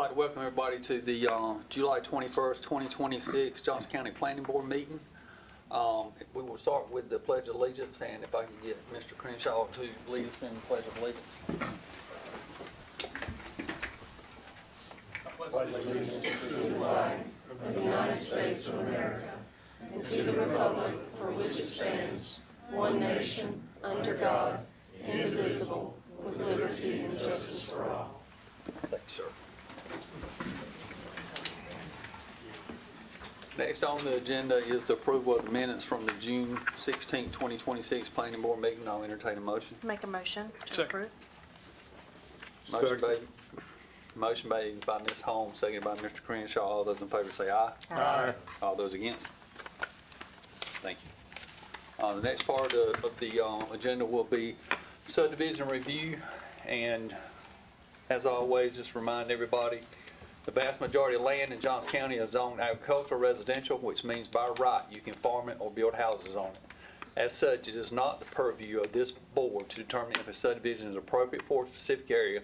like to welcome everybody to the July 21st, 2026 Johnston County Planning Board meeting. We will start with the Pledge of Allegiance, and if I can get Mr. Crenshaw to lead us in the Pledge of Allegiance. Pledge allegiance to the flag of the United States of America and to the republic for which it stands, one nation, under God, indivisible, with liberty and justice for all. Thank you, sir. Next on the agenda is the approval of the minutes from the June 16, 2026 Planning Board meeting. I'll entertain a motion. Make a motion to approve. Motion made by Ms. Holmes, seconded by Mr. Crenshaw. All those in favor say aye. Aye. All those against? Thank you. The next part of the agenda will be subdivision review, and as always, just remind everybody, the vast majority of land in Johnston County is zoned agricultural residential, which means by right you can farm it or build houses on it. As such, it is not the purview of this board to determine if a subdivision is appropriate for a specific area,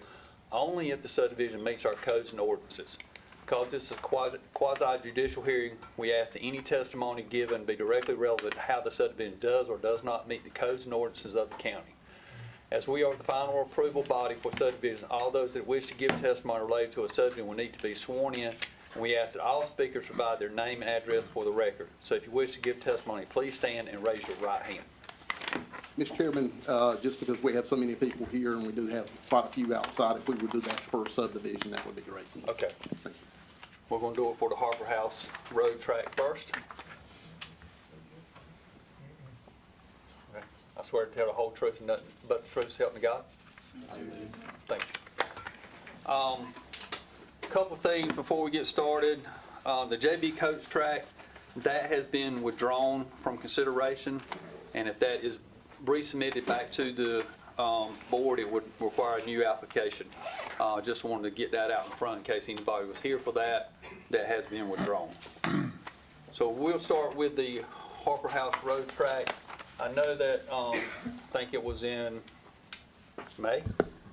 only if the subdivision meets our codes and ordinances. Because this is a quasi-judicial hearing, we ask that any testimony given be directly relevant to how the subdivision does or does not meet the codes and ordinances of the county. As we are the final approval body for subdivision, all those that wish to give testimony related to a subdivision will need to be sworn in, and we ask that all speakers provide their name and address for the record. So if you wish to give testimony, please stand and raise your right hand. Mr. Chairman, just because we have so many people here and we do have quite a few outside, if we would do that per subdivision, that would be great. Okay. Thank you. We're going to do it for the Harper House Road track first. Okay. I swear to tell the whole truth and nothing but the truth, so help me God. Thank you. A couple things before we get started. The JV coach track, that has been withdrawn from consideration, and if that is resubmitted back to the board, it would require a new application. Just wanted to get that out in front in case anybody was here for that. That has been withdrawn. So we'll start with the Harper House Road track. I know that, I think it was in May?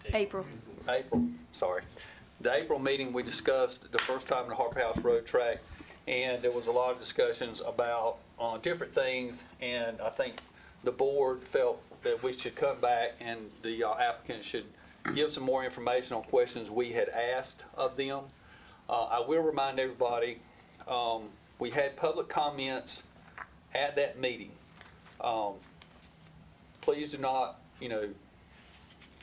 April. April, sorry. The April meeting, we discussed the first time the Harper House Road track, and there was a lot of discussions about different things, and I think the board felt that we should come back and the applicant should give some more information on questions we had asked of them. I will remind everybody, we had public comments at that meeting. Please do not,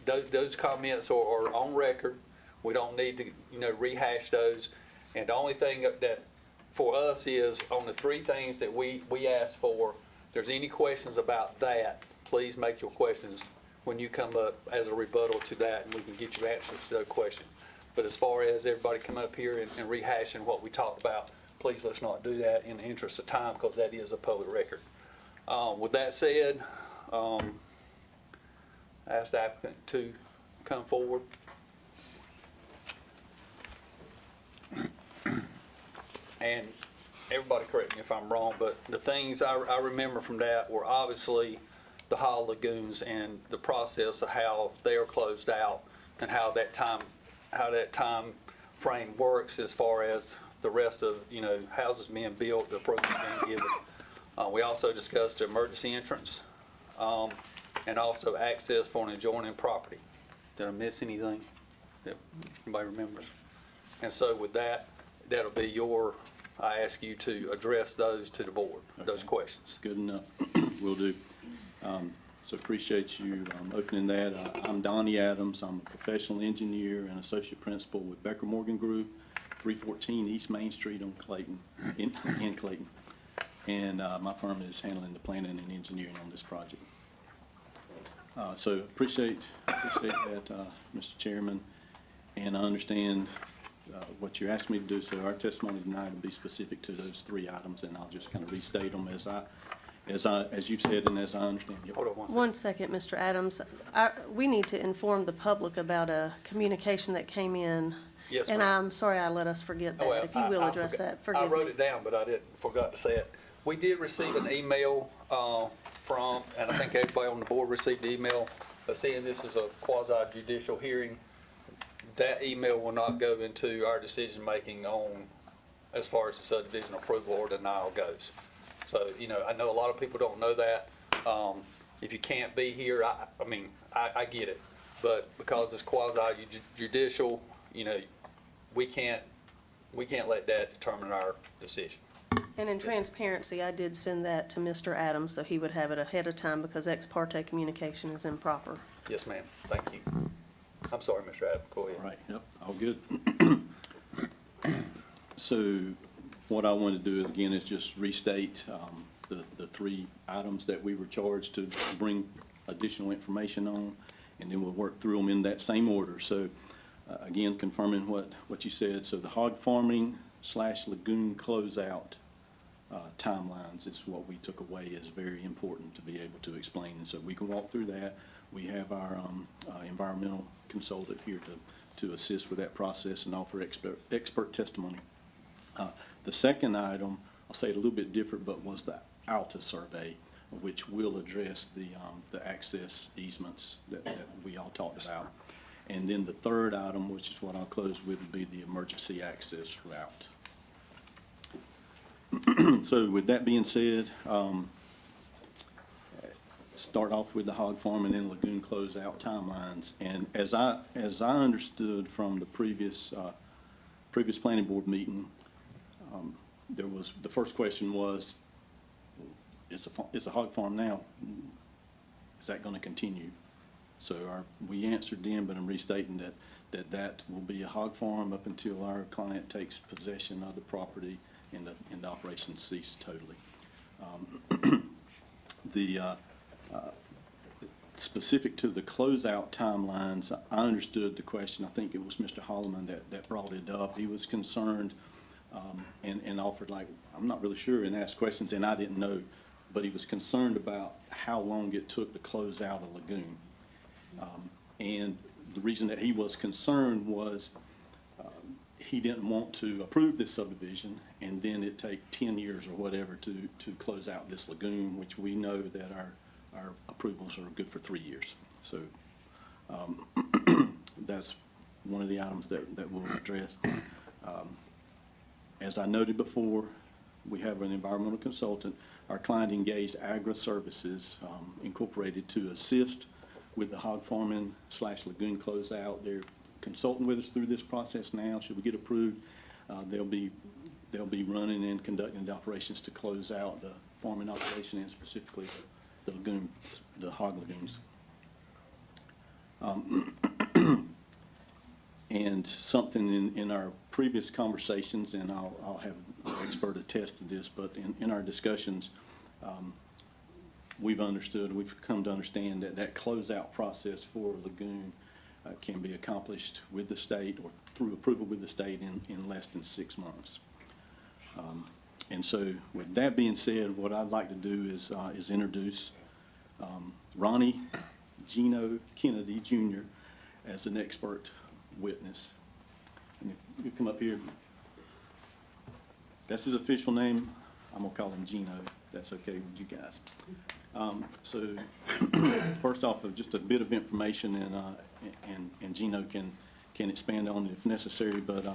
those comments are on record. We don't need to, rehash those. And the only thing that for us is on the three things that we asked for, if there's any questions about that, please make your questions when you come up as a rebuttal to that, and we can get you answers to those questions. But as far as everybody coming up here and rehashing what we talked about, please let's not do that in the interest of time, because that is a public record. With that said, I ask the applicant to come forward. And everybody correct me if I'm wrong, but the things I remember from that were obviously the High Lagoons and the process of how they are closed out and how that time frame works as far as the rest of, houses being built, the approach being given. We also discussed the emergency entrance, and also access for an adjoining property. Did I miss anything that anybody remembers? And so with that, that'll be I ask you to address those to the board, those questions. Good enough. Will do. So appreciate you opening that. I'm Donnie Adams. I'm a professional engineer and associate principal with Becker Morgan Group, 314 East Main Street on Clayton, in Clayton. And my firm is handling the planning and engineering on this project. So appreciate that, Mr. Chairman, and I understand what you asked me to do. So our testimony tonight will be specific to those three items, and I'll just kind of restate them as you've said and as I understand. Hold on One second, Mr. Adams. We need to inform the public about a communication that came in. Yes, and ma'am. I'm sorry I let us forget that. Well, If you will address that, forgive me. I wrote it down, but I forgot to say it. We did receive an email from, and I think everybody on the board received the email, seeing this is a quasi-judicial hearing. that email will not go into our decision-making on, as far as the subdivision approval or denial goes. So, you know, I know a lot of people don't know that. If you can't be here, I get it. But because it's quasi-judicial, you know, we can't let that determine our decision. And in transparency, I did send that to Mr. Adams, so he would have it ahead of time because ex parte communication is improper. Yes, ma'am. Thank you. I'm sorry, Mr. Adams. Go ahead. All right, yep, all good. So what I want to do again is just restate the three items that we were charged to bring additional information on, and then we'll work through them in that same order. So again, confirming what you said, so the hog farming / lagoon closeout timelines is what we took away as very important to be able to explain. And so we can walk through that. We have our environmental consultant here to assist with that process and offer expert testimony. The second item, I'll say it a little bit different, but was the ALTA survey, which will address the access easements that we all talked about. And then the third item, which is what I'll close with, would be the emergency access route. So with that being said, start off with the hog farm and then lagoon closeout timelines. And as I understood from the previous planning board meeting, the first question was, it's a hog farm now. Is that going to continue? So we answered then, but I'm restating that will be a hog farm up until our client takes possession of the property and the operations cease totally. Specific to the closeout timelines, I understood the question. I think it was Mr. Holloman that brought it up. He was concerned and offered, like, I'm not really sure, and asked questions, and I didn't know, but he was concerned about how long it took to close out a lagoon. And the reason that he was concerned was he didn't want to approve this subdivision and then it take 10 years or whatever to close out this lagoon, which we know that our approvals are good for 3 years. So that's one of the items that we'll address. As I noted before, we have an environmental consultant. Our client engaged Agra Services Incorporated to assist with the hog farming / lagoon closeout. They're consulting with us through this process now. Should we get approved, they'll be running and conducting the operations to close out the farming operation and specifically the lagoon, the hog lagoons. And something in our previous conversations, and I'll have the expert attest to this, but in our discussions, we've come to understand that closeout process for a lagoon can be accomplished with the state or through approval with the state in less than 6 months. And so with that being said, what I'd like to do is introduce Ronnie Gino Kennedy Jr. as an expert witness. And if you come up here, that's his official name. I'm gonna call him Gino. That's okay with you guys. So first off, just a bit of information, and Gino can expand on it if necessary. But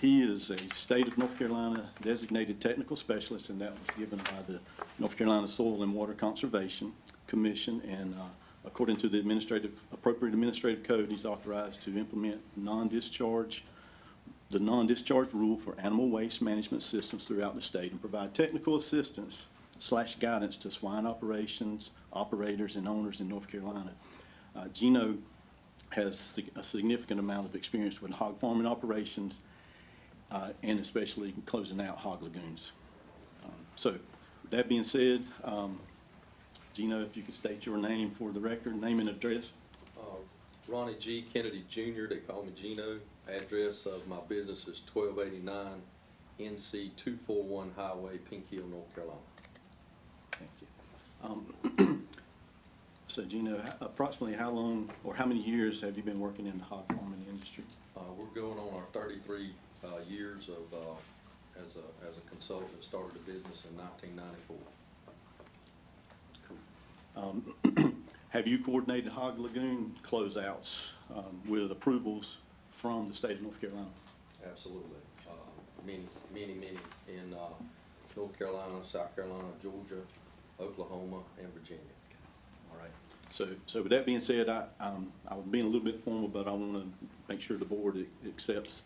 he is a state of North Carolina designated technical specialist, and that was given by the North Carolina Soil and Water Conservation Commission. And according to the appropriate administrative code, he's authorized to implement the non-discharge rule for animal waste management systems throughout the state and provide technical assistance / guidance to swine operations, operators, and owners in North Carolina. Gino has a significant amount of experience with hog farming operations and especially closing out hog lagoons. So with that being said, Gino, if you could state your name for the record, name and address. Ronnie G. Kennedy Jr., they call me Gino. Address of my business is 1289 NC 241 Highway, Pink Hill, North Carolina. Thank you. So Gino, approximately how long or how many years have you been working in the hog farming industry? We're going on our 33 years of as a consultant. Started the business in 1994. Have you coordinated Hog Lagoon closeouts with approvals from the state of North Carolina? Absolutely. Many in North Carolina, South Carolina, Georgia, Oklahoma, and Virginia. All right. So with that being said, I was being a little bit formal, but I want to make sure the board accepts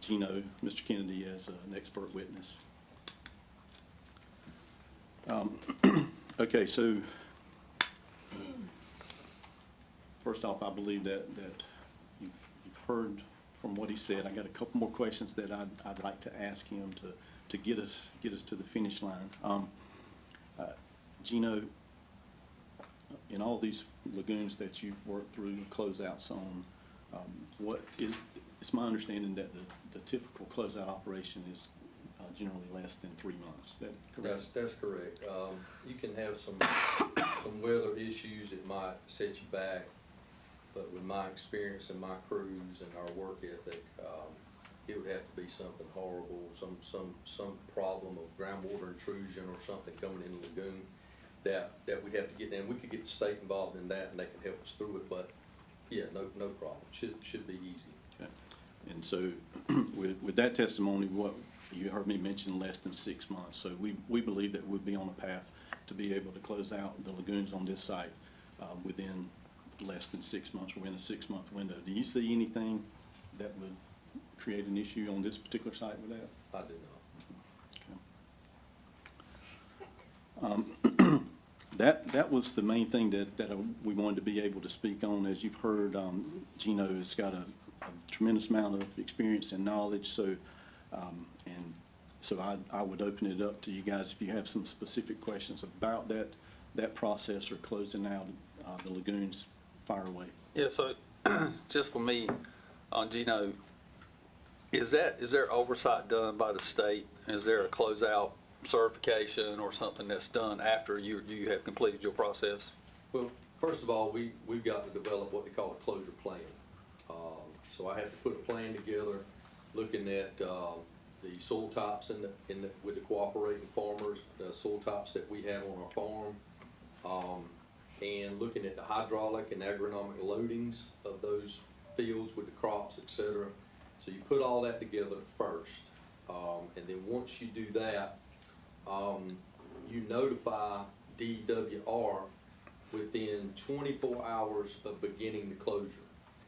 Gino, Mr. Kennedy, as an expert witness. Okay, so first off, I believe that you've heard from what he said. I got a couple more questions that I'd like to ask him to get us to the finish line. Gino, in all these lagoons that you've worked through closeouts on, it's my understanding that the typical closeout operation is generally less than 3 months. Is that correct? That's correct. You can have some weather issues that might set you back, but with my experience and my crews and our work ethic, it would have to be something horrible, some problem of groundwater intrusion or something coming in the lagoon that we'd have to get in. We could get the state involved in that, and they can help us through it, but yeah, no problem. Should be easy. Okay. And so with that testimony, what you heard me mention less than 6 months. So we believe that we'll be on a path to be able to close out the lagoons on this site within less than 6 months. We're in a 6-month window. Do you see anything that would create an issue on this particular site with that? I do not. Okay. That was the main thing that we wanted to be able to speak on. As you've heard, Gino has got a tremendous amount of experience and knowledge. So, I would open it up to you guys if you have some specific questions about that process or closing out the lagoons. Fire away. Yeah, so just for me, Gino, is there oversight done by the state? Is there a closeout certification or something that's done after you have completed your process? Well, first of all, we've got to develop what they call a closure plan. So I have to put a plan together, looking at the soil types with the cooperating farmers, the soil types that we have on our farm, and looking at the hydraulic and agronomic loadings of those fields with the crops, etc. So you put all that together first, and then once you do that, you notify DWR within 24 hours of beginning the closure.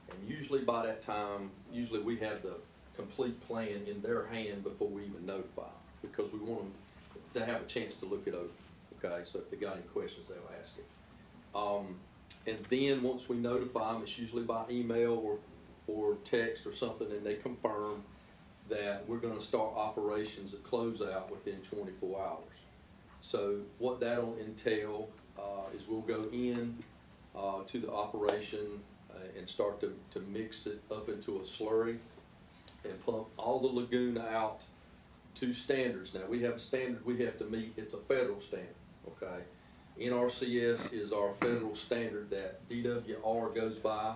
And usually by that time, we have the complete plan in their hand before we even notify, because we want them to have a chance to look it over. Okay, so if they got any questions, they'll ask it. And then once we notify them, it's usually by email or text or something, and they confirm that we're going to start operations at closeout within 24 hours. So what that'll entail is we'll go in to the operation and start to mix it up into a slurry and pump all the lagoon out to standards. Now, we have a standard we have to meet. It's a federal standard, okay? NRCS is our federal standard that DWR goes by,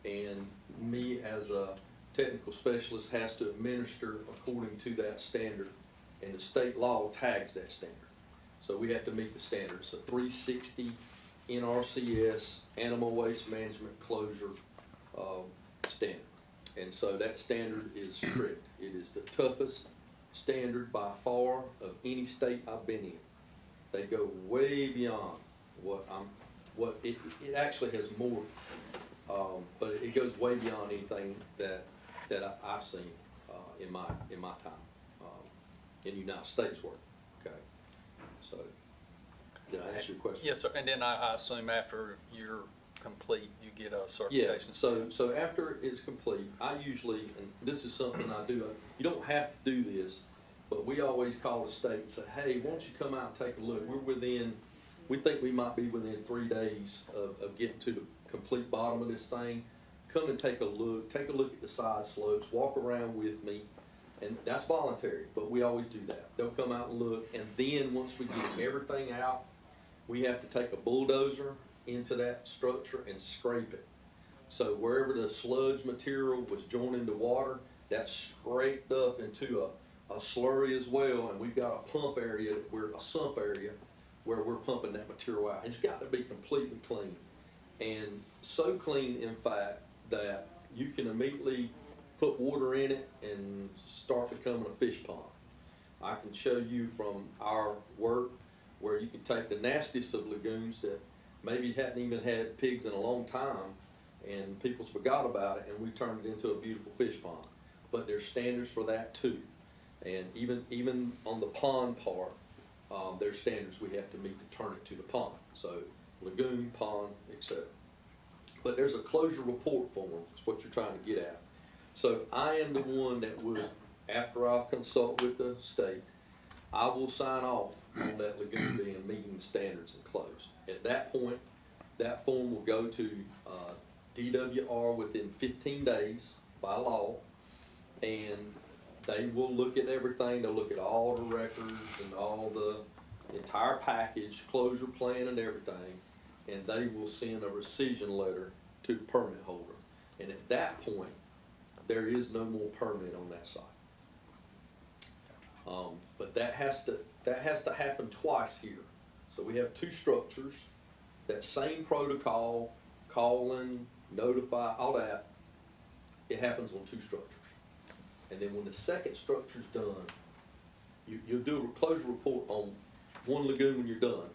and me as a technical specialist has to administer according to that standard, and the state law tags that standard. So we have to meet the standard. It's a 360 NRCS animal waste management closure standard. And so that standard is strict. It is the toughest standard by far of any state I've been in. They go way beyond it actually has more, but it goes way beyond anything that I've seen in my time in the United States work. Okay, so did I answer your question? Yes, sir. And then I assume after you're complete, you get a certification. Yeah. So after it's complete, I usually, and this is something I do. You don't have to do this, but we always call the state and say, hey, why don't you come out and take a look? We think we might be within 3 days of getting to the complete bottom of this thing. Come and take a look at the side slopes, walk around with me, and that's voluntary, but we always do that. They'll come out and look, and then once we get everything out, we have to take a bulldozer into that structure and scrape it. So wherever the sludge material was joined into water, that's scraped up into a slurry as well, and we've got a sump area where we're pumping that material out. It's got to be completely clean. And so clean, in fact, that you can immediately put water in it and start becoming a fish pond. I can show you from our work where you can take the nastiest of lagoons that maybe hadn't even had pigs in a long time, and people's forgot about it, and we turned it into a beautiful fish pond. But there's standards for that too. And even on the pond part, there's standards we have to meet to turn it to the pond. So lagoon, pond, etc. But there's a closure report form, is what you're trying to get at. So I am the one that would, after I consult with the state, I will sign off on that lagoon being meeting the standards and closed. At that point, that form will go to DWR within 15 days by law, and they will look at everything. They'll look at all the records and all the entire package, closure plan and everything, and they will send a rescission letter to the permit holder. And at that point, there is no more permit on that site. But that has to happen twice here. So we have two structures, that same protocol, calling, notify, all that, it happens on two structures. And then when the second structure's done, you'll do a closure report on one lagoon when you're done.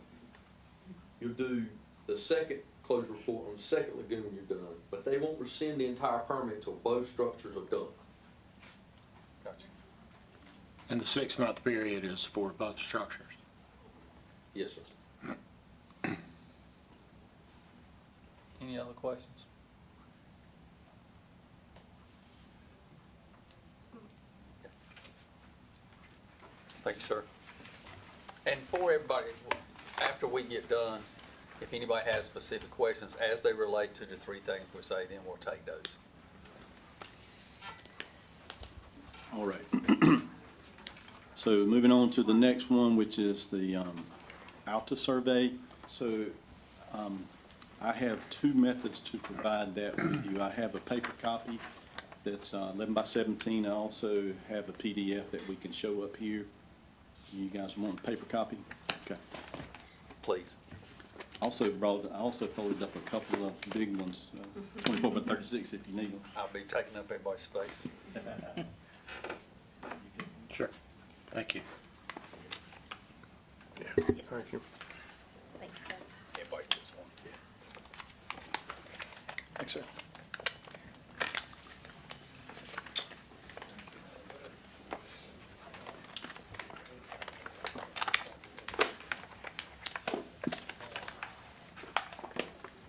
You'll do the second closure report on the second lagoon when you're done, but they won't rescind the entire permit till both structures are done. Gotcha. And the 6-month period is for both structures. Yes, sir. Any other questions? Thank you, sir. And for everybody, after we get done, if anybody has specific questions as they relate to the three things we say, then we'll take those. All right. So moving on to the next one, which is the Alta survey. So I have two methods to provide that with you. I have a paper copy that's 11 by 17. I also have a PDF that we can show up here. You guys want a paper copy? Okay. Please. I also folded up a couple of big ones, 24 by 36 if you need them. I'll be taking up everybody's space. Sure. Thank you. Thank you, sir. Everybody gets one. Thanks, sir.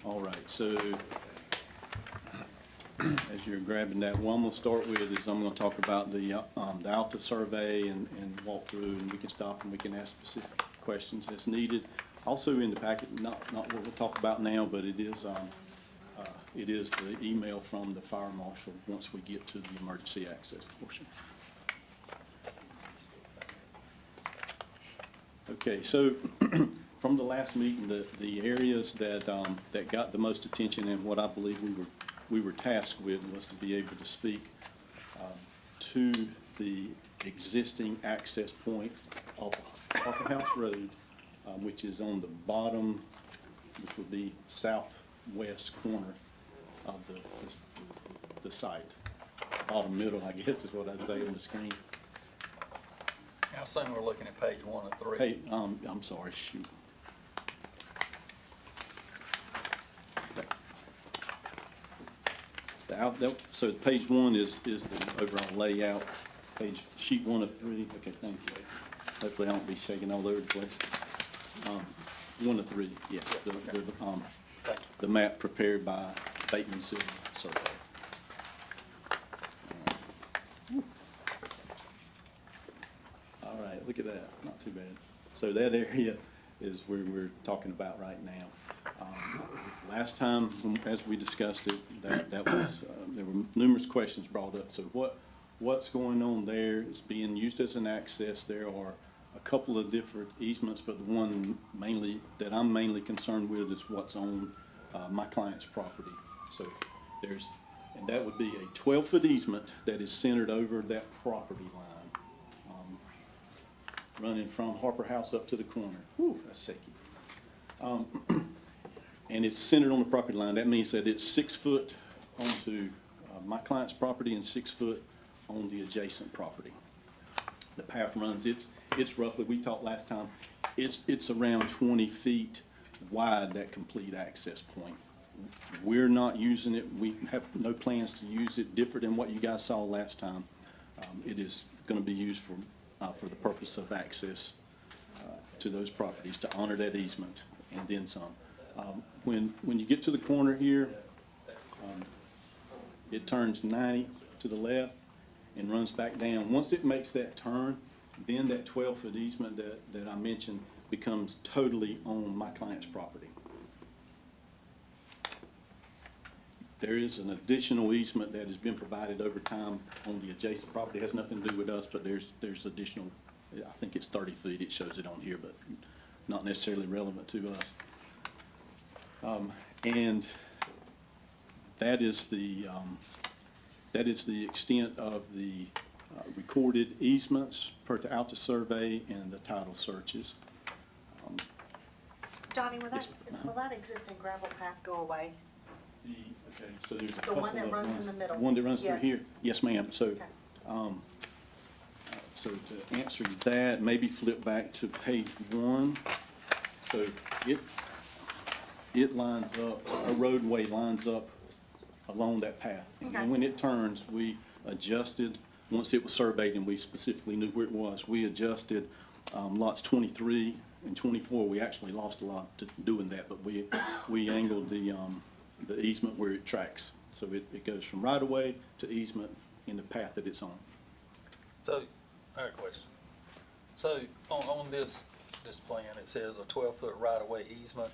All right, so as you're grabbing that, what I'm gonna start with is I'm gonna talk about the Alta survey and walk through, and we can stop and we can ask specific questions as needed. Also in the packet, not what we'll talk about now, but it is the email from the fire marshal once we get to the emergency access portion. Okay, so from the last meeting, the areas that got the most attention and what I believe we were tasked with was to be able to speak to the existing access point of Parker House Road, which is on the bottom, which would be southwest corner of the site. Bottom middle, I guess, is what I'd say on the screen. I assume we're looking at page 1 of 3. Hey, I'm sorry, shoot. So page 1 is the overall layout. Sheet 1 of 3. Okay, thank you. Hopefully I won't be shaking all over the place. 1 of 3, yes. The map prepared by Bateman Silver Survey. All right, look at that. Not too bad. So that area is where we're talking about right now. Last time, as we discussed it, that was there were numerous questions brought up. So what's going on there? It's being used as an access. There are a couple of different easements, but the one that I'm mainly concerned with is what's on my client's property. So and that would be a 12-foot easement that is centered over that property line. running from Harper House up to the corner. Whew, that's shaky. And it's centered on the property line. That means that it's 6 foot onto my client's property and 6 foot on the adjacent property. The path runs, it's roughly, we talked last time, it's around 20 feet wide, that complete access point. We're not using it, we have no plans to use it, different than what you guys saw last time. It is gonna be used for the purpose of access to those properties, to honor that easement, and then some. When you get to the corner here, it turns 90 to the left and runs back down. Once it makes that turn, then that 12-foot easement that I mentioned becomes totally on my client's property. There is an additional easement that has been provided over time on the adjacent property. It has nothing to do with us, but there's additional, I think it's 30 feet, it shows it on here, but not necessarily relevant to us. And that is the extent of the recorded easements per the Alta survey and the title searches. Donnie, will Yes, that existing gravel path go away? Okay, so there's a The couple one that of runs ones. in the middle? One that runs through Yes. here? Yes, ma'am. So, Okay. so to answer that, maybe flip back to page 1. So it lines up, a roadway lines up along that path. And Okay. when it turns, we adjusted, once it was surveyed and we specifically knew where it was, we adjusted lots 23 and 24. We actually lost a lot to doing that, but we angled the easement where it tracks. So it goes from right of way to easement in the path that it's on. So, I have a question. So, on this plan, it says a 12-foot right-of-way easement,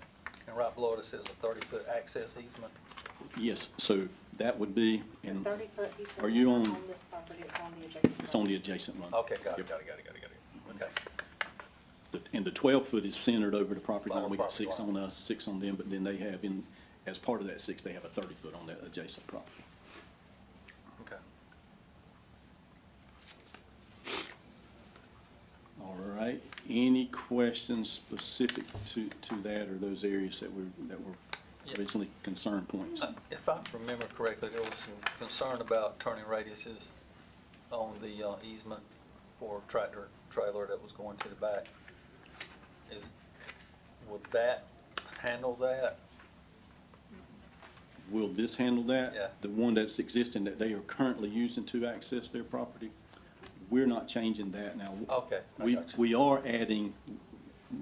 and right below it, it says a 30-foot access easement. Yes, so that would be, and 30 foot, he said. Are you it's not on- this property, it's on the adjacent. it's on the adjacent one. Okay, got it, Yep. got it. Okay. And the 12-foot is centered over the property On line. the We got property 6 line. on us, 6 on them, but then they have as part of that 6, they have a 30-foot on that adjacent property. Okay. All right, any questions specific to that or those areas that were Yeah. originally concern points? If I remember correctly, there was some concern about turning radiuses on the easement for tractor trailer that was going to the back. Would that handle that? Will this handle that? Yeah. The one that's existing that they are currently using to access their property? We're not changing that now. Okay, I We, got you. we are adding,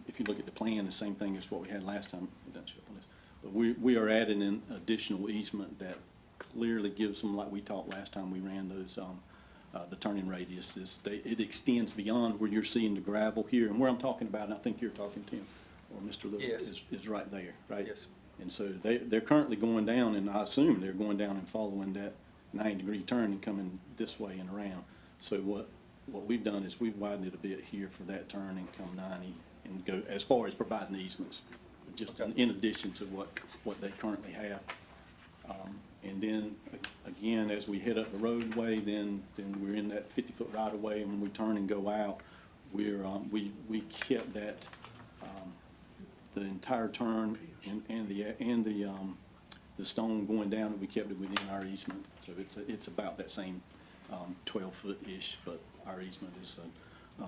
if you look at the plan, the same thing as what we had last time. It doesn't show up on this. But we are adding an additional easement that clearly gives them, like we talked last time we ran those, the turning radiuses. It extends beyond where you're seeing the gravel here, and where I'm talking about, and I think you're talking, Tim, or Mr. Little, Yes. is right there, right? Yes. And so they're currently going down, and I assume they're going down and following that 90-degree turn and coming this way and around. So what we've done is we've widened it a bit here for that turn and come 90 and go as far as providing easements, just Okay. in addition to what they currently have. And then, again, as we head up the roadway, then we're in that 50-foot right-of-way, and when we turn and go out, we kept that, the entire turn and the stone going down, we kept it within our easement. So it's about that same 12-foot-ish, but our easement is, I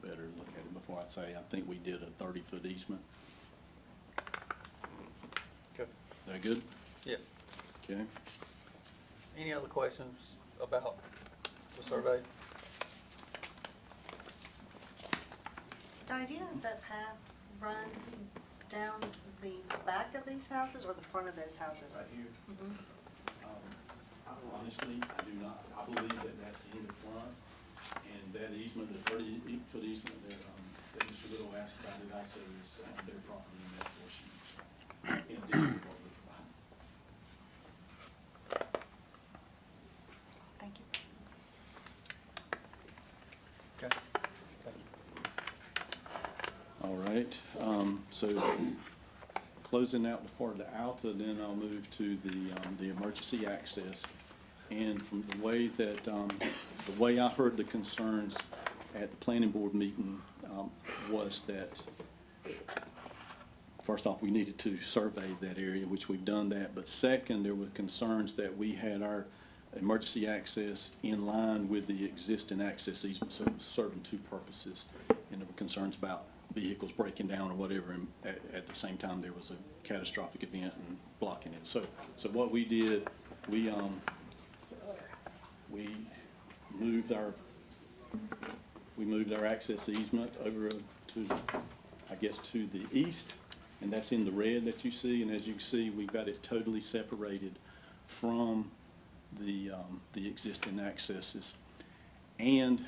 better look at it before I say, I think we did a 30-foot easement. Okay. Is that good? Yeah. Okay. Any other questions about the survey? Donnie, do you know if that path runs down the back of these houses or the front of those houses? Right here. Mhm. Honestly, I do not, I believe that that's in the front, and that easement, the 30-foot easement that Mr. Little asked about, it also is their property in that portion, in addition to what we provide. Thank you. Okay. Thank you. All right, so closing out the part of the Alta, then I'll move to the emergency access. And from the way that, the way I heard the concerns at the planning board meeting was that, first off, we needed to survey that area, which we've done that. But second, there were concerns that we had our emergency access in line with the existing access easement, so it was serving two purposes. And there were concerns about vehicles breaking down or whatever, and at the same time, there was a catastrophic event and blocking it. So what we did, we moved our access easement over to, I guess, to the east, and that's in the red that you see. And as you can see, we've got it totally separated from the existing accesses. And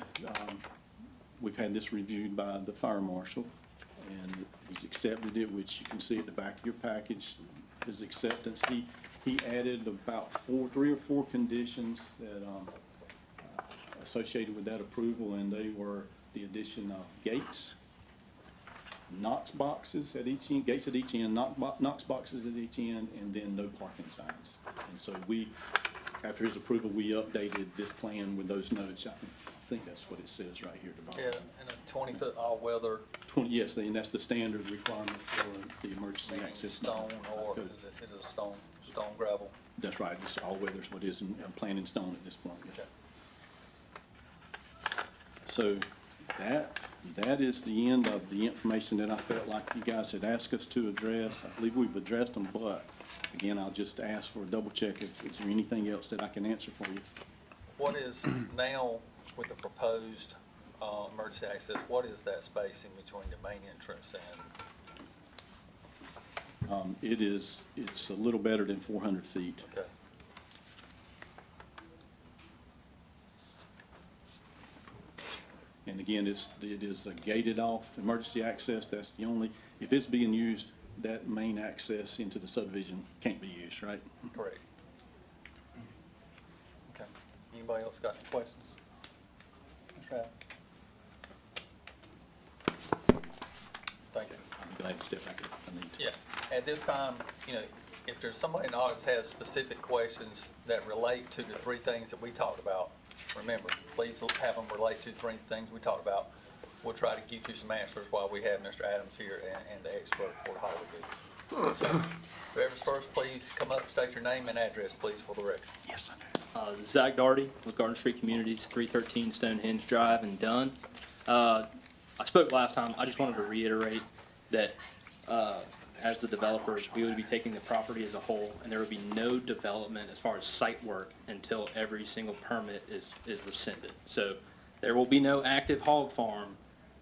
we've had this reviewed by the fire marshal, and he's accepted it, which you can see at the back of your package, his acceptance. He added about 3 or 4 conditions that associated with that approval, and they were the addition of gates, Knox boxes at each end, gates at each end, Knox boxes at each end, and then no parking signs. And so after his approval, we updated this plan with those notes. I think that's what it says right here at the bottom. Yeah, and a 20-foot all-weather, Yes, and that's the standard requirement for the emergency access. stone, or code. is it a stone gravel? That's right, it's all weather's what is, and plain and stone at this point, yes. Okay. So that is the end of the information that I felt like you guys had asked us to address. I believe we've addressed them, but again, I'll just ask for a double check. Is there anything else that I can answer for you? What is Now, with the proposed emergency access, what is that space in between the main entrance and? It's a little better than 400 feet. Okay. And again, it is a gated off emergency access. That's the only, if it's being used, that main access into the subdivision can't be used, right? Correct. Okay. Anybody else got any questions? Mr. Adams? Thank you. I'd be glad to step back if I need to. Yeah, at this time, if there's somebody in the audience has specific questions that relate to the 3 things that we talked about, remember, please have them relate to the 3 things we talked about. We'll try to get you some answers while we have Mr. Adams here and the expert for Hollywood. So, whoever's first, please come up, state your name and address, please, for the record. Yes, I do. Zach Daugherty with Garden Street Communities, 313 Stonehenge Drive in Dunn. I spoke last time. I just wanted to reiterate that as the developers, we would be taking the property as a whole, and there would be no development as far as site work until every single permit is rescinded. So there will be no active hog farm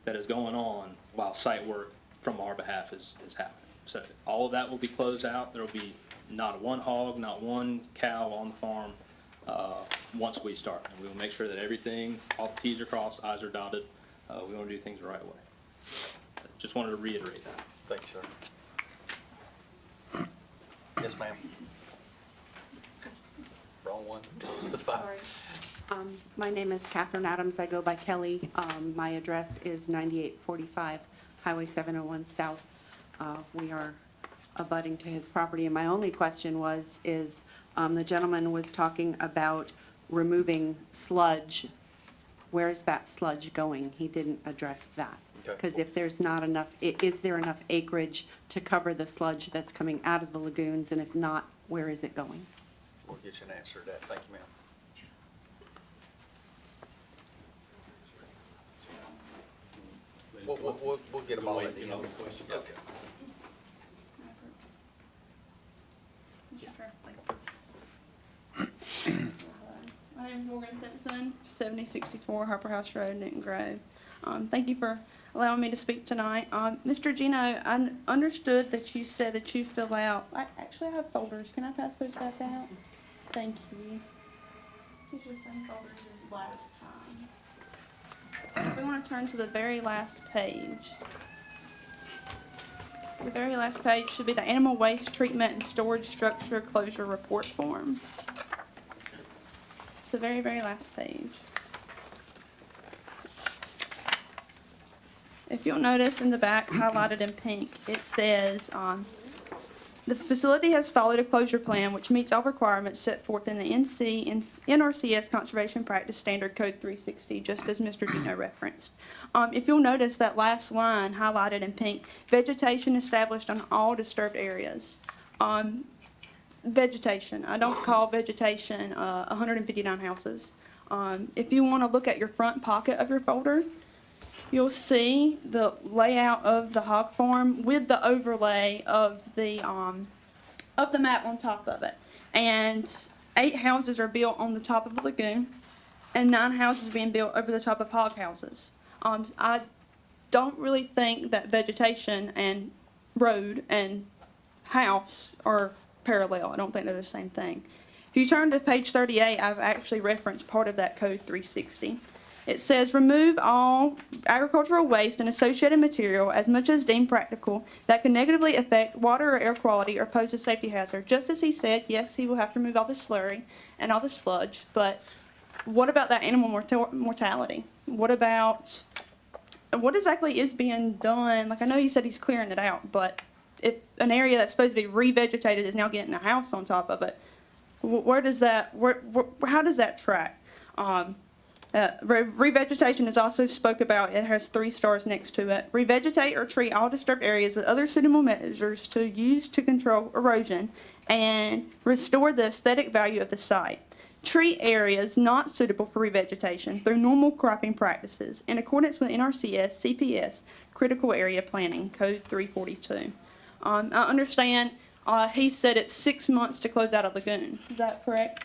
that is going on while site work from our behalf is happening. So all of that will be closed out. There will be not one hog, not one cow on the farm once we start. And we will make sure that everything, all the T's are crossed, I's are dotted. We want to do things the right way. Just wanted to reiterate that. Thank you, sir. Yes, ma'am. Wrong one. That's fine. Sorry. My name is Catherine Adams. I go by Kelly. My address is 9845 Highway 701 South. We are abutting to his property, and my only question is the gentleman was talking about removing sludge. Where is that sludge going? He didn't address that. Okay. Because if there's not enough, is there enough acreage to cover the sludge that's coming out of the lagoons, and if not, where is it going? We'll get you an answer to that. Thank you, ma'am. We'll get them all at the end. Yeah, okay. My name is Morgan Simpson, 7064 Harper House Road, Newton Grove. Thank you for allowing me to speak tonight. Mr. Gino, I understood that you said that you fill out, actually I have folders. Can I pass those back out? Thank you. These are the same folders as last time. We want to turn to the very last page. The very last page should be the animal waste treatment and storage structure closure report form. It's the very, very last page. If you'll notice in the back, highlighted in pink, it says The facility has followed a closure plan which meets all requirements set forth in the NRCS Conservation Practice Standard Code 360, just as Mr. Dino referenced. If you'll notice that last line highlighted in pink, vegetation established on all disturbed areas. Vegetation, I don't call vegetation 159 houses. If you want to look at your front pocket of your folder, you'll see the layout of the hog farm with the overlay of the map on top of it. And 8 houses are built on the top of a lagoon, and 9 houses being built over the top of hog houses. I don't really think that vegetation and road and house are parallel. I don't think they're the same thing. If you turn to page 38, I've actually referenced part of that code 360. It says, remove all agricultural waste and associated material as much as deemed practical that could negatively affect water or air quality or pose a safety hazard. Just as he said, yes, he will have to remove all the slurry and all the sludge, but what about that animal mortality? What exactly is being done? Like, I know he said he's clearing it out, but if an area that's supposed to be revegetated is now getting a house on top of it, how does that track? Revegetation is also spoke about. It has 3 stars next to it. Revegetate or treat all disturbed areas with other suitable measures to use to control erosion and restore the aesthetic value of the site. Treat areas not suitable for revegetation through normal cropping practices in accordance with NRCS CPS Critical Area Planning Code 342. I understand he said it's 6 months to close out a lagoon. Is that correct?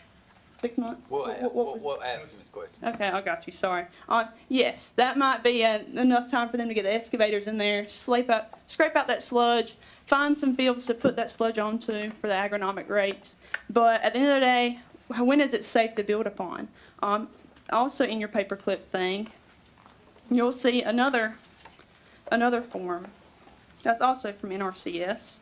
6 months? We'll ask him this question. Okay, I got you, sorry. Yes, that might be enough time for them to get the excavators in there, scrape out that sludge, find some fields to put that sludge onto for the agronomic rates. But at the end of the day, when is it safe to build upon? Also in your paperclip thing, you'll see another form. That's also from NRCS.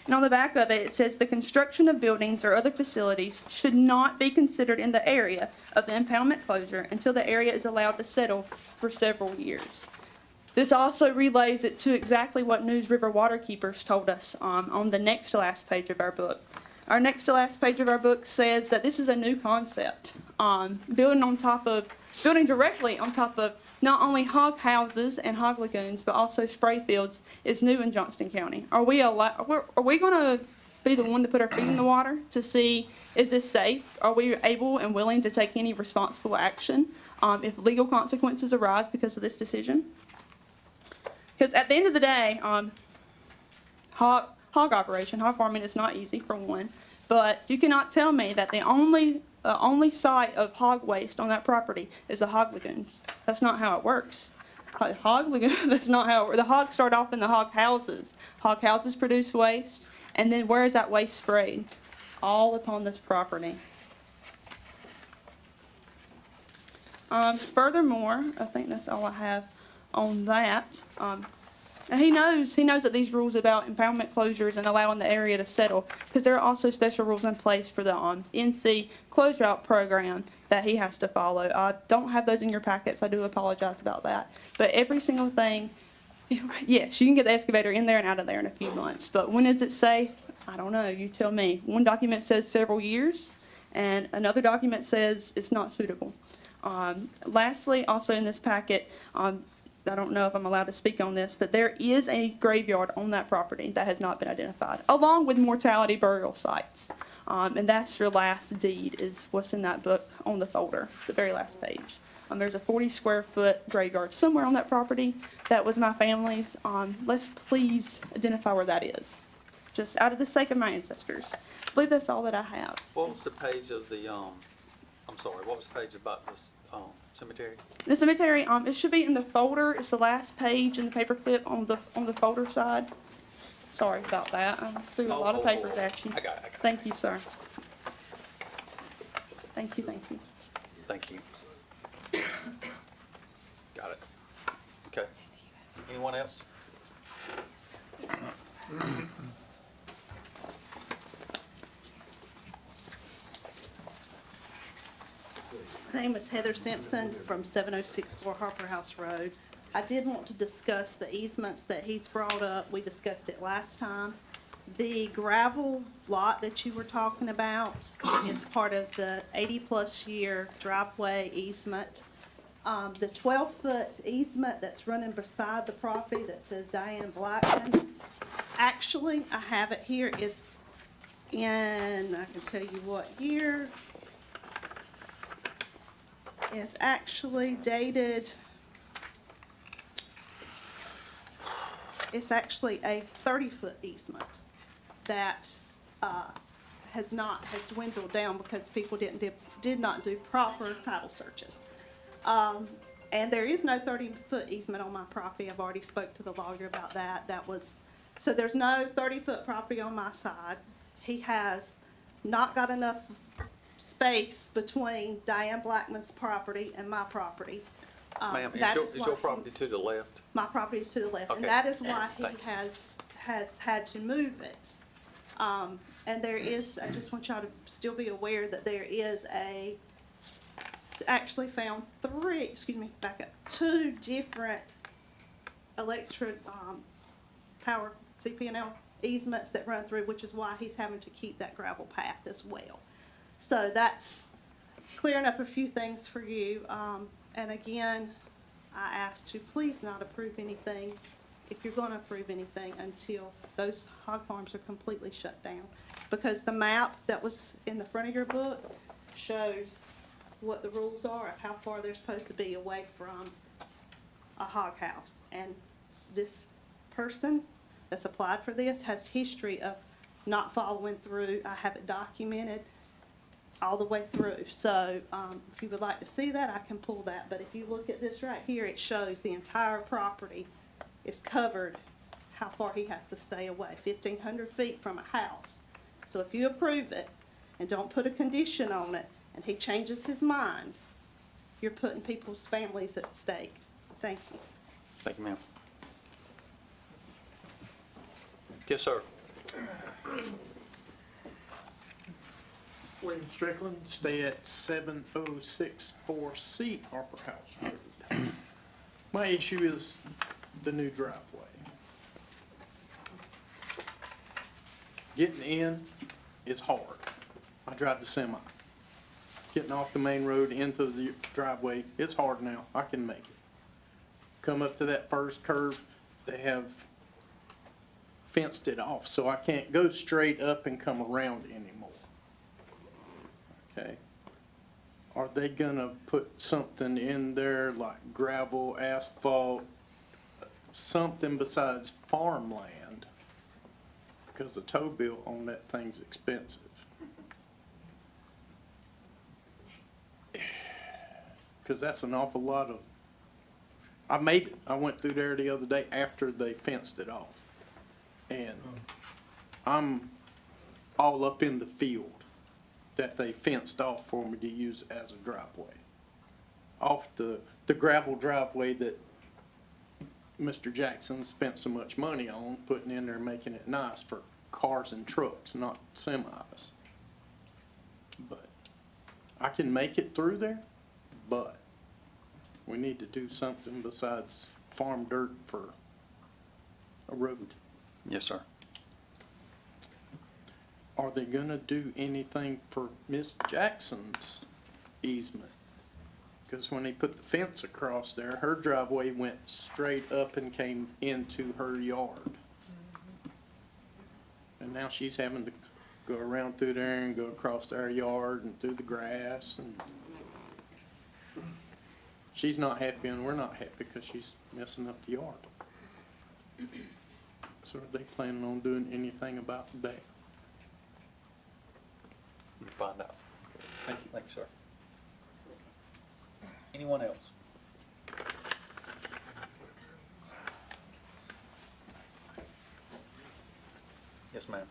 And on the back of it, it says the construction of buildings or other facilities should not be considered in the area of the impoundment closure until the area is allowed to settle for several years. This also relays it to exactly what News River Waterkeepers told us on the next to last page of our book. Our next to last page of our book says that this is a new concept. Building directly on top of not only hog houses and hog lagoons, but also spray fields is new in Johnston County. Are we going to be the one to put our feet in the water to see, is this safe? Are we able and willing to take any responsible action if legal consequences arise because of this decision? Because at the end of the day, hog farming is not easy, for one, but you cannot tell me that the only site of hog waste on that property is the hog lagoons. That's not how it works. That's not how it works. The hogs start off in the hog houses. Hog houses produce waste, and then where is that waste sprayed? All upon this property. Furthermore, I think that's all I have on that. And he knows that these rules about impoundment closures and allowing the area to settle, because there are also special rules in place for the NC closeout program that he has to follow. I don't have those in your packets. I do apologize about that. But every single thing, yes, you can get the excavator in there and out of there in a few months. But when is it safe? I don't know. You tell me. One document says several years, and another document says it's not suitable. Lastly, also in this packet, I don't know if I'm allowed to speak on this, but there is a graveyard on that property that has not been identified, along with mortality burial sites. And that's your last deed, is what's in that book on the folder, the very last page. There's a 40-square-foot graveyard somewhere on that property that was my family's. Let's please identify where that is, just out of the sake of my ancestors. I believe that's all that I have. What was the page of the, what was the page about this cemetery? The cemetery, it should be in the folder. It's the last page in the paperclip on the folder side. Sorry about that. I threw a lot of papers at you. I got it. Thank you, sir. Thank you. Thank you. Got it. Okay. Anyone else? My name is Heather Simpson from 7064 Harper House Road. I did want to discuss the easements that he's brought up. We discussed it last time. The gravel lot that you were talking about is part of the 80-plus year driveway easement. The 12-foot easement that's running beside the property that says Diane Blackman, actually, I have it here, is in, I can tell you what year. It's actually dated, it's actually a 30-foot easement that has dwindled down because people did not do proper title searches. And there is no 30-foot easement on my property. I've already spoke to the lawyer about that. So there's no 30-foot property on my side. He has not got enough space between Diane Blackman's property and my property. Ma'am, That is your why property to the left? My property is to the left, and Okay. that is why he Thank you. has had to move it. And there is, I just want y'all to still be aware that there is actually found two different electric, power CP&L easements that run through, which is why he's having to keep that gravel path as well. So that's clearing up a few things for you. And again, I ask to please not approve anything, if you're gonna approve anything, until those hog farms are completely shut down. Because the map that was in the front of your book shows what the rules are of how far they're supposed to be away from a hog house. And this person that's applied for this has history of not following through. I have it documented all the way through. So if you would like to see that, I can pull that. But if you look at this right here, it shows the entire property is covered, how far he has to stay away, 1,500 feet from a house. So if you approve it and don't put a condition on it, and he changes his mind, you're putting people's families at stake. Thank you. Thank you, ma'am. Yes, sir. William Strickland, stay at 7064C Harper House Road. My issue is the new driveway. Getting in is hard. I drive the semi. Getting off the main road into the driveway, it's hard now. I can make it. Come up to that first curve, they have fenced it off, so I can't go straight up and come around anymore. Okay. Are they gonna put something in there like gravel, asphalt, something besides farmland? Because the tow bill on that thing's expensive. Because that's an awful lot of, I made it. I went through there the other day after they fenced it off. And I'm all up in the field that they fenced off for me to use as a driveway. Off the gravel driveway that Mr. Jackson spent so much money on, putting in there, making it nice for cars and trucks, not semis. But I can make it through there, but we need to do something besides farm dirt for a road. Yes, sir. Are they gonna do anything for Miss Jackson's easement? Because when they put the fence across there, her driveway went straight up and came into her yard. And now she's having to go around through there and go across their yard and through the grass, and she's not happy and we're not happy because she's messing up the yard. So are they planning on doing anything about that? We'll find out. Thank you. Thank you, sir. Anyone else? Yes, ma'am.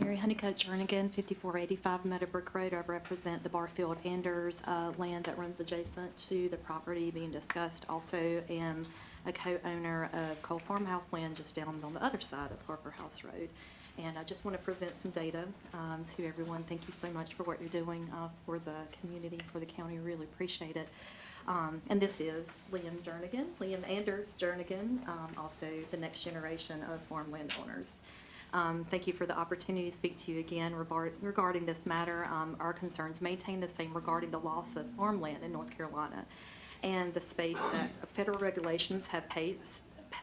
Mary Honeycutt Jernigan, 5485 Meadowbrook Road. I represent the Barfield Anders land that runs adjacent to the property being discussed. Also am a co-owner of Cole Farmhouse land just down on the other side of Harper House Road. And I just want to present some data to everyone. Thank you so much for what you're doing for the community, for the county. Really appreciate it. And this is Liam Anders Jernigan, also the next generation of farm landowners. Thank you for the opportunity to speak to you again regarding this matter. Our concerns maintain the same regarding the loss of farmland in North Carolina and the space that federal regulations have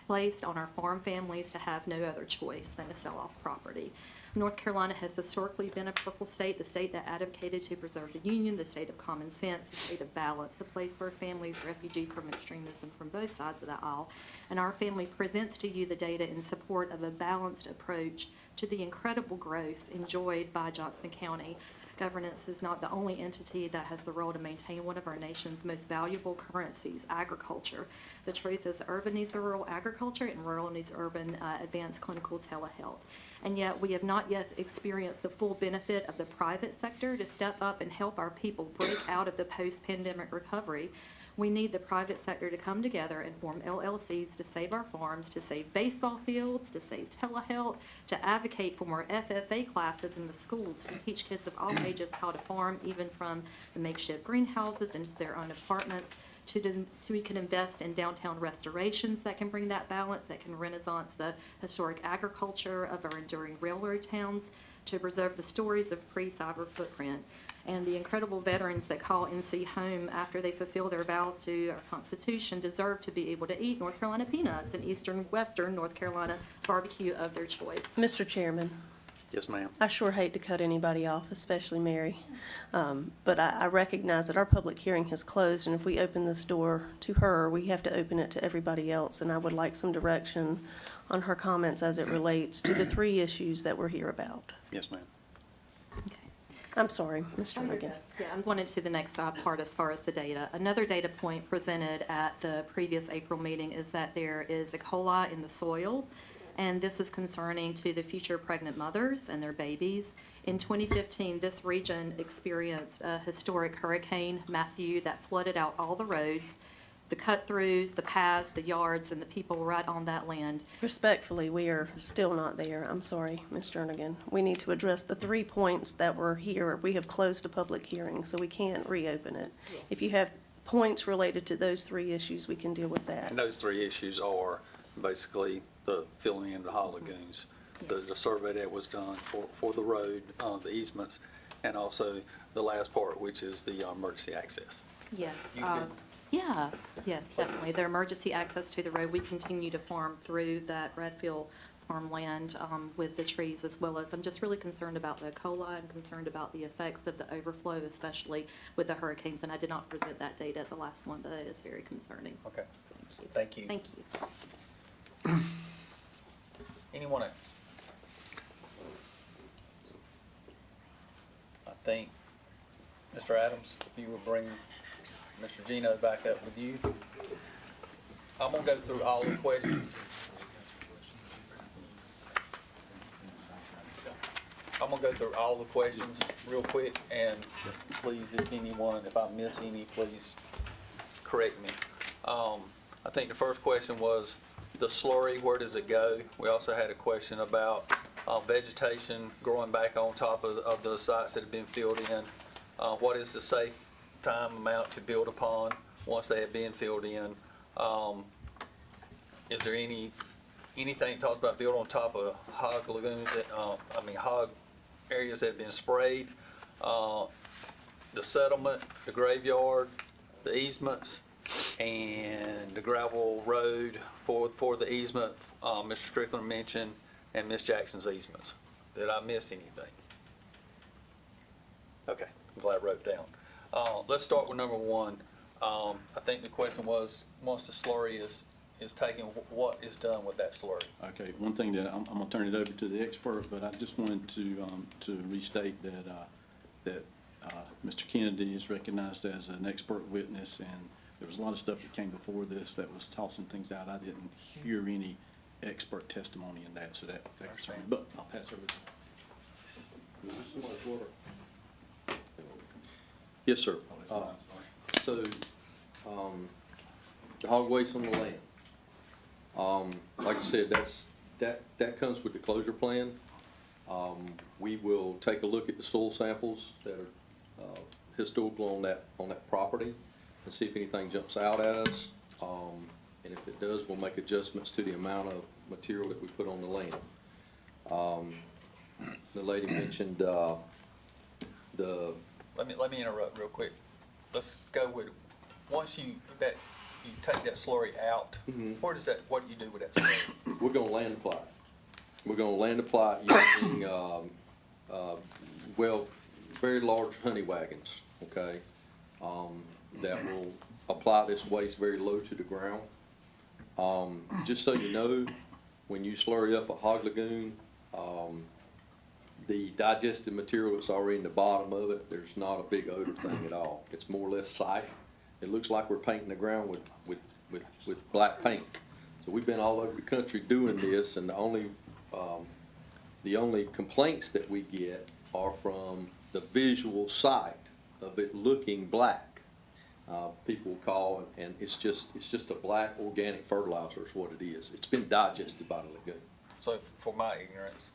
placed on our farm families to have no other choice than to sell off property. North Carolina has historically been a purple state, the state that advocated to preserve the union, the state of common sense, the state of balance, the place where families refugee from extremism from both sides of the aisle. And our family presents to you the data in support of a balanced approach to the incredible growth enjoyed by Johnston County. Governance is not the only entity that has the role to maintain one of our nation's most valuable currencies, agriculture. The truth is urban needs rural agriculture and rural needs urban advanced clinical telehealth. And yet we have not yet experienced the full benefit of the private sector to step up and help our people break out of the post-pandemic recovery. We need the private sector to come together and form LLCs to save our farms, to save baseball fields, to save telehealth, to advocate for more FFA classes in the schools, to teach kids of all ages how to farm, even from the makeshift greenhouses into their own apartments, so we can invest in downtown restorations that can bring that balance, that can renaissance the historic agriculture of our enduring railroad towns, to preserve the stories of pre-cyber footprint and the incredible veterans that call NC home after they fulfill their vows to our Constitution deserve to be able to eat North Carolina peanuts and western North Carolina barbecue of their choice. Mr. Chairman, Yes, ma'am. I sure hate to cut anybody off, especially Mary. But I recognize that our public hearing has closed, and if we open this door to her, we have to open it to everybody else. And I would like some direction on her comments as it relates to the 3 issues that we're here about. Yes, ma'am. Okay. I'm sorry, Ms. Jernigan. Yeah, I'm going into the next part as far as the data. Another data point presented at the previous April meeting is that there is E. coli in the soil, and this is concerning to the future pregnant mothers and their babies. In 2015, this region experienced a historic Hurricane Matthew that flooded out all the roads, the cut-throughs, the paths, the yards, and the people right on that land. Respectfully, we are still not there. I'm sorry, Ms. Jernigan. We need to address the 3 points that were here. We have closed a public hearing, so we can't reopen it. Yes. If you have points related to those 3 issues, we can deal with that. And those 3 issues are basically the filling in the high lagoons, the survey that was done for the road, the easements, and also the last part, which is the emergency access. Yes. You can- Yes, definitely. The emergency access to the road, we continue to farm through that Redfield farmland with the trees, as well as I'm just really concerned about the E. coli. I'm concerned about the effects of the overflow, especially with the hurricanes. And I did not present that data at the last one, but it is very concerning. Okay. Thank you. Thank you. Thank you. Anyone else? I think, Mr. Adams, if you will bring Mr. Gino back up with you. I'm gonna go through all the questions. I'm gonna go through all the questions real quick, and please, if I miss any, please correct me. I think the first question was the slurry, where does it go? We also had a question about vegetation growing back on top of the sites that have been filled in. What is the safe time amount to build upon once they have been filled in? Is there anything that talks about building on top of hog lagoons, hog areas that have been sprayed? The settlement, the graveyard, the easements, and the gravel road for the easement, Mr. Strickland mentioned, and Ms. Jackson's easements. Did I miss anything? Okay, I'm glad I wrote it down. Let's start with number 1. I think the question was, once the slurry is taken, what is done with that slurry? Okay, one thing that I'm gonna turn it over to the expert, but I just wanted to restate that Mr. Kennedy is recognized as an expert witness, and there was a lot of stuff that came before this that was tossing things out. I didn't hear any expert testimony in that, so that concerned me. But I'll pass over. Yes, sir. So, the hog waste on the land. Like I said, that comes with the closure plan. We will take a look at the soil samples that are historical on that property. and see if anything jumps out at us. And if it does, we'll make adjustments to the amount of material that we put on the land. The lady mentioned, the, Let me interrupt real quick. Let's go with, once you take that slurry out, what do you do with that slurry? we're gonna land apply it. We're gonna land apply it using, well, very large honey wagons, okay? That will apply this waste very low to the ground. Just so you know, when you slurry up a hog lagoon, the digested material that's already in the bottom of it, there's not a big odor thing at all. It's more or less sight. It looks like we're painting the ground with black paint. So we've been all over the country doing this, and the only complaints that we get are from the visual sight of it looking black. People call, and it's just a black organic fertilizer is what it is. It's been digested by the lagoon. So for my ignorance,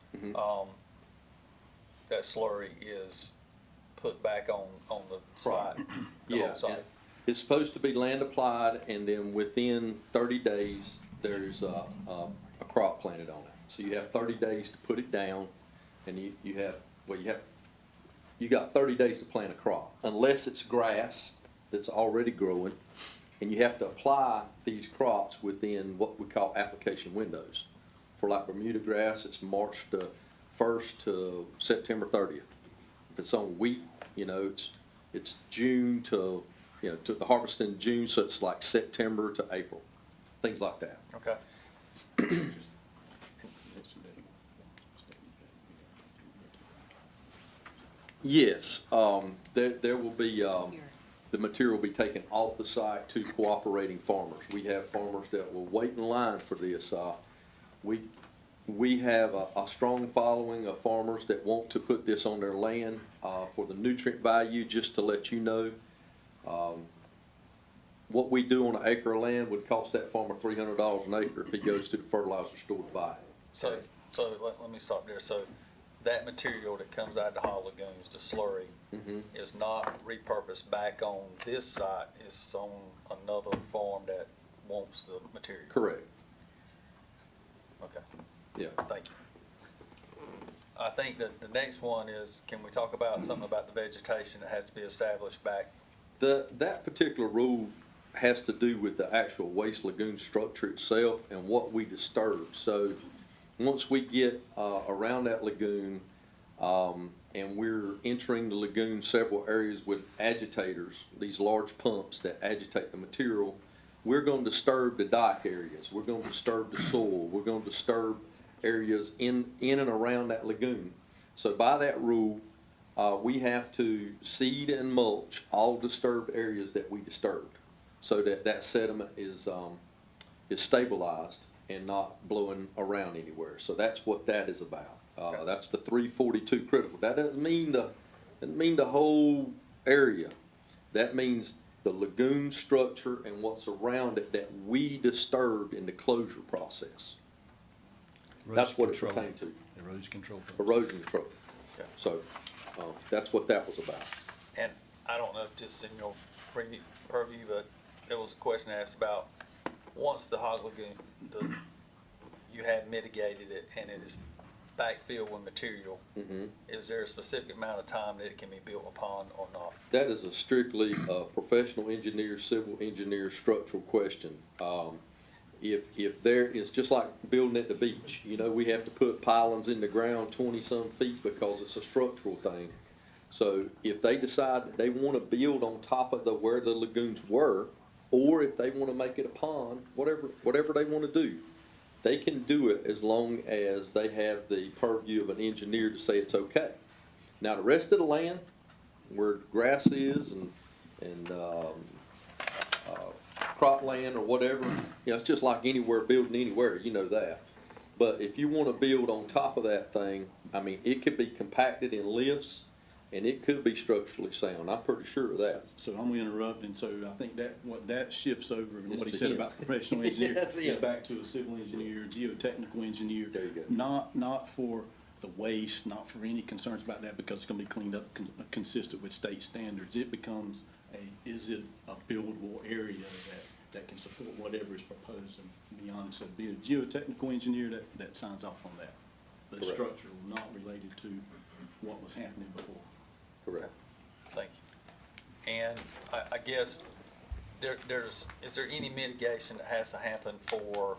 that slurry is put back on the site, the Yeah, whole site. and it's supposed to be land applied, and then within 30 days, there's a crop planted on it. So you have 30 days to put it down, and you got 30 days to plant a crop, unless it's grass that's already growing, and you have to apply these crops within what we call application windows. For like Bermuda grass, it's March the 1st to September 30th. If it's on wheat, it's June to the harvest in June, so it's like September to April, things like that. Okay. Yes, there will be, the material will be taken off the site to cooperating farmers. We have farmers that will wait in line for this. We have a strong following of farmers that want to put this on their land for the nutrient value. Just to let you know, what we do on an acre of land would cost that farmer $300 an acre if he goes to the fertilizer store to buy it. So let me stop there. So that material that comes out of the hog lagoons, the slurry, is not repurposed back on this site. It's on another farm that wants the material. Correct. Okay. Yeah. Thank you. I think that the next one is, can we talk about something about the vegetation that has to be established back? That particular rule has to do with the actual waste lagoon structure itself and what we disturb. So once we get around that lagoon, and we're entering the lagoon several areas with agitators, these large pumps that agitate the material, we're going to disturb the dike areas. We're going to disturb the soil. We're going to disturb areas in and around that lagoon. So by that rule, we have to seed and mulch all disturbed areas that we disturbed, so that sediment is stabilized and not blowing around anywhere. So that's what that is about. That's the 342 critical. That doesn't mean the whole area. That means the lagoon structure and what's around it that we disturbed in the closure process. That's what it pertains to. Erosion control. Erosion control. Okay. So that's what that was about. And I don't know if this is in your purview, but there was a question asked about once the hog lagoon, you had mitigated it and it is backfilled with material, is there a specific amount of time that it can be built upon or not? That is a strictly professional engineer, civil engineer, structural question. If there is, just like building at the beach, we have to put pilings in the ground 20-some feet because it's a structural thing. So if they decide that they want to build on top of where the lagoons were, or if they want to make it a pond, whatever they want to do, they can do it as long as they have the purview of an engineer to say it's okay. Now the rest of the land, where grass is and cropland or whatever, it's just like anywhere, building anywhere, you know that. But if you want to build on top of that thing, it could be compacted in lifts, and it could be structurally sound. I'm pretty sure of that. So I'm going to interrupt, and so I think what that shifts over, and It's what he to said him. about professional engineer, That's is it. back to a civil engineer, geotechnical engineer. There you go. Not for the waste, not for any concerns about that, because it's going to be cleaned up consistent with state standards. It becomes is it a buildable area that can support whatever is proposed? And to be honest, it'd be a geotechnical engineer that signs off on that. The Correct. structural, not related to what was happening before. Correct. Thank you. And I guess is there any mitigation that has to happen for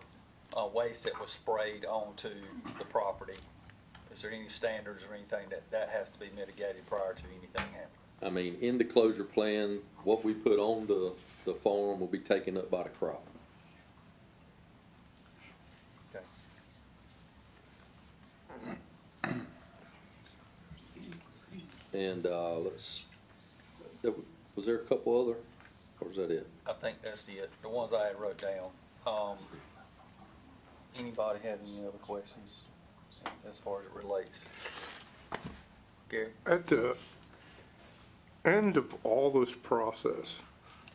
waste that was sprayed onto the property? Is there any standards or anything that has to be mitigated prior to anything happening? I mean, in the closure plan, what we put on the farm will be taken up by the crop. Okay. And, was there a couple other, or was that it? I think that's it, the ones I had wrote down. Anybody have any other questions as far as it relates? Gary? At the end of all this process,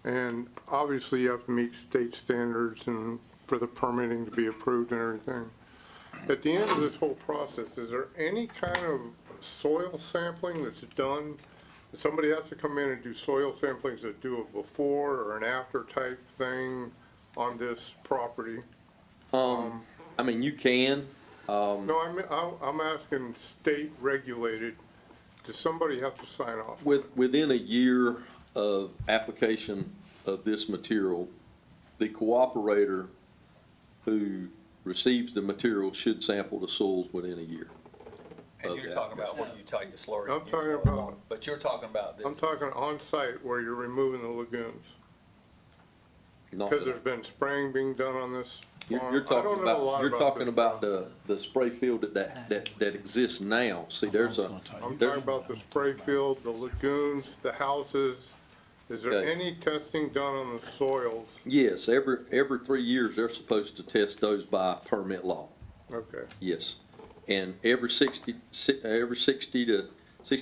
and obviously you have to meet state standards and for the permitting to be approved and everything. At the end of this whole process, is there any kind of soil sampling that's done? Somebody has to come in and do soil samplings that do a before or an after type thing on this property? I mean, you can, No, I'm asking state regulated. Does somebody have to sign off? within a year of application of this material, the cooperator who receives the material should sample the soils within a year. And of you're the talking about where you take the slurry? I'm talking about- But you're talking about this. I'm talking on-site where you're removing the lagoons. Not Because that- there's been spraying being done on this farm. You're I talking don't know a lot about, you're talking this about process. the spray field that exists now. See, there's a, I'm there- talking about the spray field, the lagoons, the houses. Is there Okay. any testing done on the soils? yes, every 3 years, they're supposed to test those by permit law. Okay, Yes. And every 60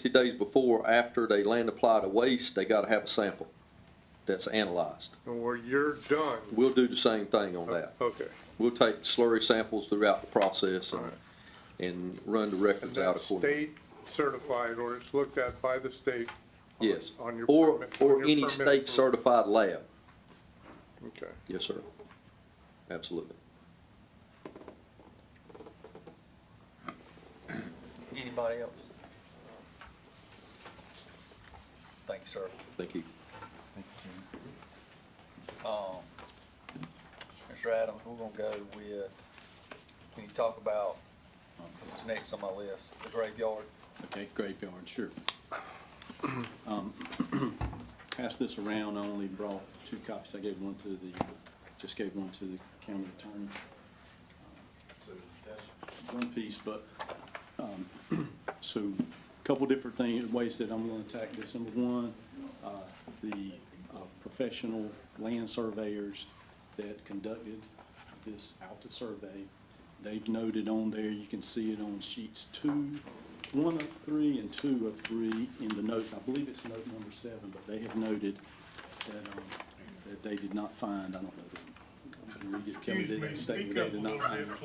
days before, after they land apply to waste, they gotta have a sample that's analyzed. and where you're done, We'll do the same thing on that. okay. We'll take slurry samples throughout the process Alright. and run the And records out that's accordingly. state certified or it's looked at by the state? on- Yes. On your Or, permit? on or your any permit state approval? certified lab. Okay. Yes, sir. Absolutely. Anybody else? Thank you, sir. Thank you. Mr. Adams, we're gonna go with, can you talk about, this is next on my list, the graveyard? Okay, graveyard, sure. Passed this around, I only brought 2 copies. I gave one to just gave one to the county attorney. So that's one piece, but, so a couple different ways that I'm gonna attack this. Number one, the professional land surveyors that conducted this Alta survey, they've noted on there, you can see it on sheets 1 of 3 and 2 of 3 in the notes. I believe it's note number 7, but they have noted that they did not find, I don't know. Can you read it? Tell me Excuse that me, they stated speak they up a did not little find bit, it.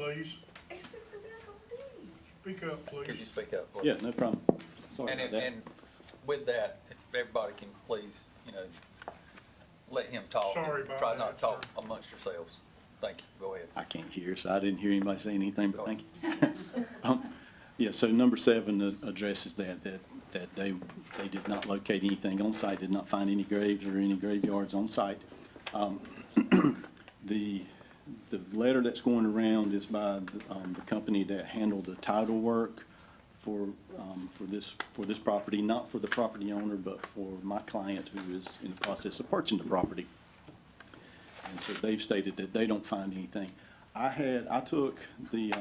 please. Speak up, Could you please. speak up, please? Yeah, no problem. Sorry And, about that. and with that, if everybody can please, let him talk. Sorry and about Try that, not to talk sir. amongst yourselves. Thank you, go ahead. I can't hear, so I didn't hear anybody say anything, but thank you. Yeah, so number 7 addresses that they did not locate anything on site, did not find any graves or any graveyards on site. The letter that's going around is by the company that handled the title work for this property, not for the property owner, but for my client who is in the process of purchasing the property. And so they've stated that they don't find anything. I took the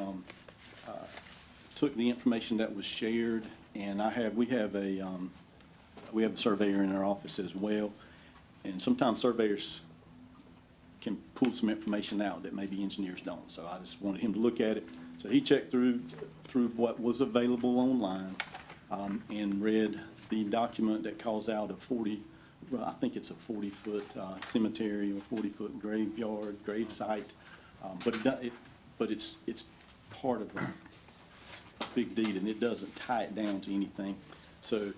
information that was shared, and we have a surveyor in our office as well. And sometimes surveyors can pull some information out that maybe engineers don't. So I just wanted him to look at it. So he checked through what was available online, and read the document that calls out a 40, well, I think it's a 40-foot cemetery or 40-foot graveyard, grave site. But it's part of a big deed, and it doesn't tie it down to anything. So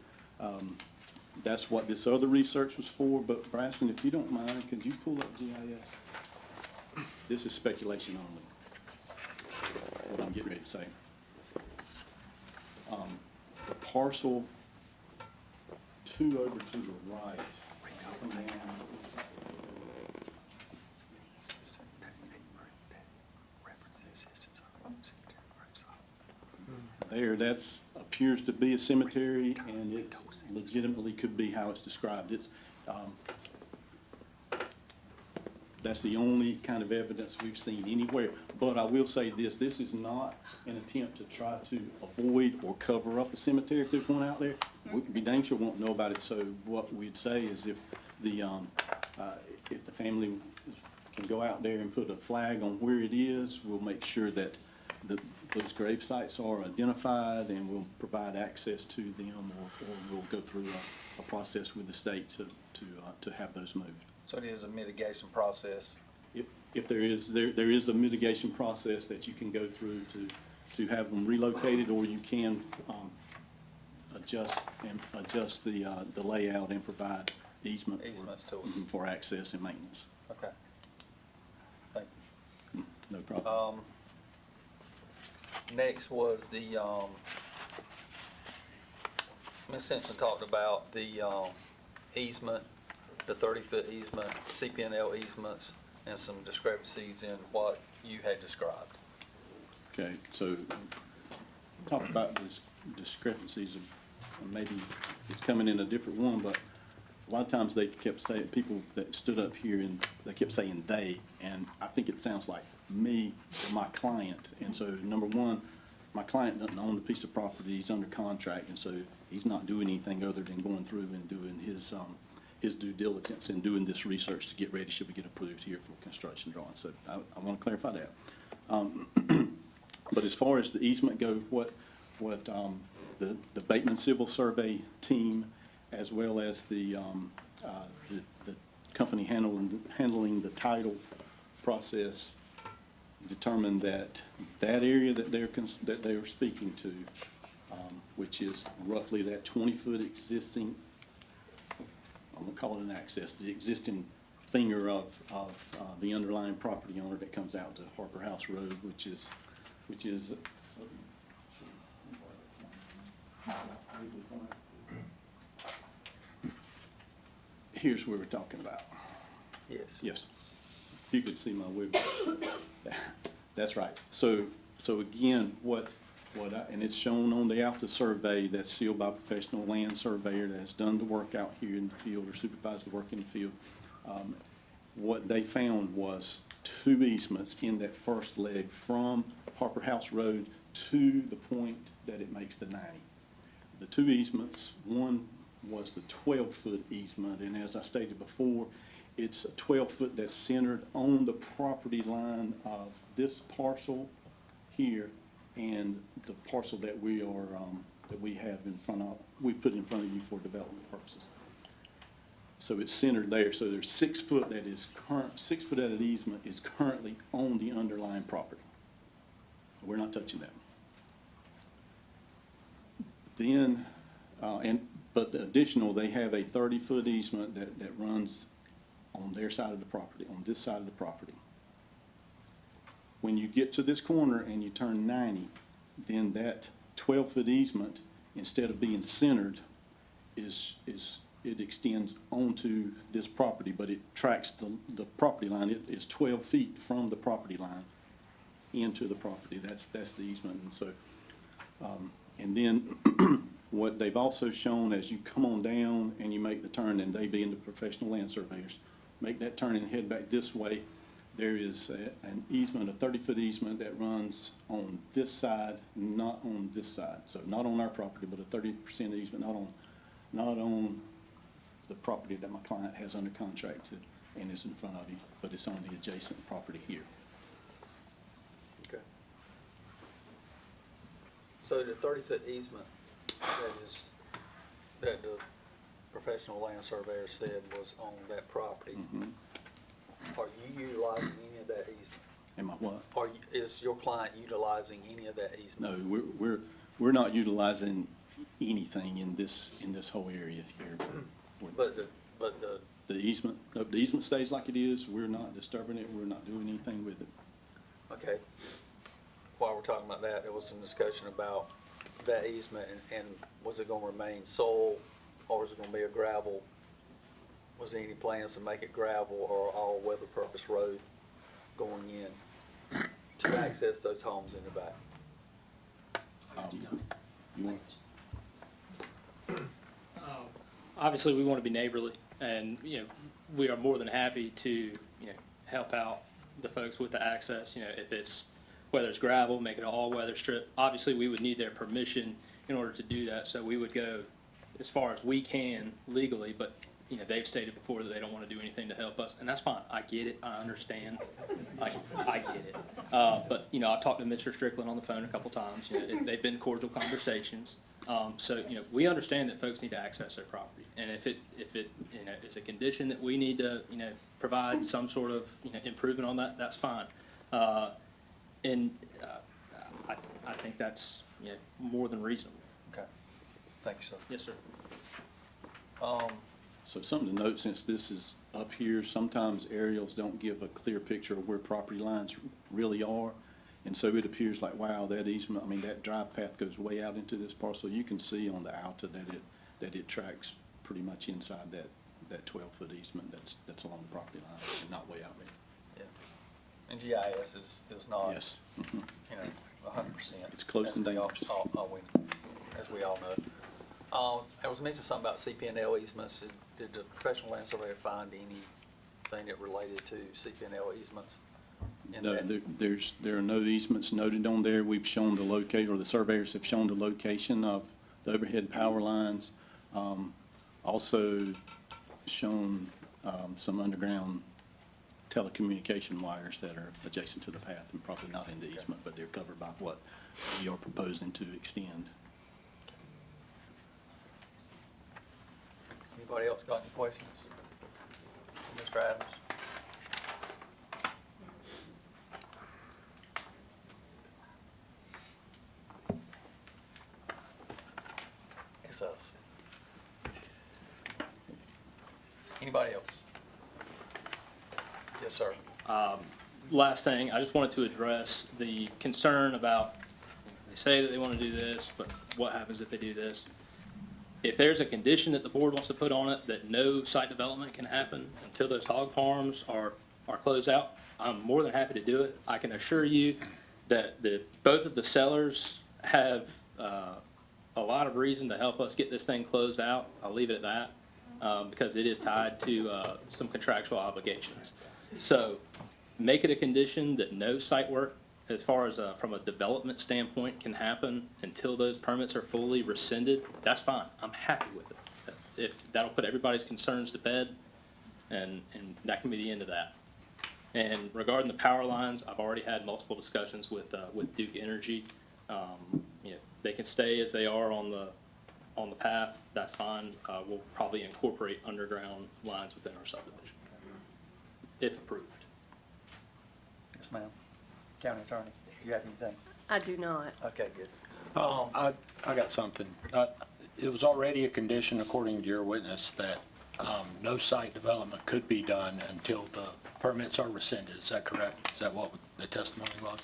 That's what this other research was for, but Braxton, if you don't mind, could you pull up GIS? This is speculation only, what I'm getting ready to say. The parcel two over to the right. Come down. There, that's, appears to be a cemetery, and it legitimately could be how it's described. It's, that's the only kind of evidence we've seen anywhere. But I will say this is not an attempt to try to avoid or cover up a cemetery if there's one out there. We'd be dang sure won't know about it, so what we'd say is if the family can go out there and put a flag on where it is, we'll make sure that those grave sites are identified, and we'll provide access to them, or we'll go through a process with the state to have those moved. So it is a mitigation process. If there is a mitigation process that you can go through to have them relocated, or you can adjust the layout and provide easement for access and maintenance. Okay. Thank you. No problem. Next was the, Ms. Simpson talked about the easement, the 30-foot easement, CP&L easements, and some discrepancies in what you had described. Okay, so talk about these discrepancies of, maybe it's coming in a different one, but a lot of times they kept saying, people that stood up here and they kept saying they, and I think it sounds like me or my client. And so, number one, my client doesn't own the piece of property, he's under contract, and so he's not doing anything other than going through and doing his due diligence and doing this research to get ready should we get approved here for construction drawings. So I want to clarify that. But as far as the easement go, what the Bateman Civil Survey team, as well as the company handling the title process, determined that area that they're speaking to, which is roughly that 20-foot existing, I'm gonna call it an access, the existing finger of the underlying property owner that comes out to Harper House Road, which is here's where we're talking about. Yes. Yes. If you could see my wig. That's right. So again, and it's shown on the Alta survey that's sealed by a professional land surveyor that has done the work out here in the field or supervised the work in the field. What they found was two easements in that first leg from Harper House Road to the point that it makes the 90. The two easements, one was the 12-foot easement, and as I stated before, it's a 12-foot that's centered on the property line of this parcel here and the parcel that we have in front of, we put in front of you for development purposes. So it's centered there. So there's 6 foot that is 6 foot out of the easement is currently on the underlying property. We're not touching that. Then, but additional, they have a 30-foot easement that runs on their side of the property, on this side of the property. When you get to this corner and you turn 90, then that 12-foot easement, instead of being centered, it extends onto this property, but it tracks the property line. It is 12 feet from the property line into the property. That's the easement. And so, and then what they've also shown as you come on down and you make the turn, and they being the professional land surveyors, make that turn and head back this way, there is an easement, a 30-foot easement that runs on this side, not on this side. So not on our property, but a 30% easement, not on the property that my client has under contract to, and is in front of you, but it's on the adjacent property here. Okay. So the 30-foot easement that the professional land surveyor said was on that property, are you utilizing any of that easement? Am I what? Is your client utilizing any of that easement? No, we're not utilizing anything in this whole area here. But the, The easement, no, the easement stays like it is. We're not disturbing it. We're not doing anything with it. okay, while we're talking about that, there was some discussion about that easement and was it gonna remain soil or is it gonna be a gravel? Was there any plans to make it gravel or all weather purpose road going in to access those homes in the back? You want, Obviously, we want to be neighborly, and, you know, we are more than happy to, you know, help out the folks with the access, you know, if it's, whether it's gravel, make it an all-weather strip. Obviously, we would need their permission in order to do that, so we would go as far as we can legally, but, you know, they've stated before that they don't want to do anything to help us, and that's fine. I get it, I understand, I get it. But, you know, I talked to Mr. Strickland on the phone a couple times, you know, they've been cordial conversations. So, you know, we understand that folks need to access their property, and if it, you know, is a condition that we need to, you know, provide some sort of, you know, improvement on that, that's fine. And I think that's, you know, more than reasonable. Okay, thank you, sir. Yes, sir. so something to note, since this is up here, sometimes aerials don't give a clear picture of where property lines really are. And so it appears like, wow, that easement, I mean, that drive path goes way out into this parcel. You can see on the Alta that it tracks pretty much inside that 12-foot easement that's along the property line and not way out there. Yeah. And GIS is not, Yes. you know, 100%. It's close and as we all- dangerous. As we all know. There was mentioned something about CPNL easements. Did the professional land surveyor find anything that related to CPNL easements? in No, that? there are no easements noted on there. We've shown the location, or the surveyors have shown the location of the overhead power lines. Also shown some underground telecommunication wires that are adjacent to the path and probably not in the easement, but they're covered by what we are proposing to extend. Anybody else got any questions? Mr. Adams? It's us. Anybody else? Yes, sir. Last thing, I just wanted to address the concern about, they say that they want to do this, but what happens if they do this? If there's a condition that the board wants to put on it, that no site development can happen until those hog farms are closed out, I'm more than happy to do it. I can assure you that both of the sellers have a lot of reason to help us get this thing closed out. I'll leave it at that, because it is tied to some contractual obligations. So make it a condition that no site work, as far as from a development standpoint, can happen until those permits are fully rescinded. That's fine. I'm happy with it. If that'll put everybody's concerns to bed, and that can be the end of that. And regarding the power lines, I've already had multiple discussions with Duke Energy. You know, they can stay as they are on the path. That's fine. We'll probably incorporate underground lines within our subdivision, if approved. Yes, ma'am. County Attorney, do you have anything? I do not. Okay, good. I got something. It was already a condition, according to your witness, that no site development could be done until the permits are rescinded. Is that correct? Is that what the testimony was?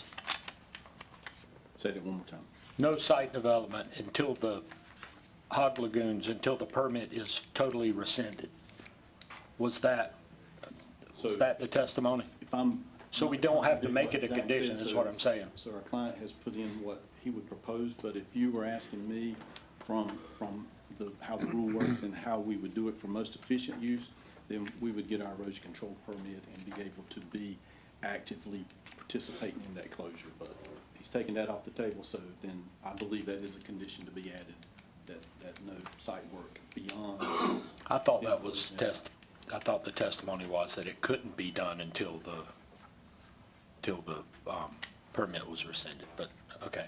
Say that one more time. No site development until the hog lagoons, until the permit is totally rescinded. Was that the testimony? If I'm. So we don't have to make it a condition, is what I'm saying. So our client has put in what he would propose, but if you were asking me from how the rule works and how we would do it for most efficient use, then we would get our erosion control permit and be able to be actively participating in that closure. But he's taking that off the table, so then I believe that is a condition to be added, that no site work beyond. I thought that was I thought the testimony was that it couldn't be done until the permit was rescinded, but, okay.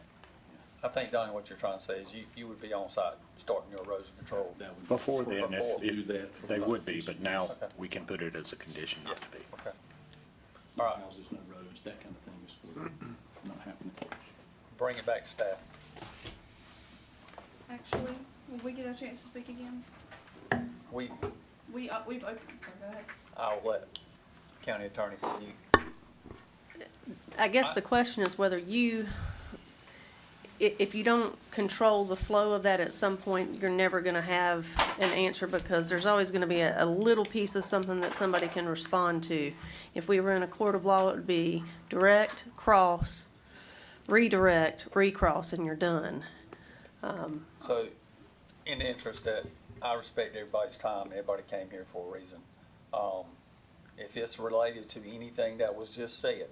I think, Donnie, what you're trying to say is you would be on site starting your erosion control. That would Before then, Before. if they would be, but now Okay. we can put it as a condition not to be. Okay. All right, houses, no roads, that kind of thing is for not happening. bring it back to staff. I Actually, will we get a chance to speak again? We've We've opened, go ahead. I'll let county attorney, you, I guess the question is whether you, if you don't control the flow of that at some point, you're never gonna have an answer because there's always gonna be a little piece of something that somebody can respond to. If we were in a court of law, it would be direct, cross, redirect, recross, and you're done. so, in the interest that I respect everybody's time, everybody came here for a reason. If it's related to anything that was just said,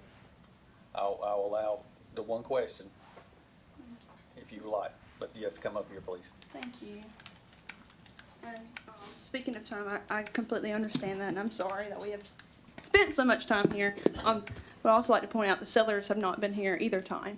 I'll allow the one question, if you like, but you have to come up here, please. Thank you. And speaking of time, I completely understand that, and I'm sorry that we have spent so much time here. But I'd also like to point out the sellers have not been here either time.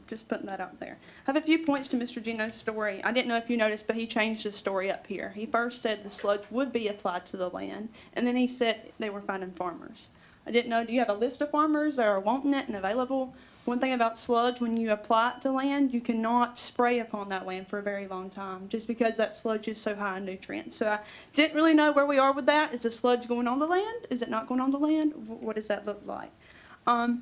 Just putting that out there. I have a few points to Mr. Geno's story. I didn't know if you noticed, but he changed his story up here. He first said the sludge would be applied to the land, and then he said they were finding farmers. I didn't know, do you have a list of farmers that are wanting it and available? One thing about sludge, when you apply it to land, you cannot spray upon that land for a very long time, just because that sludge is so high in nutrients. So I didn't really know where we are with that. Is the sludge going on the land? Is it not going on the land? What does that look like? Probably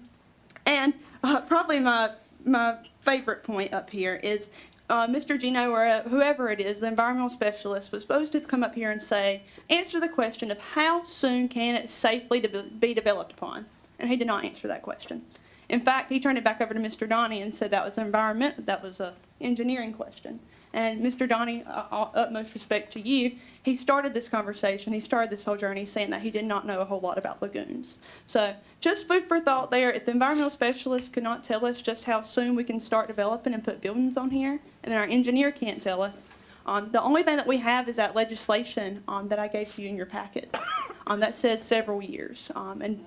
my favorite point up here is Mr. Geno or whoever it is, the environmental specialist, was supposed to come up here and say, answer the question of how soon can it safely be developed upon? And he did not answer that question. In fact, he turned it back over to Mr. Donnie and said that was an engineering question. And Mr. Donnie, utmost respect to you, he started this conversation, he started this whole journey saying that he did not know a whole lot about lagoons. So just food for thought there. If the environmental specialist could not tell us just how soon we can start developing and put buildings on here, and then our engineer can't tell us, the only thing that we have is that legislation that I gave to you in your packet that says several years and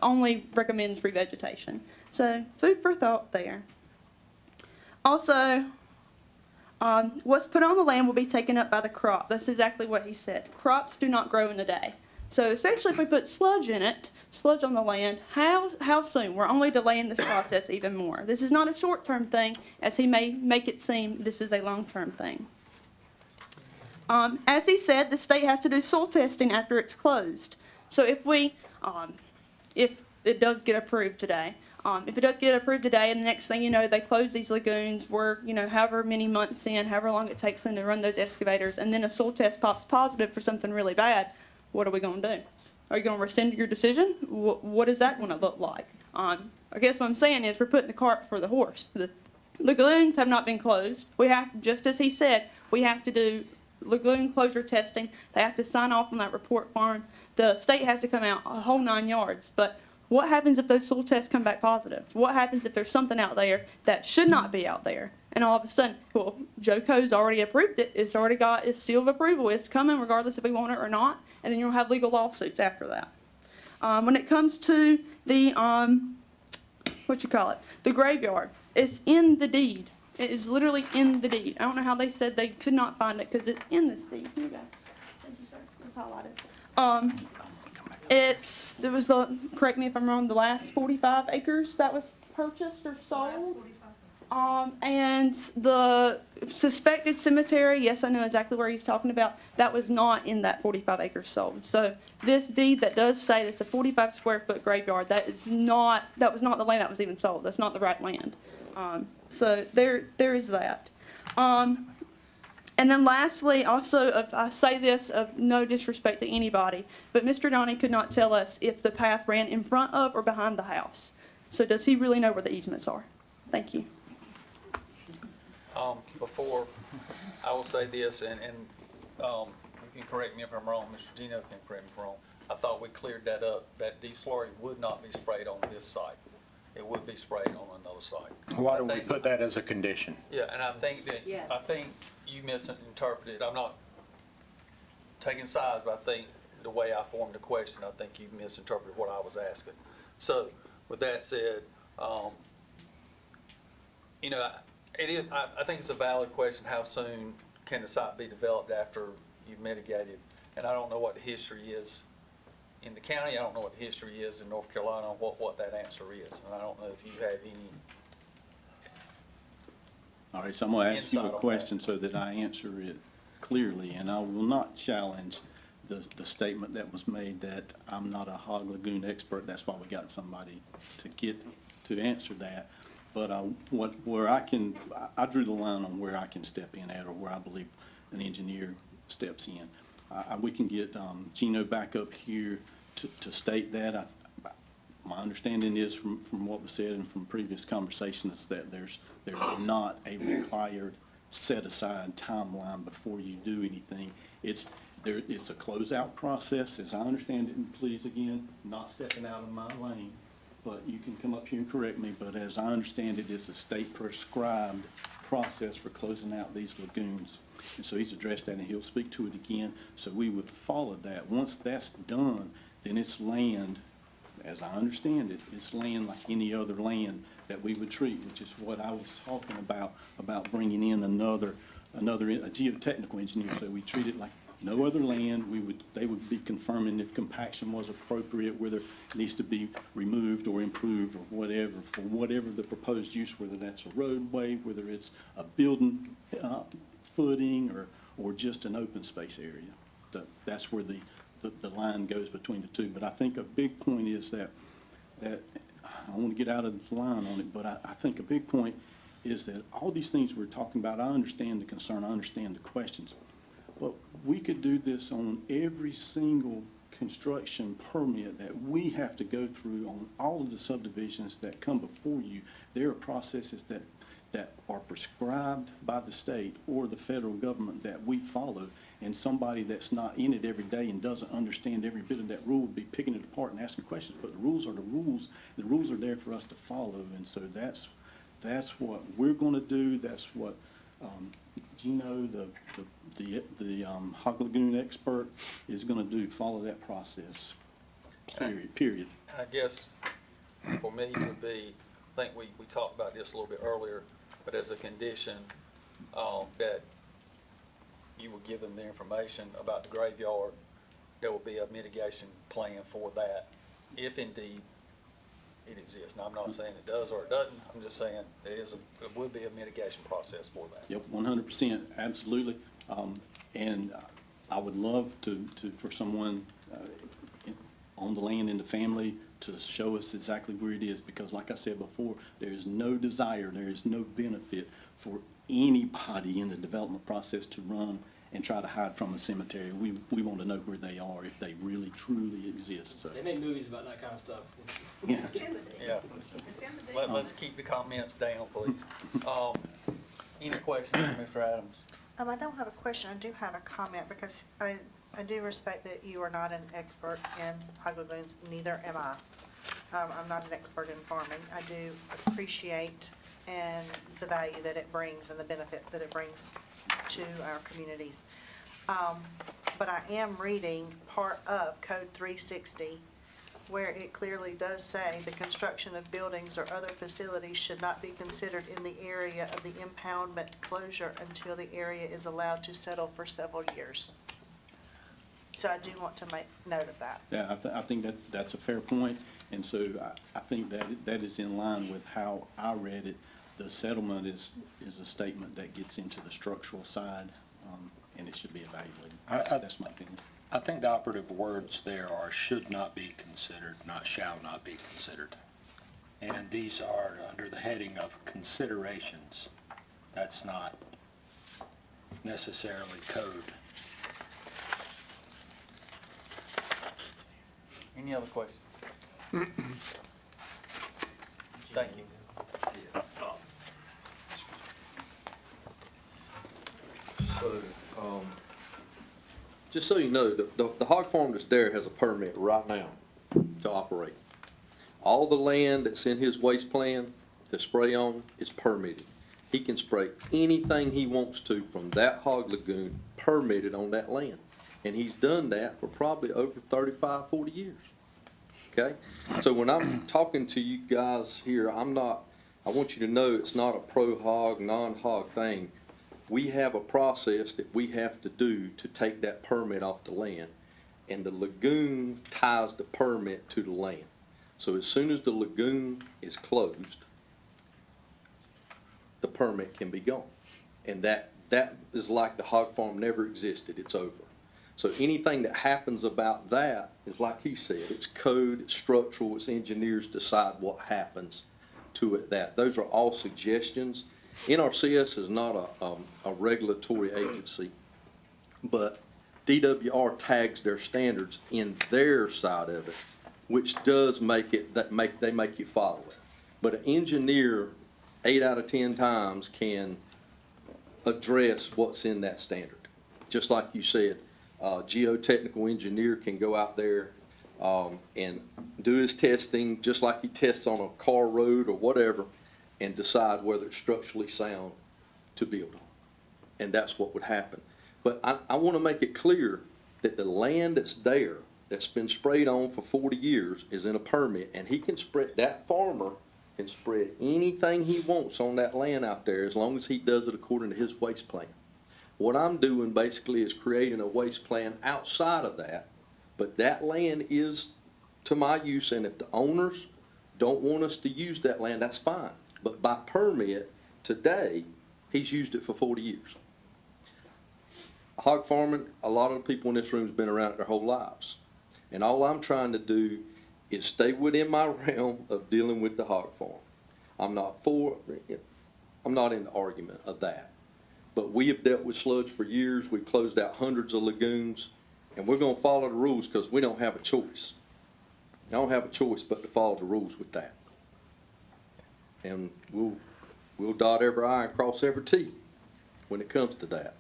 only recommends revegetation. So food for thought there. Also, what's put on the land will be taken up by the crop. That's exactly what he said. Crops do not grow in a day. So especially if we put sludge in it, sludge on the land, how soon? We're only delaying this process even more. This is not a short-term thing, as he may make it seem this is a long-term thing. As he said, the state has to do soil testing after it's closed. So if it does get approved today, and the next thing you know, they close these lagoons, we're, however many months in, however long it takes them to run those excavators, and then a soil test pops positive for something really bad, what are we going to do? Are you going to rescind your decision? What is that going to look like? I guess what I'm saying is we're putting the cart before the horse. The lagoons have not been closed. We have, just as he said, we have to do lagoon closure testing. They have to sign off on that report form. The state has to come out a whole 9 yards, but what happens if those soil tests come back positive? What happens if there's something out there that should not be out there? And all of a sudden, well, JOCO's already approved it. It's already got its seal of approval. It's coming regardless if we want it or not. And then you'll have legal lawsuits after that. When it comes to the, the graveyard, it's in the deed. It is literally in the deed. I don't know how they said they could not find it because it's in this deed. Here you go. Thank you, sir. It's highlighted. There was correct me if I'm wrong, the last 45 acres that was purchased or sold. And the suspected cemetery, yes, I know exactly where he's talking about, that was not in that 45 acres sold. So this deed that does say it's a 45 square foot graveyard, that was not the land that was even sold. That's not the right land. So there is that. And then lastly, also, I say this of no disrespect to anybody, but Mr. Donnie could not tell us if the path ran in front of or behind the house. So does he really know where the easements are? Thank you. Before, I will say this, and you can correct me if I'm wrong, Mr. Geno can correct me if I'm wrong. I thought we cleared that up, that these slurry would not be sprayed on this site. It would be sprayed on another site. Why don't we put that as a condition? Yeah, and I think that, Yes. I think you misinterpreted, I'm not taking sides, but I think the way I formed the question, I think you misinterpreted what I was asking. So, with that said, it is, I think it's a valid question, how soon can the site be developed after you've mitigated? And I don't know what the history is in the county, I don't know what the history is in North Carolina, what that answer is. And I don't know if you have All right, so I'm going to ask you Insight a on that. question so that I answer it clearly, and I will not challenge the statement that was made that I'm not a Hog Lagoon expert. That's why we got somebody to answer that. But where I drew the line on where I can step in at, or where I believe an engineer steps in. We can get Gino back up here to state that. My understanding is from what was said and from previous conversations that there's not a required set-aside timeline before you do anything. It's a closeout process, as I understand it, and please, again, not stepping out of my lane, but you can come up here and correct me, but as I understand it, it's a state-prescribed process for closing out these lagoons. And so he's addressed that, and he'll speak to it again, so we would follow that. Once that's done, then it's land, as I understand it, it's land like any other land that we would treat, which is what I was talking about bringing in a geotechnical engineer. So we treat it like no other land. They would be confirming if compaction was appropriate, whether it needs to be removed or improved or whatever, for whatever the proposed use, whether that's a roadway, whether it's a building footing, or just an open space area. That's where the line goes between the two. But I think a big point is that I want to get out of the line on it, but I think a big point is that all these things we're talking about, I understand the concern, I understand the questions, but we could do this on every single construction permit that we have to go through on all of the subdivisions that come before you. There are processes that are prescribed by the state or the federal government that we follow, and somebody that's not in it every day and doesn't understand every bit of that rule would be picking it apart and asking questions. But the rules are the rules. The rules are there for us to follow, and so that's what we're going to do. That's what Gino, the Hog Lagoon expert, is going to do. Follow that process. Period. I guess for me would be, I think we talked about this a little bit earlier, but as a condition, that you will give them the information about the graveyard, there will be a mitigation plan for that, if indeed it exists. Now, I'm not saying it does or it doesn't, I'm just saying it would be a mitigation process for that. Yep, 100%, absolutely. And I would love for someone on the land in the family to show us exactly where it is, because like I said before, there is no desire, there is no benefit for anybody in the development process to run and try to hide from a cemetery. We want to know where they are, if they really, truly exist, so. They make movies about that kind of stuff. Yeah. Yeah. Let's keep the comments down, please. Any questions, Mr. Adams? I don't have a question, I do have a comment, because I do respect that you are not an expert in hog lagoons, neither am I. I'm not an expert in farming. I do appreciate and the value that it brings and the benefit that it brings to our communities. But I am reading part of Code 360, where it clearly does say the construction of buildings or other facilities should not be considered in the area of the impoundment closure until the area is allowed to settle for several years. So I do want to make note of that. Yeah, I think that's a fair point, and so I think that is in line with how I read it. The settlement is a statement that gets into the structural side, and it should be evaluated. That's my opinion. I think the operative words there are should not be considered, not shall not be considered. And these are under the heading of considerations. That's not necessarily code. Any other questions? Thank you. So, just so you know, the hog farm that's there has a permit right now to operate. All the land that's in his waste plan to spray on is permitted. He can spray anything he wants to from that hog lagoon permitted on that land. And he's done that for probably over 35, 40 years. Okay? So when I'm talking to you guys here, I want you to know it's not a pro-hog, non-hog thing. We have a process that we have to do to take that permit off the land. And the lagoon ties the permit to the land. So as soon as the lagoon is closed, the permit can be gone. And that is like the hog farm never existed, it's over. So anything that happens about that is like he said, it's code, it's structural, it's engineers decide what happens to it. Those are all suggestions. NRCS is not a regulatory agency, but DWR tags their standards in their side of it, which does make it, they make you follow it. But an engineer, 8 out of 10 times, can address what's in that standard. Just like you said, geotechnical engineer can go out there and do his testing, just like he tests on a car road or whatever, and decide whether it's structurally sound to build on. And that's what would happen. But I want to make it clear that the land that's there, that's been sprayed on for 40 years, is in a permit, and he can spread, that farmer can spread anything he wants on that land out there as long as he does it according to his waste plan. What I'm doing basically is creating a waste plan outside of that, but that land is to my use, and if the owners don't want us to use that land, that's fine. But by permit, today, he's used it for 40 years. Hog farming, a lot of the people in this room has been around it their whole lives. And all I'm trying to do is stay within my realm of dealing with the hog farm. I'm not in the argument of that. But we have dealt with sludge for years. We've closed out hundreds of lagoons, and we're going to follow the rules because we don't have a choice. I don't have a choice but to follow the rules with that. And we'll dot every I and cross every T when it comes to that.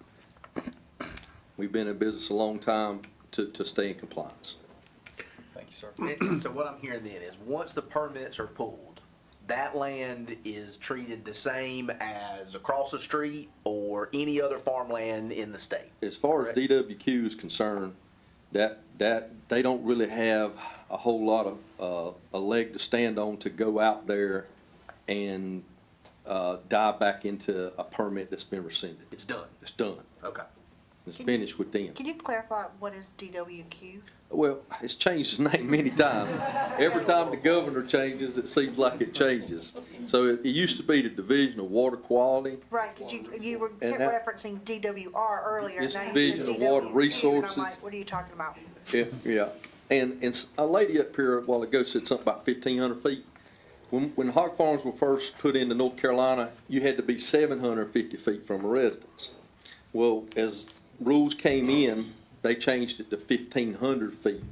We've been in business a long time to stay in compliance. Thank you, sir. So what I'm hearing then is once the permits are pulled, that land is treated the same as across the street or any other farmland in the state. As far as DWQ is concerned, that they don't really have a whole lot of a leg to stand on to go out there and dive back into a permit that's been rescinded. It's done. It's done. Okay. It's finished with them. Can you clarify what is DWQ? Well, it's changed its name many times. Every time the governor changes, it seems like it changes. So it used to be the Division of Water Quality. Right, because you were And kept that- referencing DWR earlier. It's Now you Division said of Water DWQ, and Resources. I'm like, what are you talking about? Yeah. And a lady up here a while ago said something about 1,500 feet. When hog farms were first put into North Carolina, you had to be 750 feet from a residence. Well, as rules came in, they changed it to 1,500 feet.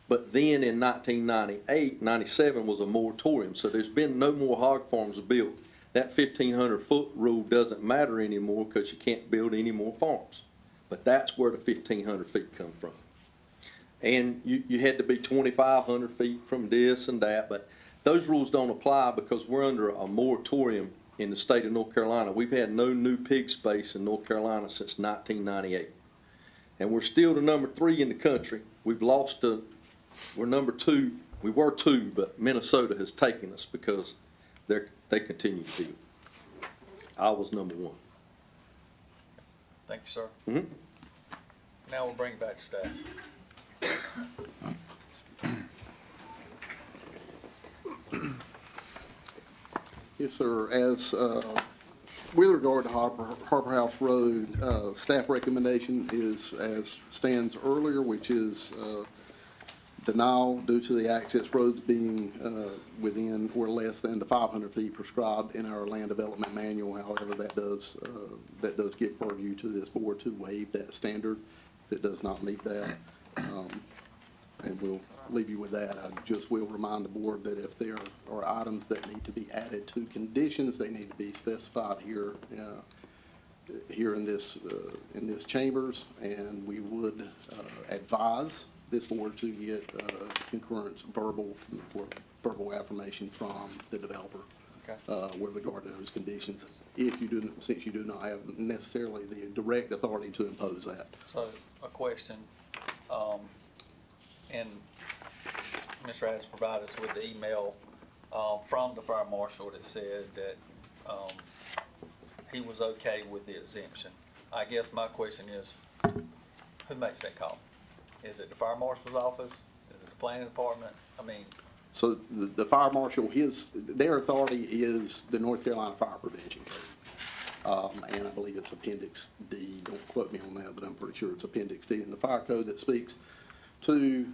But then in 1998, 97 was a moratorium, so there's been no more hog farms built. That 1,500-foot rule doesn't matter anymore because you can't build any more farms. But that's where the 1,500 feet come from. And you had to be 2,500 feet from this and that, but those rules don't apply because we're under a moratorium in the state of North Carolina. We've had no new pig space in North Carolina since 1998. And we're still the number 3 in the country. We've lost we're number 2. We were 2, but Minnesota has taken us because they continue to be. I was number 1. Thank you, sir. Mhm. Now we'll bring it back to staff. Yes, sir. As, with regard to Harbor House Road, staff recommendation is as stands earlier, which is, denial due to the access roads being, within or less than the 500 feet prescribed in our land development manual. However, that does give purview to this board to waive that standard if it does not meet that. And we'll leave you with that. I just will remind the board that if there are items that need to be added to conditions, they need to be specified here in this chambers, and we would advise this board to get concurrent verbal affirmation from the developer with regard to those conditions. Since you do not have necessarily the direct authority to impose that. So, a question, and Mr. Adams provided us with the email from the fire marshal that said that he was okay with the exemption. I guess my question is, who makes that call? Is it the fire marshal's office? Is it the planning department? I mean. So the fire marshal, their authority is the North Carolina Fire Prevention Code. And I believe it's Appendix D, don't quote me on that, but I'm pretty sure it's Appendix D in the fire code that speaks to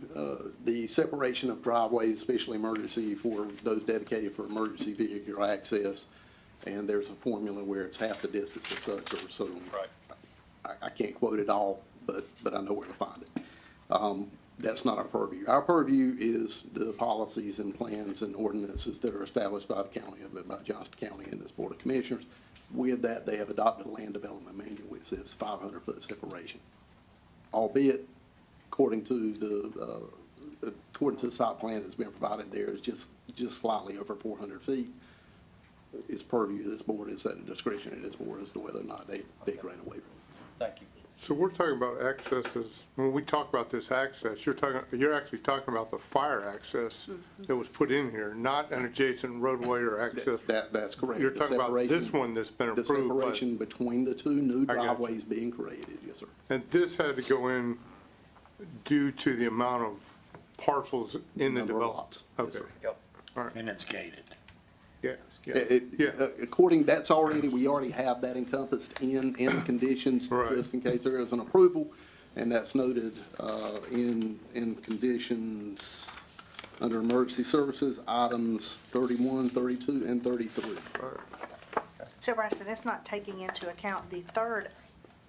the separation of driveways, especially emergency, for those dedicated for emergency vehicular access. And there's a formula where it's half the distance of such or so. Right. I can't quote it all, but I know where to find it. That's not our purview. Our purview is the policies and plans and ordinances that are established by the county, by Johnston County and this Board of Commissioners. With that, they have adopted a land development manual which says 500-foot separation. Albeit, according to the site plan that's been provided there, is just slightly over 400 feet. Its purview of this board is at the discretion of this board as to whether or not they grant a waiver. Thank you. So we're talking about accesses, when we talk about this access, you're actually talking about the fire access that was put in here, not an adjacent roadway or access. That's correct. You're The talking about separation- this one that's been The approved. but- separation between the two new I got you. driveways being created, yes, sir. And this had to go in due to the amount of parcels in the Number of development? lots. Yes, Okay, sir. Yep. And it's gated. yes, Yeah. That's already, we already have that encompassed in the conditions, Right. just in case there is an approval, and that's noted in conditions under emergency services, items 31, 32, and 33. So Bryson, it's not taking into account the third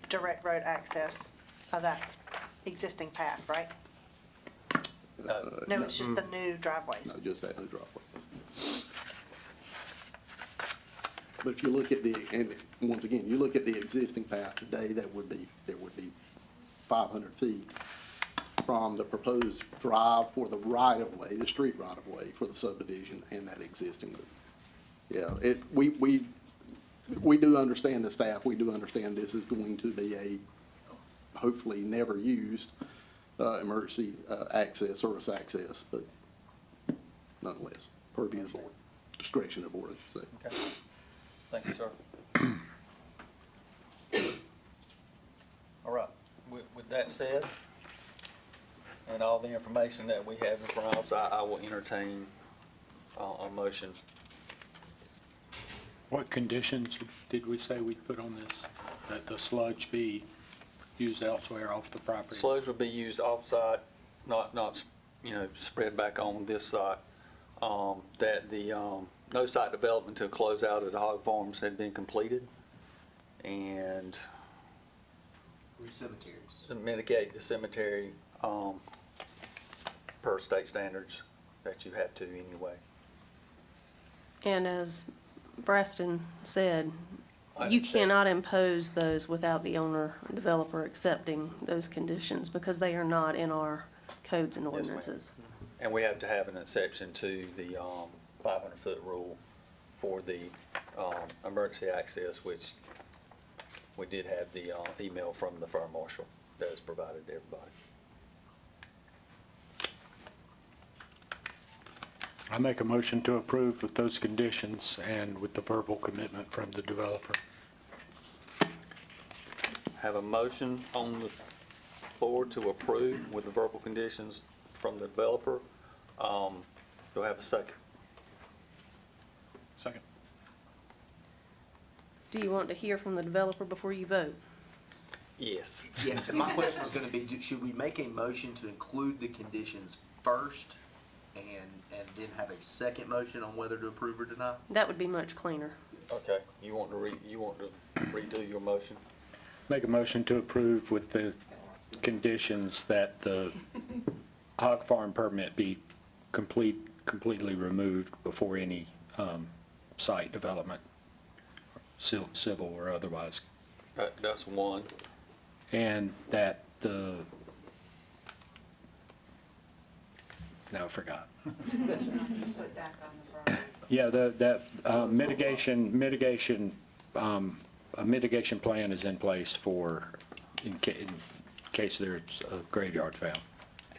direct road access of that existing path, right? No, it's just the new driveways. No, just that new driveway. But if you look at and once again, you look at the existing path today, there would be 500 feet from the proposed drive for the right-of-way, the street right-of-way for the subdivision and that existing. Yeah, we do understand the staff, we do understand this is going to be a hopefully never used emergency access, service access, but nonetheless, purview of the board, discretion of the board, I should say. Okay. Thank you, sir. All right, with that said, and all the information that we have in front of us, I will entertain a motion. What conditions did we say we'd put on this? That the sludge be used elsewhere off the property? Sludge will be used off-site, not, spread back on this site. That the, no site development to close out of the hog farms had been completed. And Cemeteries. to mitigate the cemetery, per state standards that you have to anyway. And as Braston said, I you understand. cannot impose those without the owner developer accepting those conditions because they are not in our codes and Yes, ma'am. ordinances. And we have to have an exception to the 500-foot rule for the emergency access, which we did have the email from the fire marshal that is provided to everybody. I make a motion to approve with those conditions and with the verbal commitment from the developer. Have a motion on the floor to approve with the verbal conditions from the developer. Do I have a second? Second. Do you want to hear from the developer before you vote? Yes. Yeah, and my question was gonna be, should we make a motion to include the conditions first and then have a second motion on whether to approve or deny? That would be much cleaner. Okay, you want to redo your motion? Make a motion to approve with the conditions that the hog farm permit be completely removed before any site development, civil or otherwise. That's one. And that now I forgot. Yeah, that mitigation, a mitigation plan is in place for, in case there's a graveyard found.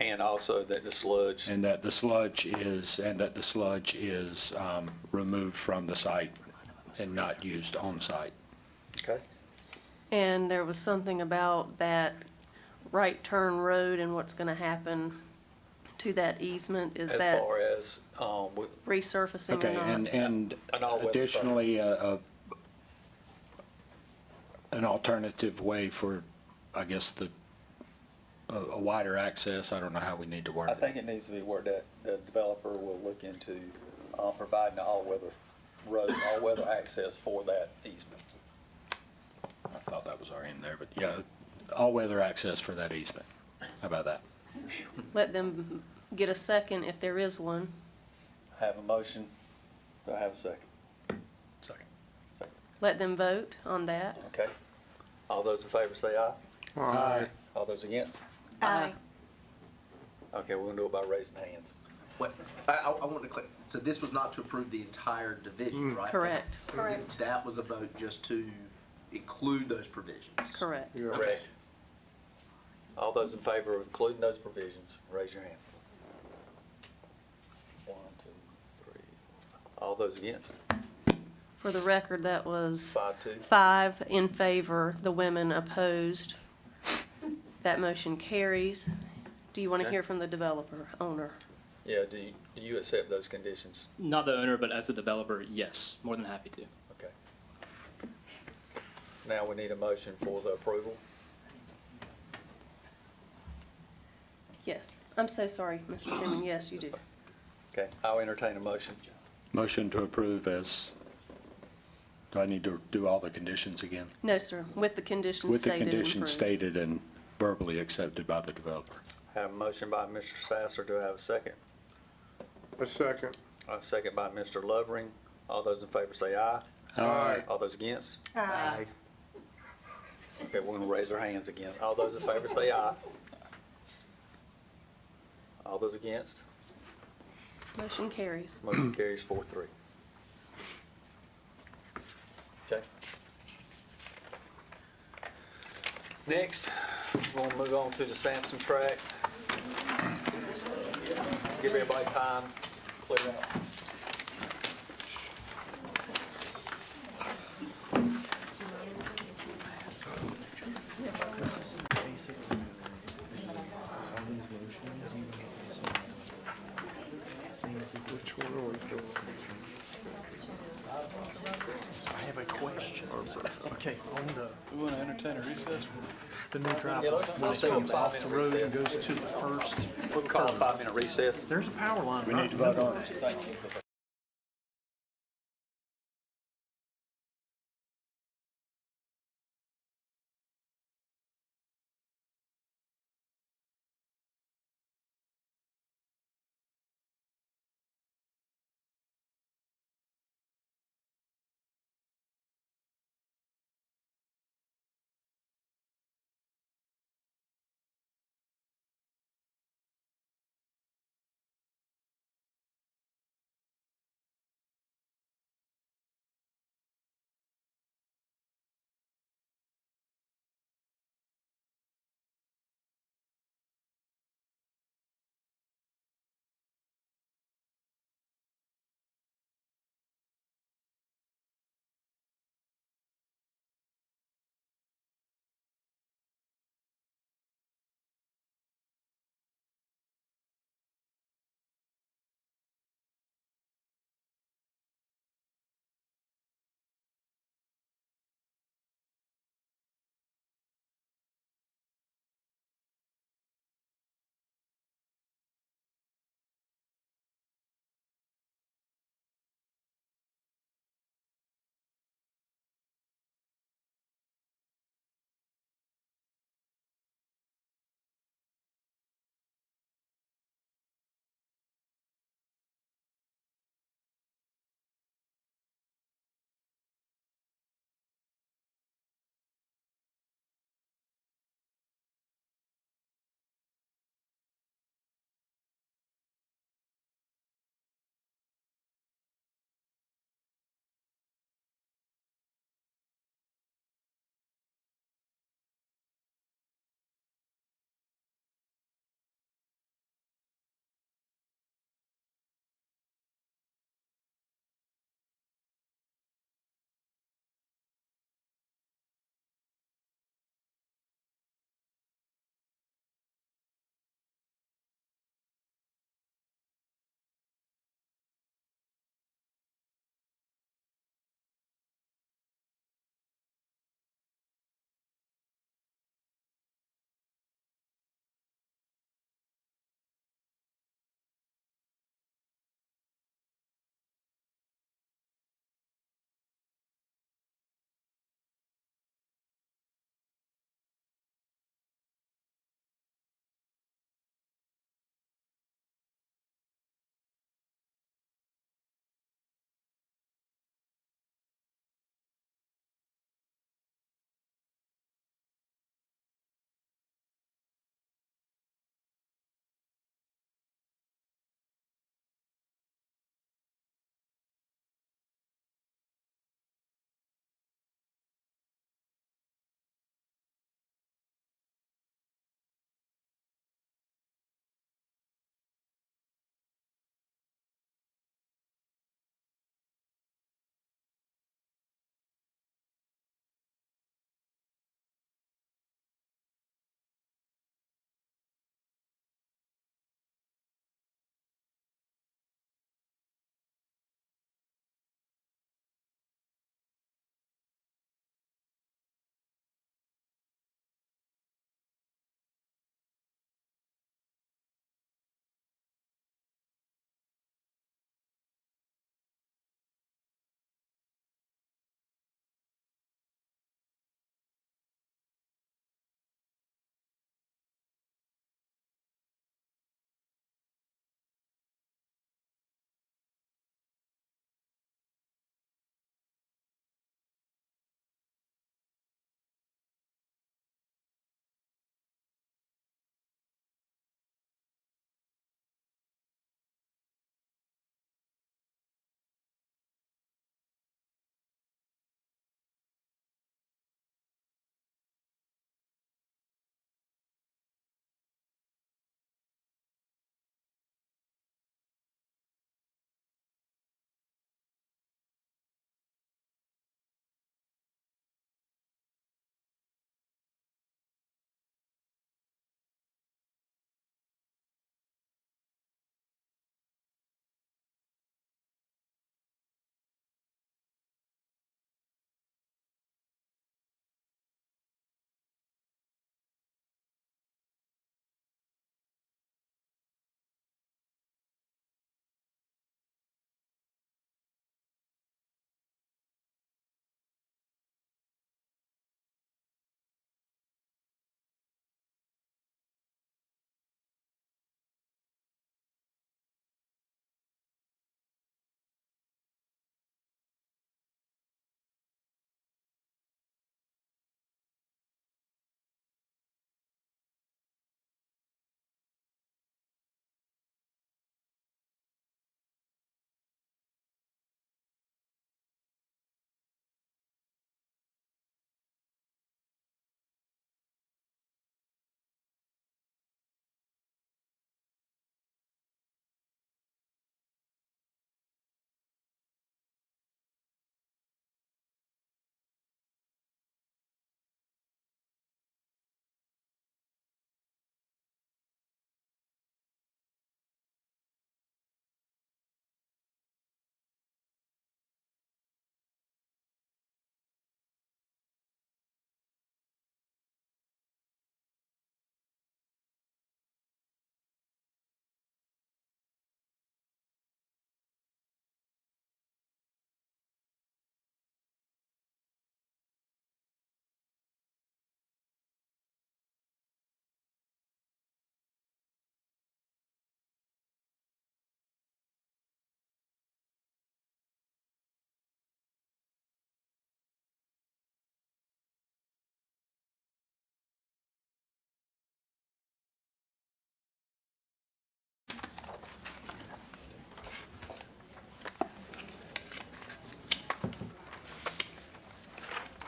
And also that the sludge. And that the sludge is removed from the site and not used on site. Okay. And there was something about that right turn road and what's going to happen to that easement. Is As that far as, resurfacing or Okay, not? and An all-weather additionally, an alternative way for, I guess, a wider access. I don't know how we need to word I it. think it needs to be where that the developer will look into providing all-weather road, all-weather access for that easement. I thought that was already in there, but yeah, all-weather access for that easement. How about that? Let them get a second if there is one. Have a motion. Do I have a second? Second. Second. Let them vote on that. Okay. All those in favor say aye. Aye. All those against? Aye. Okay, we're gonna do it by raising hands. What, I want to clear, so this was not to approve the entire division, right? Correct, That was a vote just to include those provisions. correct. Yeah. Correct. All those in favor of including those provisions, raise your hand. 1, 2, 3, 4, 5. All those against? For the record, that was 5-2. 5 in favor, the women opposed. That motion carries. Do you want to Okay. hear from the developer, owner? Yeah, do you accept those conditions? Not the owner, but as a developer, yes, more than happy to. Okay. Now we need a motion for the approval. Yes. I'm so sorry, Mr. Chairman. Yes, you do. Okay, I'll entertain a motion. Motion to approve as, do I need to do all the conditions again? No, sir, with the conditions With the stated and conditions approved. stated and verbally accepted by the developer. Have a motion by Mr. Sasser. Do I have a second? A second. A second by Mr. Lovering. All those in favor say aye. Aye. All those against? Aye. Okay, we're gonna raise our hands again. All those in favor say aye. All those against? Motion carries. Motion carries 4-3. Okay. Next, we're gonna move on to the Sampson track. Give everybody time, clear out. Which one are we doing? I have a question. Okay, on the, We want to entertain a recess. the new Yeah, driveway, let's when it take a comes off the 5-minute road and recess. goes to the first, We'll call a 5-minute recess. there's a power line. We right need to in the vote on middle. it. Thank you.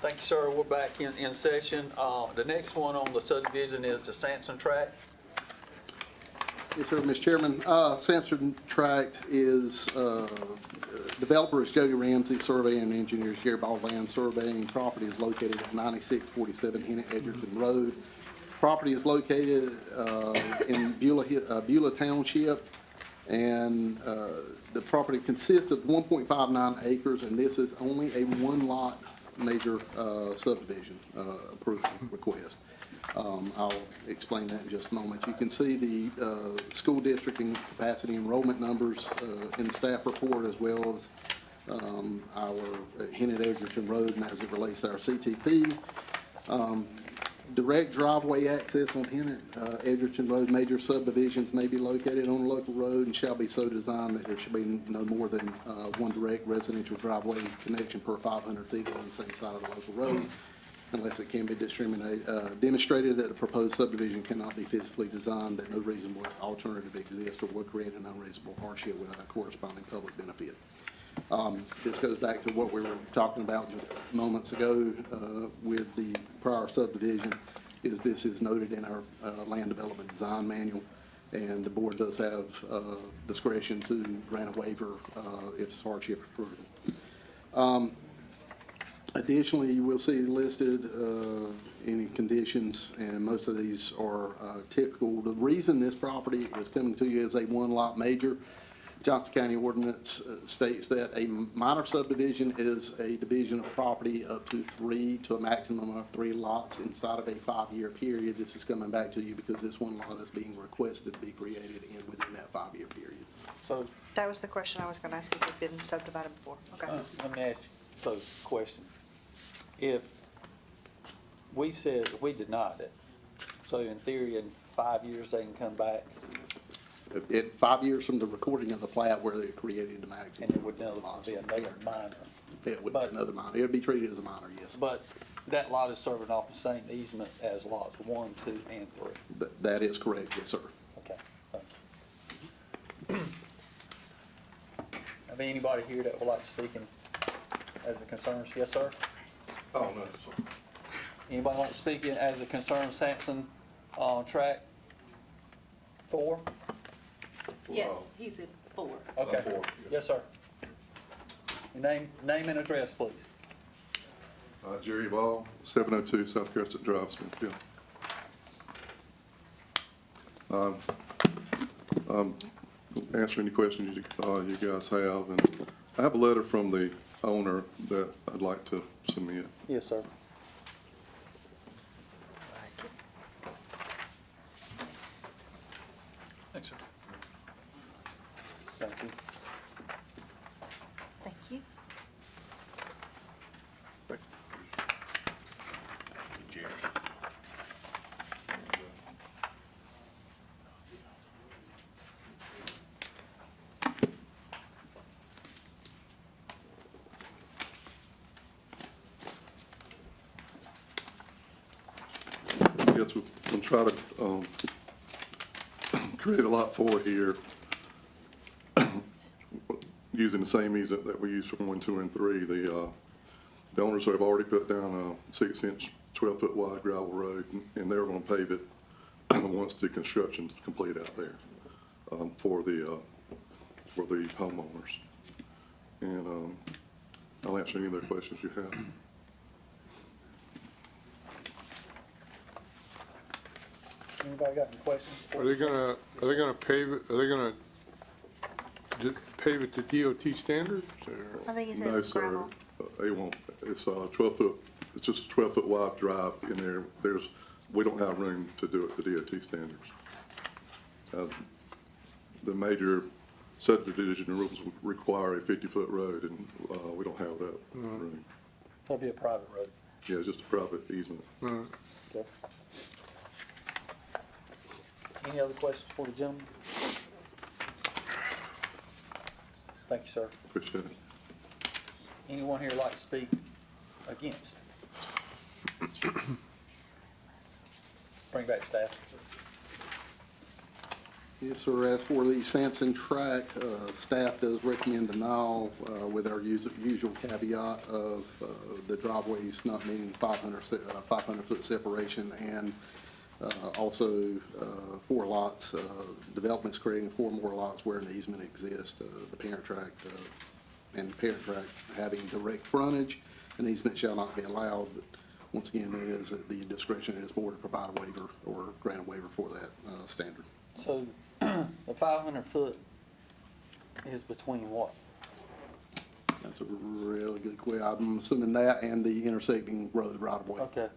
Thank you, sir. We're back in session. The next one on the subdivision is the Sampson tract. Yes, sir, Mr. Chairman. Sampson Tract is, developer is Jody Ramsey, survey and engineers, Garibaldi Land Surveying. Property is located at 9647 Hennett Edgerton Road. Property is located in Beulah Township, and the property consists of 1.59 acres, and this is only a one-lot major subdivision approval request. I'll explain that in just a moment. You can see the school district and capacity enrollment numbers in the staff report, as well as our Hennett Edgerton Road, and as it relates to our CTP. Direct driveway access on Hennett Edgerton Road. Major subdivisions may be located on a local road and shall be so designed that there should be no more than one direct residential driveway connection per 500 feet on the same side of the local road, unless it can be demonstrated that the proposed subdivision cannot be physically designed, that no reasonable alternative exists or would create an unreasonable hardship without a corresponding public benefit. This goes back to what we were talking about just moments ago with the prior subdivision, is this is noted in our land development design manual, and the board does have discretion to grant a waiver if hardship is proven. Additionally, you will see listed any conditions, and most of these are typical. The reason this property is coming to you as a one-lot major, Johnston County ordinance states that a minor subdivision is a division of property up to a maximum of 3 lots inside of a 5-year period. This is coming back to you because this one lot is being requested to be created within that 5-year period. So That was the question I was going to ask if you've been subdivided before. Okay. let me ask you, question. If we denied it, so in theory, in 5 years, they can come back, At 5 years from the recording of the plat where they created the maximum. and it would be another minor. It would be another minor. It would be treated as a minor, yes. But that lot is serving off the same easement as lots 1, 2, and 3. That is correct, yes, sir. Okay, thank you. Have there anybody here that would like to speak as it concerns? Yes, sir? Oh, no, sir. Anybody like to speak as it concerns Sampson tract 4? Yes, he's at 4. Okay. 4, Yes, sir. Your name and address, please. Jerry Ball, 702 South Crescent Drive, Smithfield. Answer any questions you guys have, and I have a letter from the owner that I'd like to submit. Yes, sir. Thanks, sir. Thank you. Thank you. I guess we're going to try to create a lot 4 here using the same easement that we use for 1, 2, and 3. The owners have already put down a 6-inch, 12-foot wide gravel road, and they're going to pave it once the construction's complete out there for the homeowners. And I'll answer any other questions you have. Anybody got any questions? Are they gonna pave it, are they gonna pave it to DOT standards, or? I think he said No, it's sir. gravel. They won't. It's 12-foot, it's just a 12-foot wide drive in there. We don't have room to do it to DOT standards. The major subdivision rules require a 50-foot road, and we don't have that room. It'll be a private road. Yeah, just a private easement. Okay. Any other questions for the gentleman? Thank you, sir. Appreciate it. Anyone here like to speak against? Bring back staff. Yes, sir. As for the Sampson track, staff does recommend denial with our usual caveat of the driveways not meeting 500-foot separation, and also 4 lots, development's creating 4 more lots where an easement exists. The parent tract and the parent tract having direct frontage, an easement shall not be allowed. But once again, it is at the discretion of this board to provide a waiver or grant a waiver for that standard. So the 500-foot is between what? That's a really good question. I'm assuming that and the intersecting road right of way. Okay.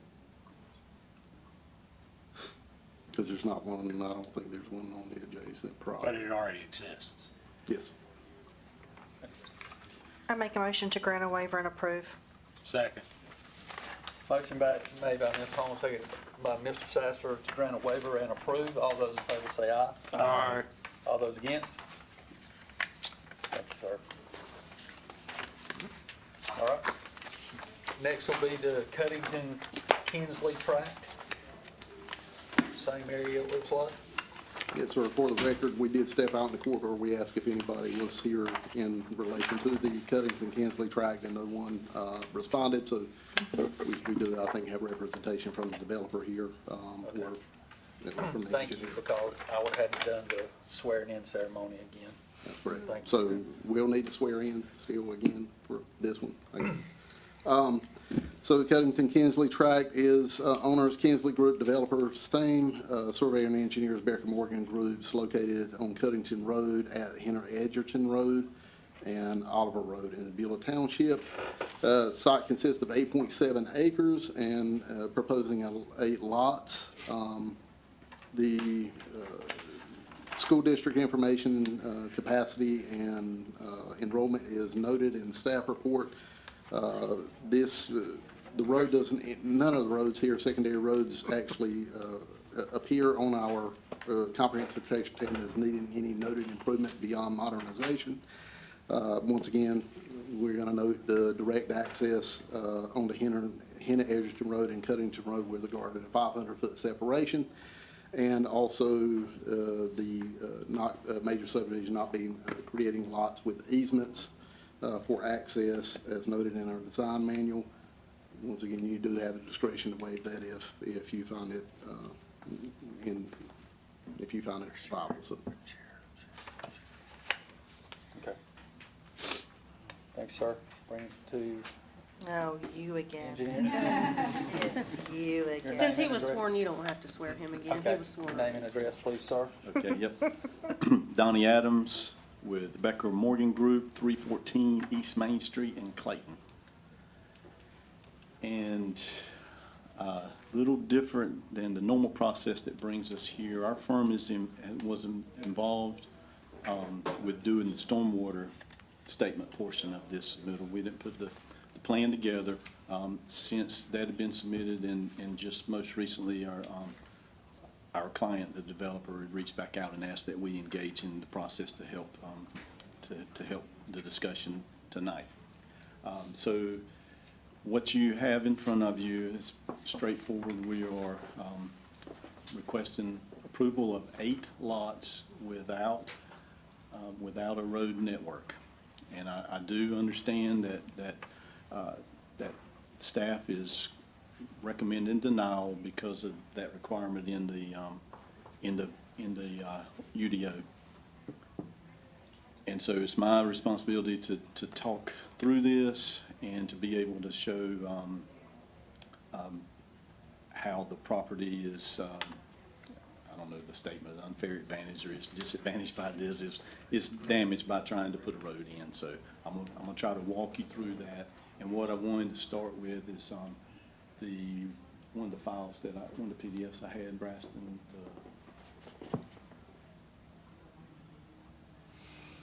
Because there's not one, I don't think there's one on the adjacent But property. it already exists. Yes. I make a motion to grant a waiver and approve. Second. Motion made by Ms. Holmes, second by Mr. Sasser to grant a waiver and approve. All those in favor say aye. Aye. All those against? Thank you, sir. All right. Next will be the Cuttington Kinsley tract. Same area it looks like. Yes, sir. For the record, we did step out in the corridor. We asked if anybody was here in relation to the Cuttington-Kinsley tract, and no one responded. So we do, I think, have representation from the developer here. Or from the Thank you, engineer. because I would have had to done the swearing-in ceremony again. That's correct. Thank you. So we'll need to swear in still again for this one. So the Cuttington Kinsley tract is owners Kinsley Group, developer same, surveyor and engineers Becker Morgan Groups, located on Cuttington Road at Henry Edgerton Road and Oliver Road in Beulah Township. Site consists of 8.7 acres and proposing 8 lots. The school district information, capacity, and enrollment is noted in the staff report. The road doesn't, none of the roads here, secondary roads, actually appear on our comprehensive transportation as needing any noted improvement beyond modernization. Once again, we're going to note the direct access on the Henry Edgerton Road and Cuttington Road with regard to the 500-foot separation, and also the major subdivision not being creating lots with easements for access as noted in our design manual. Once again, you do have the discretion to waive that if you find it viable. So. Okay. Thanks, sir. Bring it to No, you again. engineer. It's you again. Since he was sworn, you don't have to swear him again. He Okay. was sworn. Name and address, please, sir. Okay, yep. Donnie Adams with Becker Morgan Group, 314 East Main Street in Clayton. And a little different than the normal process that brings us here. Our firm was involved with doing the stormwater statement portion of this submittal. We didn't put the plan together since that had been submitted, and just most recently our client, the developer, had reached back out and asked that we engage in the process to help to help the discussion tonight. So what you have in front of you is straightforward. We are requesting approval of 8 lots without a road network. And I do understand that staff is recommending denial because of that requirement in the UDO. And so it's my responsibility to talk through this and to be able to show how the property is, I don't know the statement, unfair advantage or is disadvantaged by this, is damaged by trying to put a road in. So I'm gonna try to walk you through that. And what I wanted to start with is one of the files one of the PDFs I had, Braston.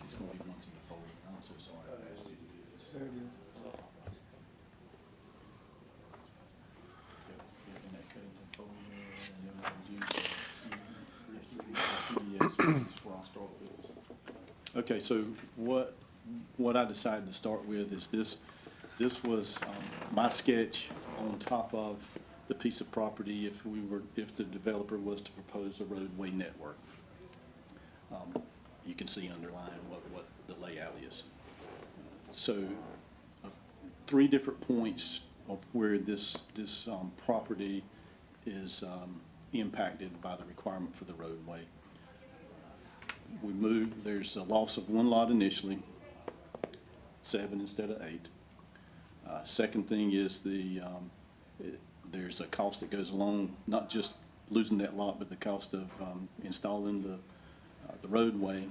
It's gonna be ones in the folder. I'm so sorry. There it is. In that Cuttington folder, and then we'll do PDFs where I'll start with. Okay, so what I decided to start with is this. This was my sketch on top of the piece of property if the developer was to propose a roadway network. you can see underlying what the layout is. So, 3 different points of where this property is impacted by the requirement for the roadway. We moved, there's a loss of 1 lot initially, 7 instead of 8. Second thing is there's a cost that goes along, not just losing that lot, but the cost of installing the roadway.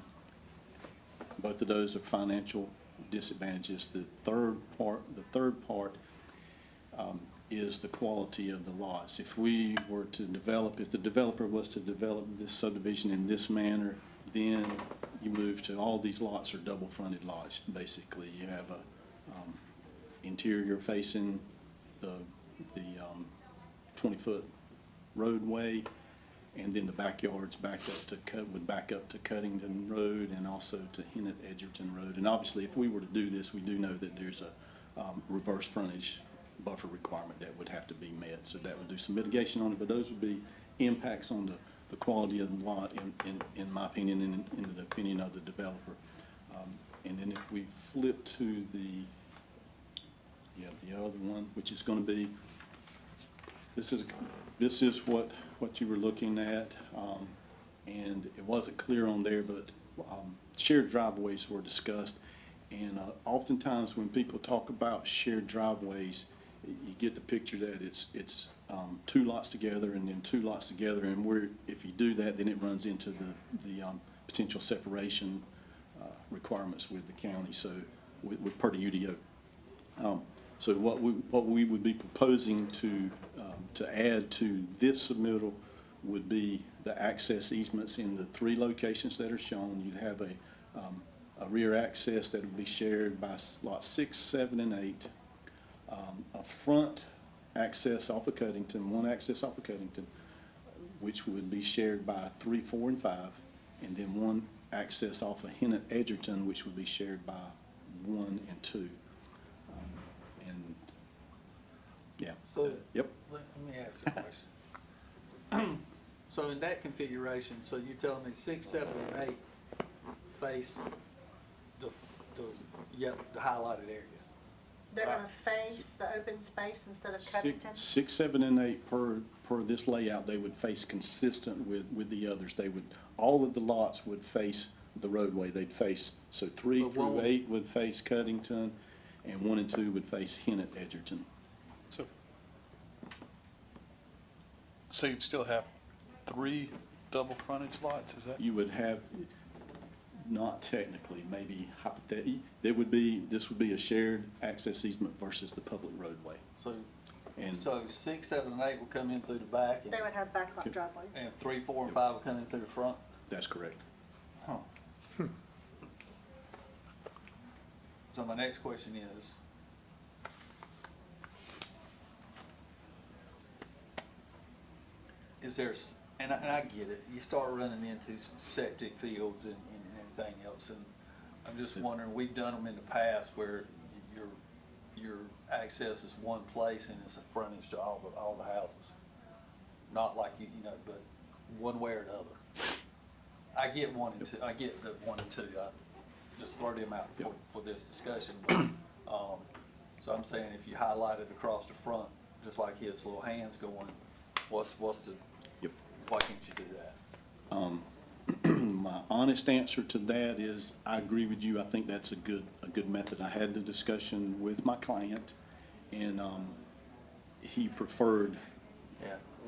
Both of those are financial disadvantages. The third part is the quality of the lots. If we were to develop, if the developer was to develop this subdivision in this manner, then you move to all these lots are double fronted lots. Basically, you have a interior facing the 20-foot roadway, and then the backyards would back up to Cuttington Road and also to Hennett Edgerton Road. And obviously, if we were to do this, we do know that there's a reverse frontage buffer requirement that would have to be met. So that would do some mitigation on it, but those would be impacts on the quality of the lot, in my opinion, and in the opinion of the developer. And then if we flip to the other one, which is going to be, this is what you were looking at, and it wasn't clear on there, but shared driveways were discussed. And oftentimes when people talk about shared driveways, you get the picture that it's 2 lots together and then 2 lots together, and if you do that, then it runs into the potential separation requirements with the county, so with per the UDO. So what we would be proposing to add to this submittal would be the access easements in the 3 locations that are shown. You'd have a rear access that would be shared by lots 6, 7, and 8. A front access off of Cuttington, 1 access off of Cuttington, which would be shared by 3, 4, and 5, and then 1 access off of Hennett Edgerton, which would be shared by 1 and 2. And yeah. So, Yep. let me ask you a question. So in that configuration, so you're telling me 6, 7, and 8 face the highlighted area? They're gonna face the open space instead of Covington? 6, 7, and 8 per this layout, they would face consistent with the others. All of the lots would face the roadway. They'd face, so 3 But through 8 would face Cuttington, and 1 and 2 would face Hennett Edgerton. So you'd still have 3 double frontage lots, is that? You would have, not technically, maybe hypothetically, this would be a shared access easement versus the public roadway. So, And 6, 7, and 8 will come in through the back, They would have backlot driveways. and 3, 4, and 5 will come in through the front? that's correct. Huh. So my next question is there, and I get it, you start running into septic fields and everything else, and I'm just wondering, we've done them in the past where your access is one place and it's a frontage to all the houses. Not like but one way or the other. I get 1 and 2, I get the 1 and 2, I just throw them out for this discussion, but, so I'm saying if you highlight it across the front, just like his little hands going, what's the, why can't you do that? My honest answer to that is, I agree with you. I think that's a good method. I had the discussion with my client, and he preferred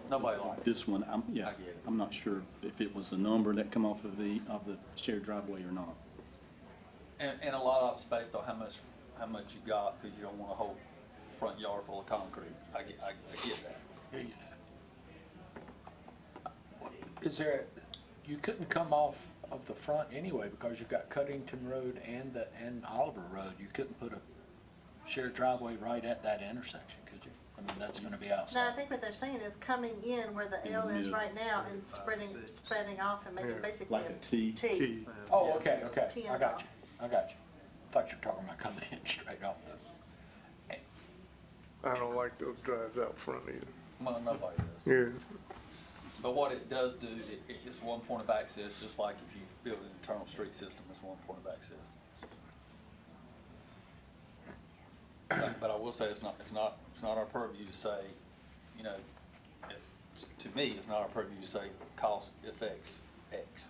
Nobody likes this one. I get it. I'm not sure if it was the number that come off of the shared driveway or not. And a lot of it's based on how much you got, because you don't want a whole front yard full of concrete. I get that. Is there, you couldn't come off of the front anyway because you've got Cuttington Road and Oliver Road. You couldn't put a shared driveway right at that intersection, could you? I mean, that's gonna be No, I outside. think what they're saying is coming in where the L is right now and spreading off and making basically Like a T. T. Oh, okay, okay. T I and got L. you. I thought you were talking about coming in straight off the. I don't like those drives out front either. Well, nobody does. Yeah. But what it does do, it's one point of access, just like if you build an internal street system, it's one point of access. But I will say, it's not our purview to say, you know, to me, it's not our purview to say cost affects X.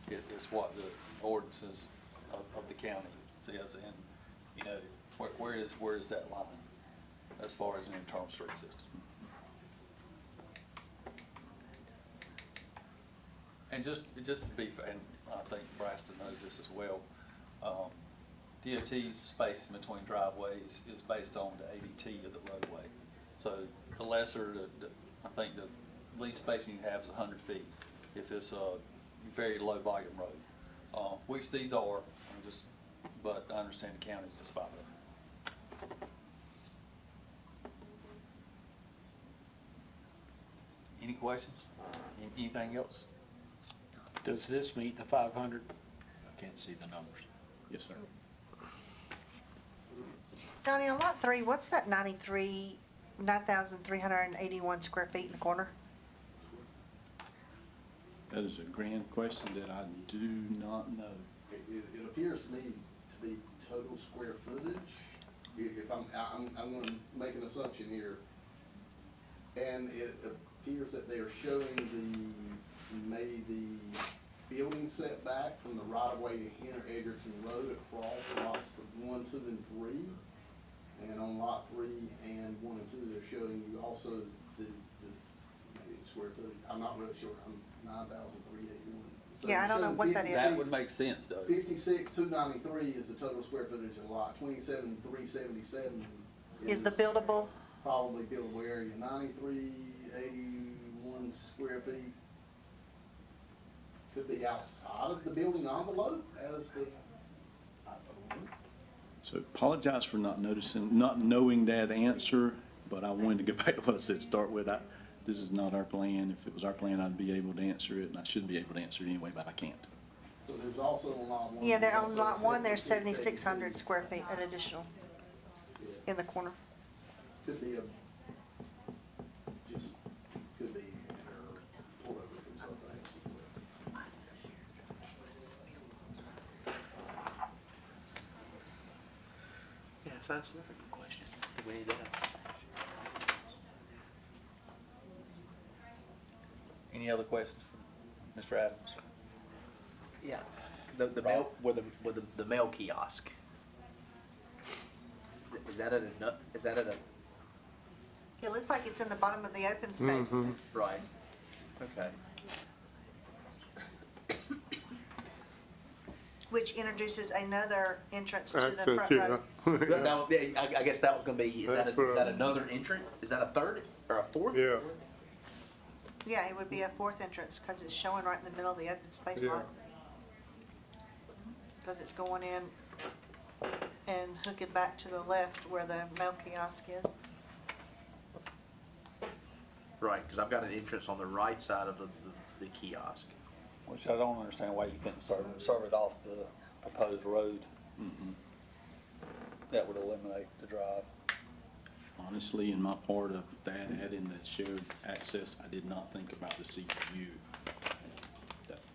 It's what the ordinances of the county says, and, you know, where is that line as far as an internal street system? And just to be fair, and I think Braston knows this as well, DOT's spacing between driveways is based on the ADT of the roadway. So the lesser, I think the least spacing you have is 100 feet if it's a very low volume road, which these are, but I understand the county's just 500. Any questions? Anything else? Does this meet the 500? I can't see the numbers. Yes, sir. Donnie, on lot 3, what's that 9,381 square feet in the corner? That is a grand question that I do not know. It appears to me to be total square footage. If I'm gonna make an assumption here. And it appears that they are showing maybe the building setback from the right of way to Henry Egerton Road across lots 1, 2, and 3. And on lot 3 and 1 and 2, they're showing you also the maybe square footage. I'm not really sure. I'm 9,381. So Yeah, I don't know what that is. That would make sense, though. 56,293 is the total square footage of lot. 27,377 Is the buildable? probably buildable area. 9,381 square feet could be outside of the building envelope as the, I don't know. So apologize for not knowing that answer, but I wanted to go back to what I said to start with. This is not our plan. If it was our plan, I'd be able to answer it, and I should be able to answer it anyway, but I can't. So there's also on lot 1. Yeah, they're on lot 1, there's 7,600 square feet, an additional in the corner. Could be could be an error pulled over from something else as well. Yeah, that's another good question. The way it does. Any other questions for Mr. Adams? Yeah, the mail, with the mail kiosk. Is that at a, It looks like it's in the bottom of the open space. right, okay. Which introduces another entrance to the Access, front road. I guess that was gonna be, is that another entrance? Is that a third or a fourth? Yeah, Yeah, it would be a fourth entrance, because it's showing right in the middle of the open space Yeah. lot. Because it's going in and hooking back to the left where the mail kiosk is. Right, because I've got an entrance on the right side of the kiosk. Which I don't understand why you couldn't serve it off the proposed road. That would eliminate the drive. Honestly, in my part of that, adding the shared access, I did not think about the CPU.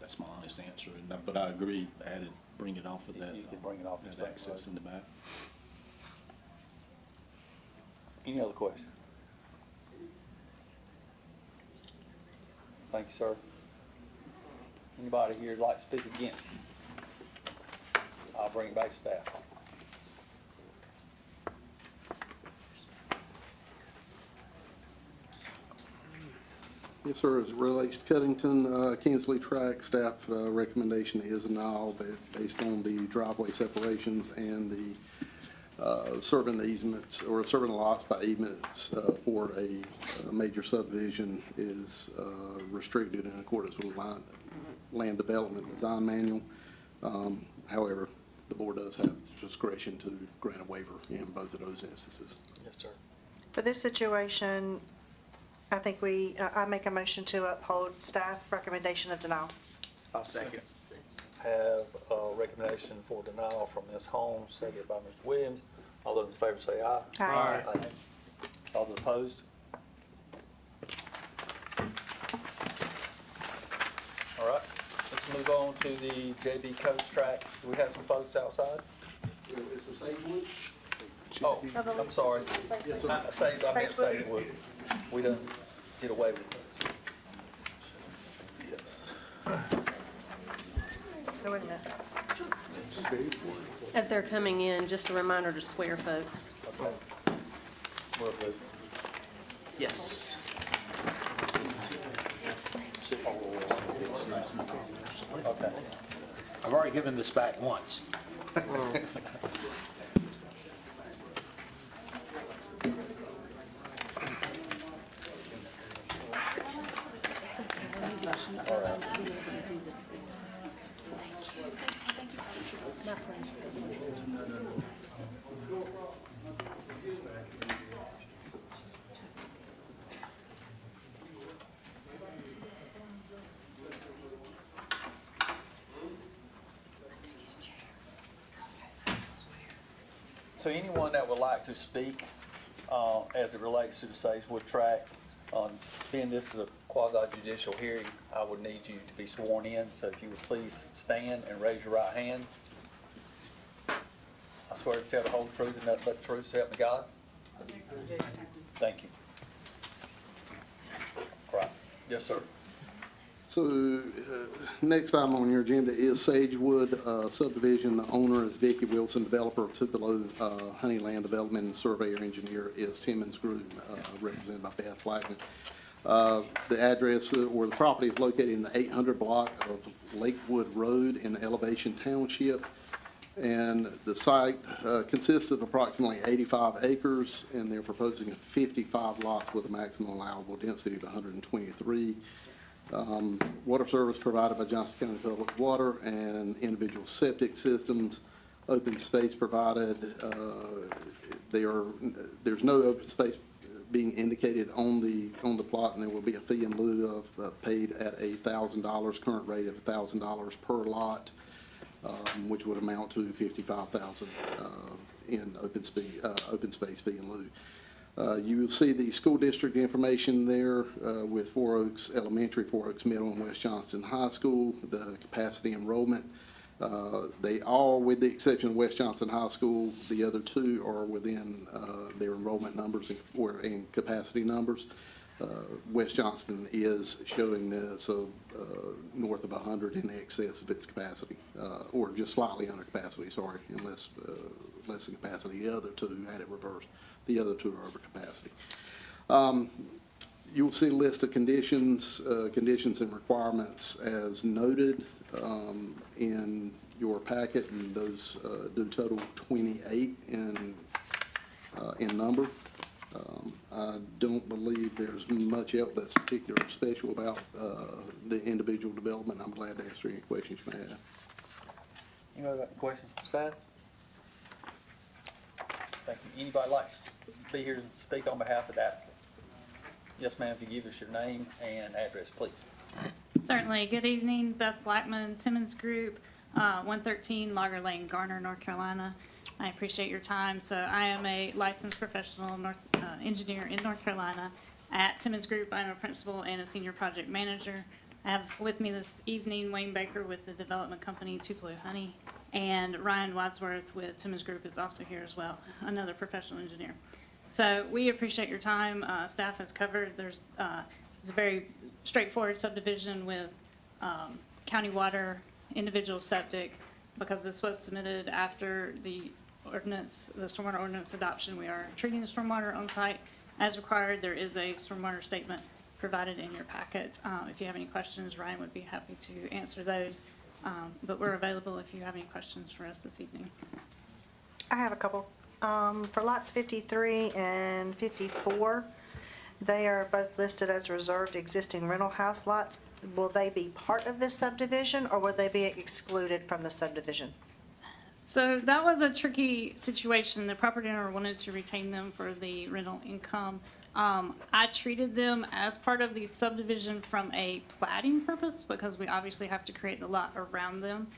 That's my honest answer, but I agree, bring it off of that. You can bring it off the that same access road. in the back. Any other questions? Thank you, sir. Anybody here would like to speak against? I'll bring it back to staff. Yes, sir. As it relates to Cuttington, Kinsley Track, staff recommendation is a no, based on the driveway separations and the serving the easements or serving the lots by easements for a major subdivision is restricted in accordance with land development design manual. However, the board does have discretion to grant a waiver in both of those instances. Yes, sir. For this situation, I think I make a motion to uphold staff recommendation of denial. I'll second. Have a recommendation for denial from Ms. Holmes, seconded by Mr. Williams. All those in favor say aye. Aye. All those opposed? move on to the JB Coach track. Do we have some folks outside? It's the Sagewood. Oh, I'm sorry. I meant Sagewood. We done did away with it. Yes. As they're coming in, just a reminder to swear, folks. Okay. Will do. Yes. Okay. I've already given this back once. So anyone that would like to speak as it relates to the Sagewood track, being this is a quasi-judicial hearing, I would need you to be sworn in. So if you would please stand and raise your right hand. I swear to tell the whole truth and nothing but the truth, so help me God. Thank you. Right. Yes, sir. So, next item on your agenda is Sagewood subdivision. The owner is Vicki Wilson, developer of Tupelo Honeyland Development, and surveyor engineer is Timmons Group, represented by Beth Blackman. The address or the property is located in the 800 block of Lakewood Road in Elevation Township. And the site consists of approximately 85 acres, and they're proposing 55 lots with a maximum allowable density of 123. Water service provided by Johnston County Public Water and individual septic systems. Open space provided. There's no open space being indicated on the plot, and there will be a fee in lieu of paid at $1,000, current rate of $1,000 per lot, which would amount to $55,000 in open space fee in lieu. You will see the school district information there with Four Oaks Elementary, Four Oaks Middle, and West Johnston High School, the capacity enrollment. They all, with the exception of West Johnston High School, the other two are within their enrollment numbers and capacity numbers. West Johnston is showing this north of 100 in excess of its capacity, or just slightly under capacity, sorry, and less than capacity. The other two had it reversed. The other two are over capacity. You'll see a list of conditions and requirements as noted in your packet, and those do total 28 in number. I don't believe there's much else that's particular or special about the individual development. I'm glad to answer any questions you may have. Anybody got any questions for staff? Thank you. Anybody like to be here and speak on behalf of the applicant? Yes, ma'am, if you give us your name and address, please. Certainly. Good evening, Beth Blackman, Timmons Group, 113 Logger Lane, Garner, North Carolina. I appreciate your time. So I am a licensed professional engineer in North Carolina. At Timmons Group, I'm a principal and a senior project manager. I have with me this evening Wayne Baker with the development company Tupelo Honey, and Ryan Wadsworth with Timmons Group is also here as well, another professional engineer. So we appreciate your time. Staff has covered. It's a very straightforward subdivision with county water, individual septic. Because this was submitted after the stormwater ordinance adoption, we are treating the stormwater on site as required. There is a stormwater statement provided in your packet. If you have any questions, Ryan would be happy to answer those. But we're available if you have any questions for us this evening. I have a couple. For lots 53 and 54, they are both listed as reserved existing rental house lots. Will they be part of this subdivision, or will they be excluded from the subdivision? So that was a tricky situation. The property owner wanted to retain them for the rental income. I treated them as part of the subdivision from a platting purpose because we obviously have to create the lot around them.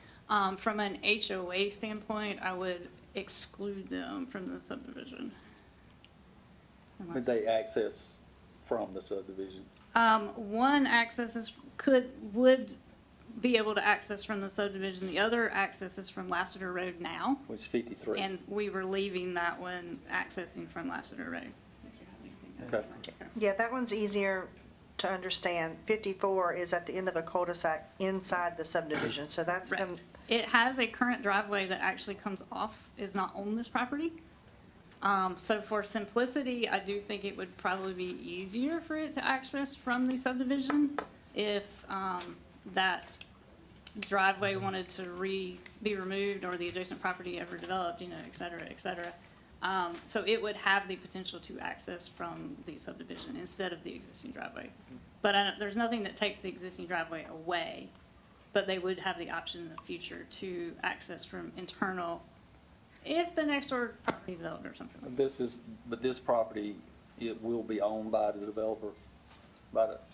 From an HOA standpoint, I would exclude them from the subdivision. Would they access from the subdivision? One access would be able to access from the subdivision. The other access is from Lassiter Road now, Which is 53. and we were leaving that one accessing from Lassiter Road. Okay. Yeah, that one's easier to understand. 54 is at the end of a cul-de-sac inside the subdivision, so that's going Correct. It has a current driveway that actually comes off, is not on this property. So for simplicity, I do think it would probably be easier for it to access from the subdivision if that driveway wanted to be removed or the adjacent property ever developed, et cetera, et cetera. So it would have the potential to access from the subdivision instead of the existing driveway. But there's nothing that takes the existing driveway away, but they would have the option in the future to access from internal if the next door property developed or something. But this property, it will be owned by the developer,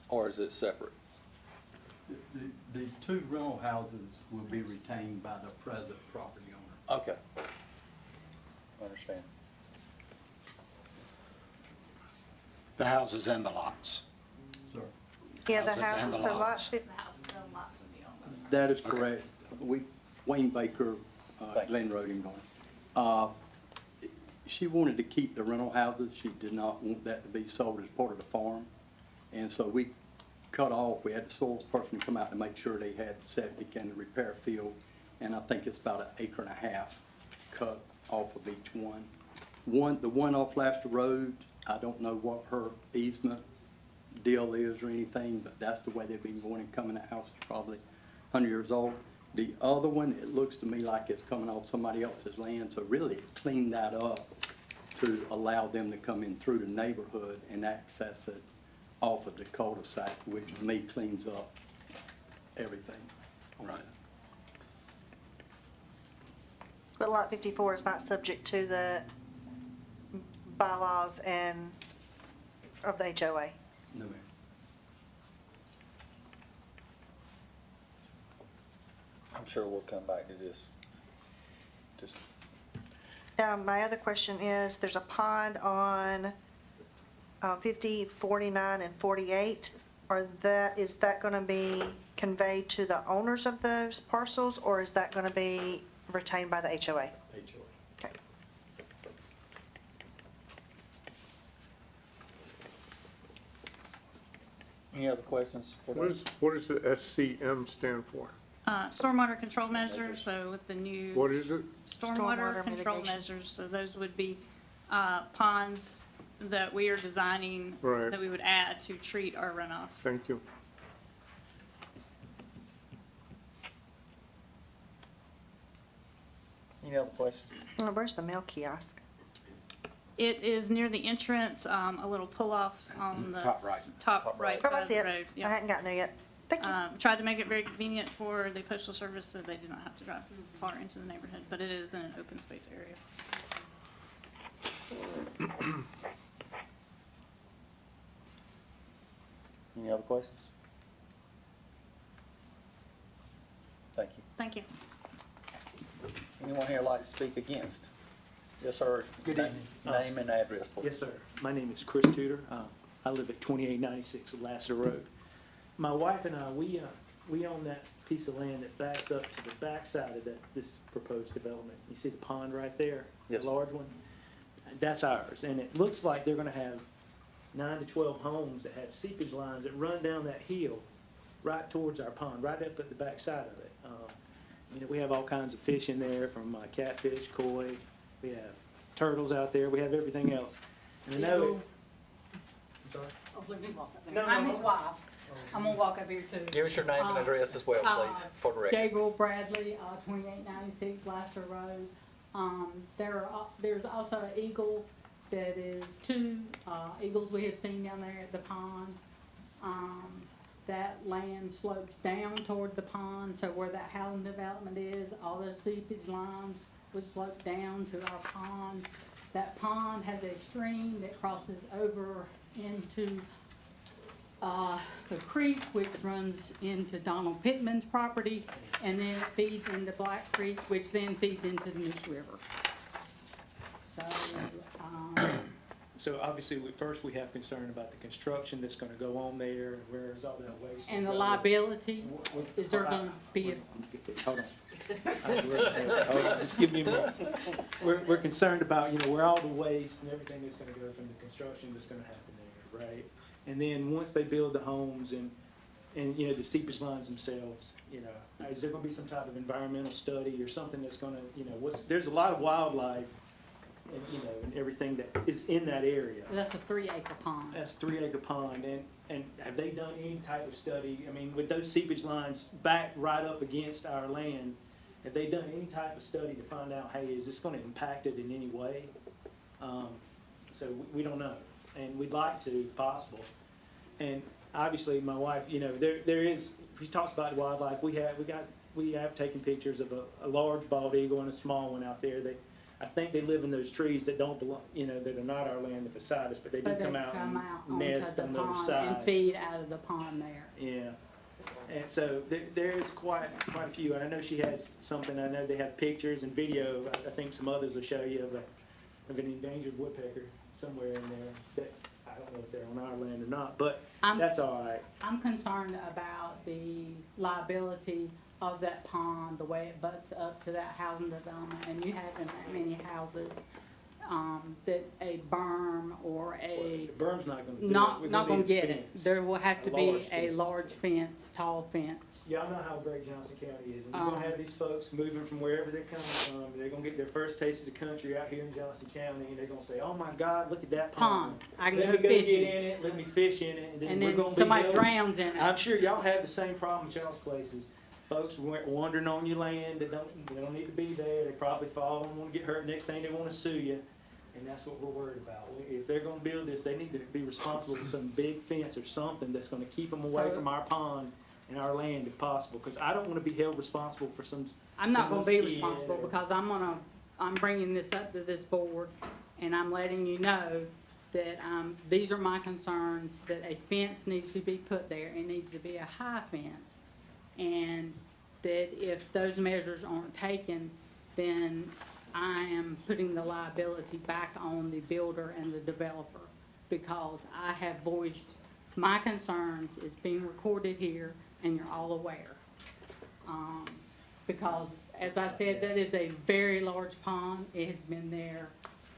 or is it separate? The two rental houses will be retained by the present property owner. Okay. I understand. The houses and the lots. Sir. Yeah, the Houses and houses, the so lots. The lots would be owned by That is correct. Wayne Baker, Glen Road and Garden. She wanted to keep the rental houses. She did not want that to be sold as part of the farm. And so we cut off, we had the soils person come out to make sure they had septic and the repair field. And I think it's about 1.5 acres cut off of each one. The one off Lassiter Road, I don't know what her easement deal is or anything, but that's the way they've been going and coming. The house is probably 100 years old. The other one, it looks to me like it's coming off somebody else's land, so really clean that up to allow them to come in through the neighborhood and access it off of the cul-de-sac, which to me cleans up everything. Right. but lot 54 is not subject to the bylaws and of the HOA. No, ma'am. I'm sure we'll come back to this. Just, My other question is, there's a pond on 50, 49, and 48. Is that going to be conveyed to the owners of those parcels, or is that going to be retained by the HOA? HOA. Okay. any other questions? What does the SCM stand for? Stormwater control measures, so with the new. What is it? Stormwater Stormwater control mitigation. measures, so those would be ponds that we are designing. Right. That we would add to treat our runoff. Thank you. Any other questions? Where's the mail kiosk? It is near the entrance, a little pull-off on the Top right. top right Oh, side I of see the it. road. I Yeah. hadn't gotten there yet. Thank you. Tried to make it very convenient for the postal service so they do not have to drive far into the neighborhood, but it is in an open space area. Any other questions? Thank you. Thank you. Anyone here like to speak against? Yes, sir. Good evening. Name and address, please. Yes, sir. My name is Chris Tudor. I live at 2896 Lassiter Road. My wife and I, we own that piece of land that backs up to the backside of this proposed development. You see the pond right there? Yes. The large one? That's ours. And it looks like they're gonna have 9 to 12 homes that have seepage lines that run down that hill right towards our pond, right up at the backside of it. We have all kinds of fish in there, from catfish, koi. We have turtles out there. We have everything else. And I know. I'm sorry? Oh, let me walk up there. No, I'm no, his no. wife. I'm gonna walk up here too. Give us your name and address as well, please, for the record. Gabriel Bradley, 2896 Lassiter Road. There's also an eagle that is two eagles we have seen down there at the pond. That land slopes down toward the pond, so where that housing development is, all those seepage lines would slope down to our pond. That pond has a stream that crosses over into the creek, which runs into Donald Pittman's property, and then it feeds into Black Creek, which then feeds into the Moose River. So, So obviously, first we have concern about the construction that's gonna go on there, and where is all that waste? And the gonna go? liability, is there gonna be Hold on. Hold on, just give me a minute. We're concerned about, where all the waste and everything that's gonna go from the construction that's gonna happen there, right? And then once they build the homes and the seepage lines themselves, is there gonna be some type of environmental study or something that's gonna, there's a lot of wildlife and everything that is in that area. that's a 3-acre pond. That's a 3-acre pond, and have they done any type of study? I mean, with those seepage lines back right up against our land, have they done any type of study to find out, hey, is this gonna impact it in any way? So we don't know, and we'd like to, if possible. And obviously, my wife, there is, she talks about wildlife, we have taken pictures of a large bald eagle and a small one out there. I think they live in those trees that don't belong, that are not our land, that beside us, but they do come out and nest on the other side. And feed out of the pond there. Yeah, and so there is quite a few, and I know she has something, I know they have pictures and video, I think some others will show you of an endangered woodpecker somewhere in there, that, I don't know if they're on our land or not, but that's all right. I'm concerned about the liability of that pond, the way it butts up to that housing development, and you have in that many houses, that a berm or The berm's not gonna do it. not We're gonna need a get it. fence. There will have to be large a fence. large fence, tall fence. Y'all know how great Johnston County is, and you're gonna have these folks moving from wherever they're coming from, they're gonna get their first taste of the country out here in Johnston County, and they're gonna say, oh my God, look at that pond. I can Let go me go fishing. get in it, let me fish in it, and And we're then gonna be somebody those- drowns in it. I'm sure y'all have the same problem at y'all's places. Folks wandering on your land, they don't need to be there, they probably fall and wanna get hurt, next thing they wanna sue you, and that's what we're worried about. If they're gonna build this, they need to be responsible for some big fence or something that's gonna keep them away So- from our pond and our land if possible, because I don't wanna be held responsible for some. I'm not gonna be someone's kid responsible or- because I'm bringing this up to this board, and I'm letting you know that, these are my concerns, that a fence needs to be put there. It needs to be a high fence. And that if those measures aren't taken, then I am putting the liability back on the builder and the developer, because I have voiced my concerns. It's being recorded here, and you're all aware. Because, as I said, that is a very large pond. It has been there.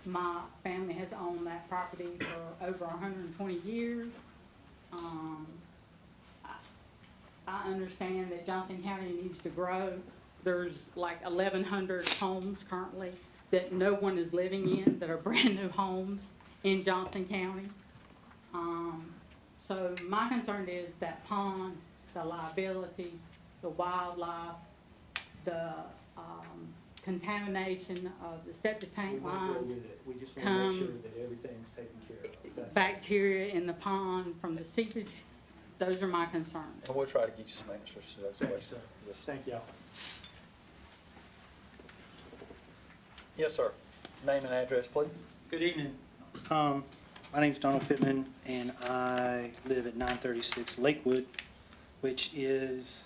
My family has owned that property for over 120 years. I understand that Johnston County needs to grow. There's like 1,100 homes currently that no one is living in, that are brand-new homes in Johnston County. So my concern is that pond, the liability, the wildlife, the contamination of the septic We tank won't go lines, with it. We just wanna make sure that everything's taken care of. That's- bacteria in the pond from the seepage. Those are my concerns. And we'll try to get you some answers to those Thank you, questions. sir. Yes. Thank y'all. Yes, sir. Name and address, please. Good evening. My name's Donald Pittman, and I live at 936 Lakewood, which is,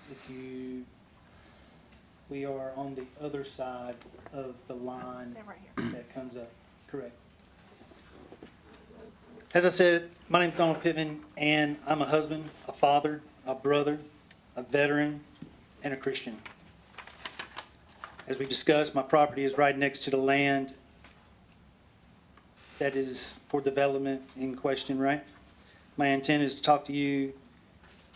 we are on the other side of the line that comes up, correct. As I said, my name's Donald Pittman, and I'm a husband, a father, a brother, a veteran, and a Christian. As we discussed, my property is right next to the land that is for development in question, right? My intent is to talk to you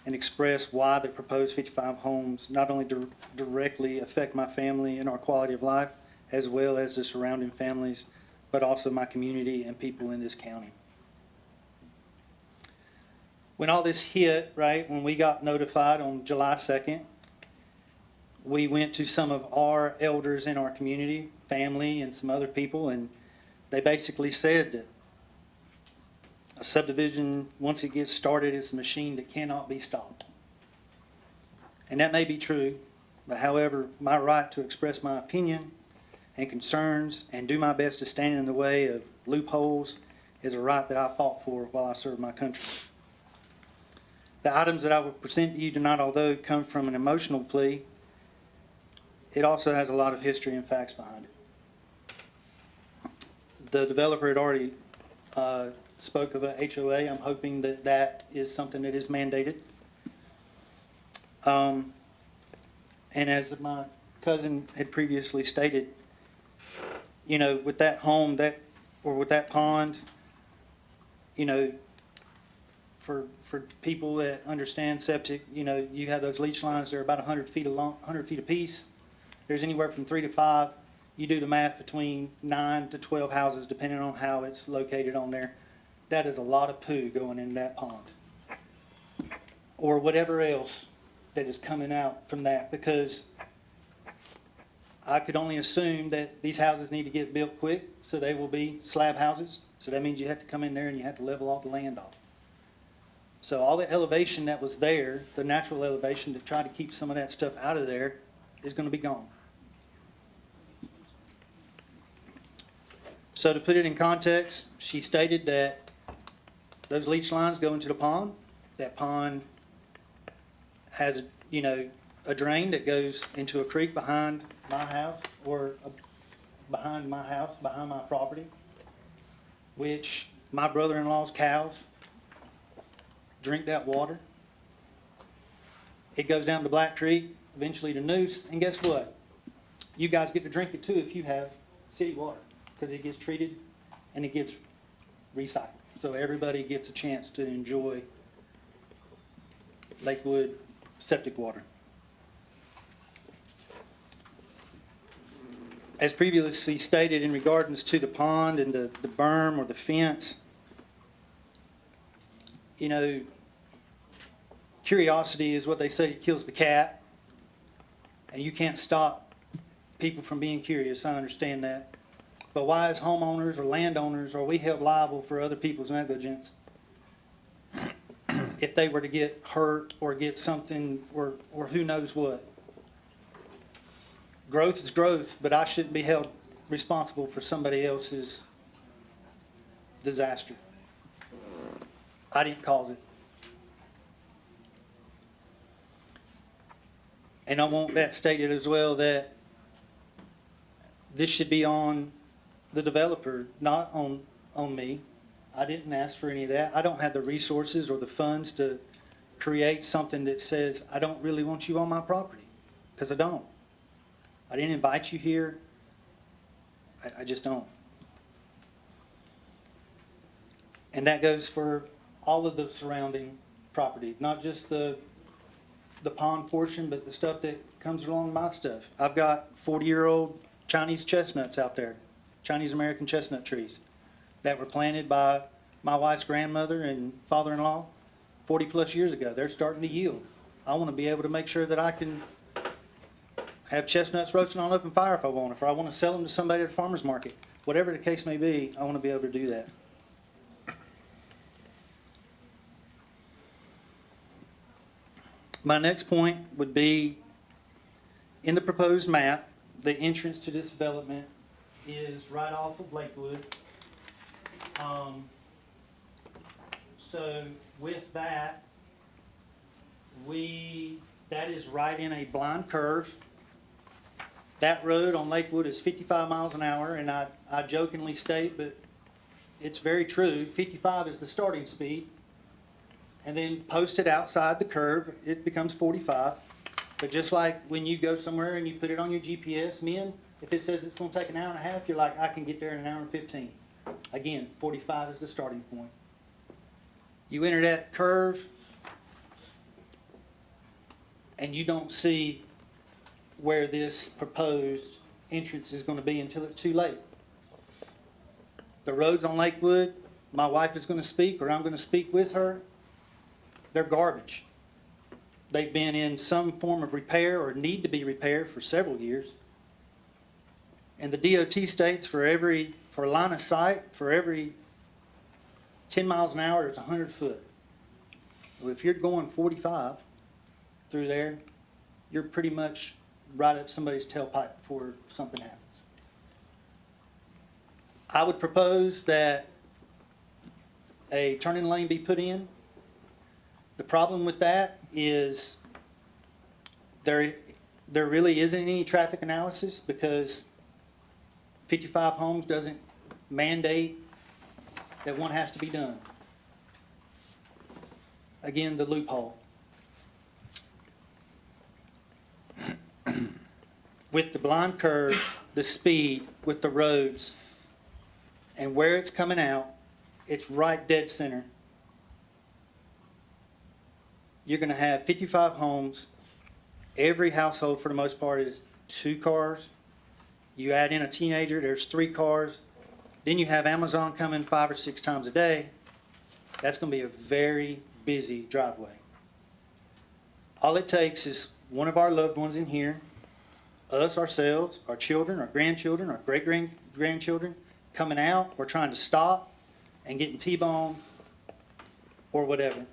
and express why the proposed 55 homes not only directly affect my family and our quality of life, as well as the surrounding families, but also my community and people in this county. When all this hit, right, when we got notified on July 2nd, we went to some of our elders in our community, family, and some other people, and they basically said that a subdivision, once it gets started, is a machine that cannot be stopped. And that may be true, but however, my right to express my opinion and concerns and do my best to stand in the way of loopholes is a right that I fought for while I served my country. The items that I will present to you tonight, although come from an emotional plea, it also has a lot of history and facts behind it. The developer had already spoke of a HOA. I'm hoping that that is something that is mandated. And as my cousin had previously stated, you know, with that home, or with that pond, you know, for people that understand septic, you know, you have those leach lines, they're about 100 feet long, 100 feet apiece. There's anywhere from 3 to 5. You do the math between 9 to 12 houses, depending on how it's located on there. That is a lot of poo going in that pond. Or whatever else that is coming out from that, because I could only assume that these houses need to get built quick, so they will be slab houses. So that means you have to come in there and you have to level all the land off. So all the elevation that was there, the natural elevation to try to keep some of that stuff out of there, is going to be gone. So to put it in context, she stated that those leach lines go into the pond. That pond has, you know, a drain that goes into a creek behind my house, or behind my house, behind my property, which my brother-in-law's cows drink that water. It goes down to Black Creek, eventually to Noose, and guess what? You guys get to drink it too if you have city water, because it gets treated and it gets recycled. So everybody gets a chance to enjoy Lakewood septic water. As previously stated in regards to the pond and the berm or the fence, you know, curiosity is what they say, it kills the cat. And you can't stop people from being curious, I understand that. But why, as homeowners or landowners, are we held liable for other people's negligence if they were to get hurt or get something, or who knows what? Growth is growth, but I shouldn't be held responsible for somebody else's disaster. I didn't cause it. And I want that stated as well, that this should be on the developer, not on me. I didn't ask for any of that. I don't have the resources or the funds to create something that says, I don't really want you on my property, because I don't. I didn't invite you here. I just don't. And that goes for all of the surrounding property, not just the pond portion, but the stuff that comes along my stuff. I've got 40-year-old Chinese chestnuts out there, Chinese American chestnut trees that were planted by my wife's grandmother and father-in-law 40 plus years ago. They're starting to yield. I want to be able to make sure that I can have chestnuts roasting on open fire if I want, if I want to sell them to somebody at a farmer's market. Whatever the case may be, I want to be able to do that. My next point would be, in the proposed map, the entrance to this development is right off of Lakewood. So with that, that is right in a blind curve. That road on Lakewood is 55 miles an hour, and I jokingly state, but it's very true, 55 is the starting speed. And then posted outside the curve, it becomes 45. But just like when you go somewhere and you put it on your GPS, if it says it's going to take an hour and a half, you're like, I can get there in an hour and 15. Again, 45 is the starting point. You enter that curve, and you don't see where this proposed entrance is going to be until it's too late. The roads on Lakewood, my wife is going to speak, or I'm going to speak with her, they're garbage. They've been in some form of repair or need to be repaired for several years. And the DOT states for line of sight, for every 10 miles an hour, it's 100 foot. Well, if you're going 45 through there, you're pretty much right up somebody's tailpipe before something happens. I would propose that a turning lane be put in. The problem with that is there really isn't any traffic analysis, because 55 Homes doesn't mandate that one has to be done. Again, the loophole. With the blind curve, the speed, with the roads, and where it's coming out, it's right dead center. You're gonna have 55 homes. Every household, for the most part, is 2 cars. You add in a teenager, there's 3 cars. Then you have Amazon coming 5 or 6 times a day. That's gonna be a very busy driveway. All it takes is one of our loved ones in here, us, ourselves, our children, our grandchildren, our great-grandchildren, coming out or trying to stop and getting T-boned or whatever.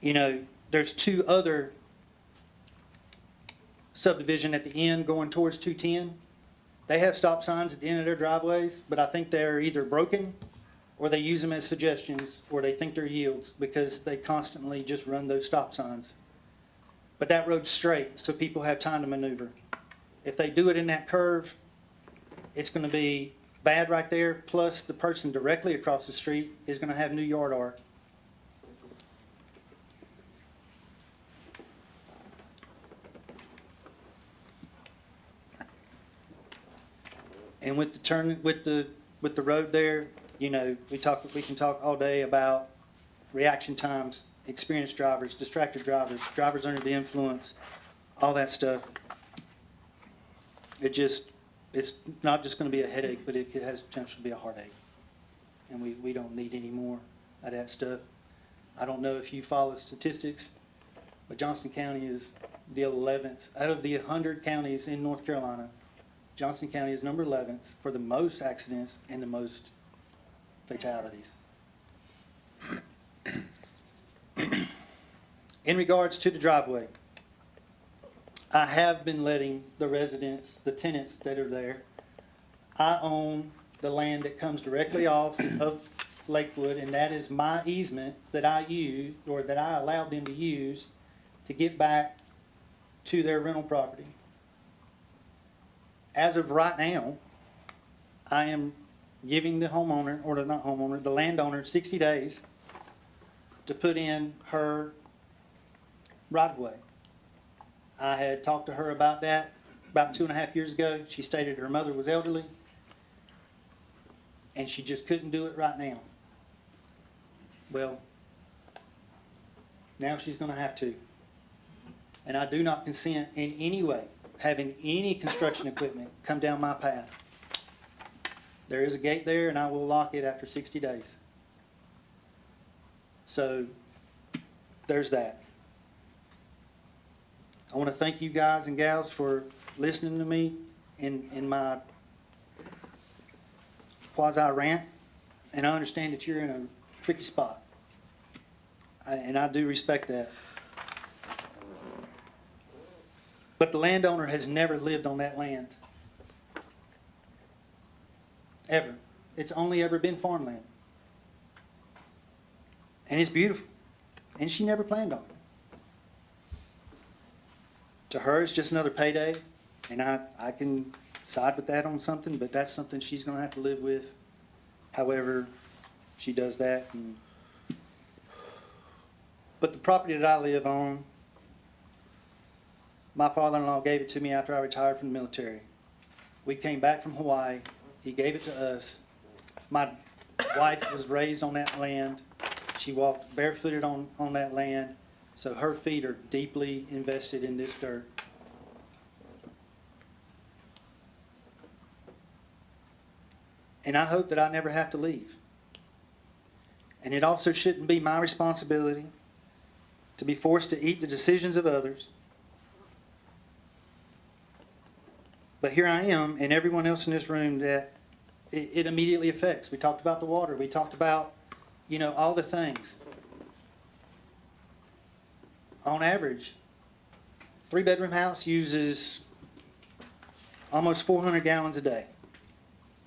You know, there's 2 other subdivision at the end going towards 210. They have stop signs at the end of their driveways, but I think they're either broken or they use them as suggestions, or they think they're yields because they constantly just run those stop signs. But that road's straight, so people have time to maneuver. If they do it in that curve, it's gonna be bad right there, plus the person directly across the street is gonna have new yard art. And with the turn, with the road there, you know, we can talk all day about reaction times, experienced drivers, distracted drivers, drivers under the influence, all that stuff. It's not just gonna be a headache, but it has potential to be a heartache. And we don't need any more of that stuff. I don't know if you follow statistics, but Johnston County is the 11th. Out of the 100 counties in North Carolina, Johnston County is number 11th for the most accidents and the most fatalities. In regards to the driveway, I have been letting the residents, the tenants that are there, I own the land that comes directly off of Lakewood, and that is my easement that I use, or that I allowed them to use to get back to their rental property. As of right now, I am giving the homeowner, or not homeowner, the landowner 60 days to put in her right-of-way. I had talked to her about that about 2.5 years ago. She stated her mother was elderly, and she just couldn't do it right now. Well, now she's going to have to. And I do not consent in any way having any construction equipment come down my path. There is a gate there, and I will lock it after 60 days. So there's that. I want to thank you guys and gals for listening to me in my quasi-rant, and I understand that you're in a tricky spot, and I do respect that. But the landowner has never lived on that land. Ever. It's only ever been farmland. And it's beautiful. And she never planned on it. To her, it's just another payday. And I can side with that on something, but that's something she's going to have to live with. However she does that. But the property that I live on, my father-in-law gave it to me after I retired from the military. We came back from Hawaii. He gave it to us. My wife was raised on that land. She walked barefooted on that land. So her feet are deeply invested in this dirt. And I hope that I never have to leave. And it also shouldn't be my responsibility to be forced to eat the decisions of others. But here I am, and everyone else in this room that it immediately affects. We talked about the water. We talked about, you know, all the things. On average, 3-bedroom house uses almost 400 gallons a day.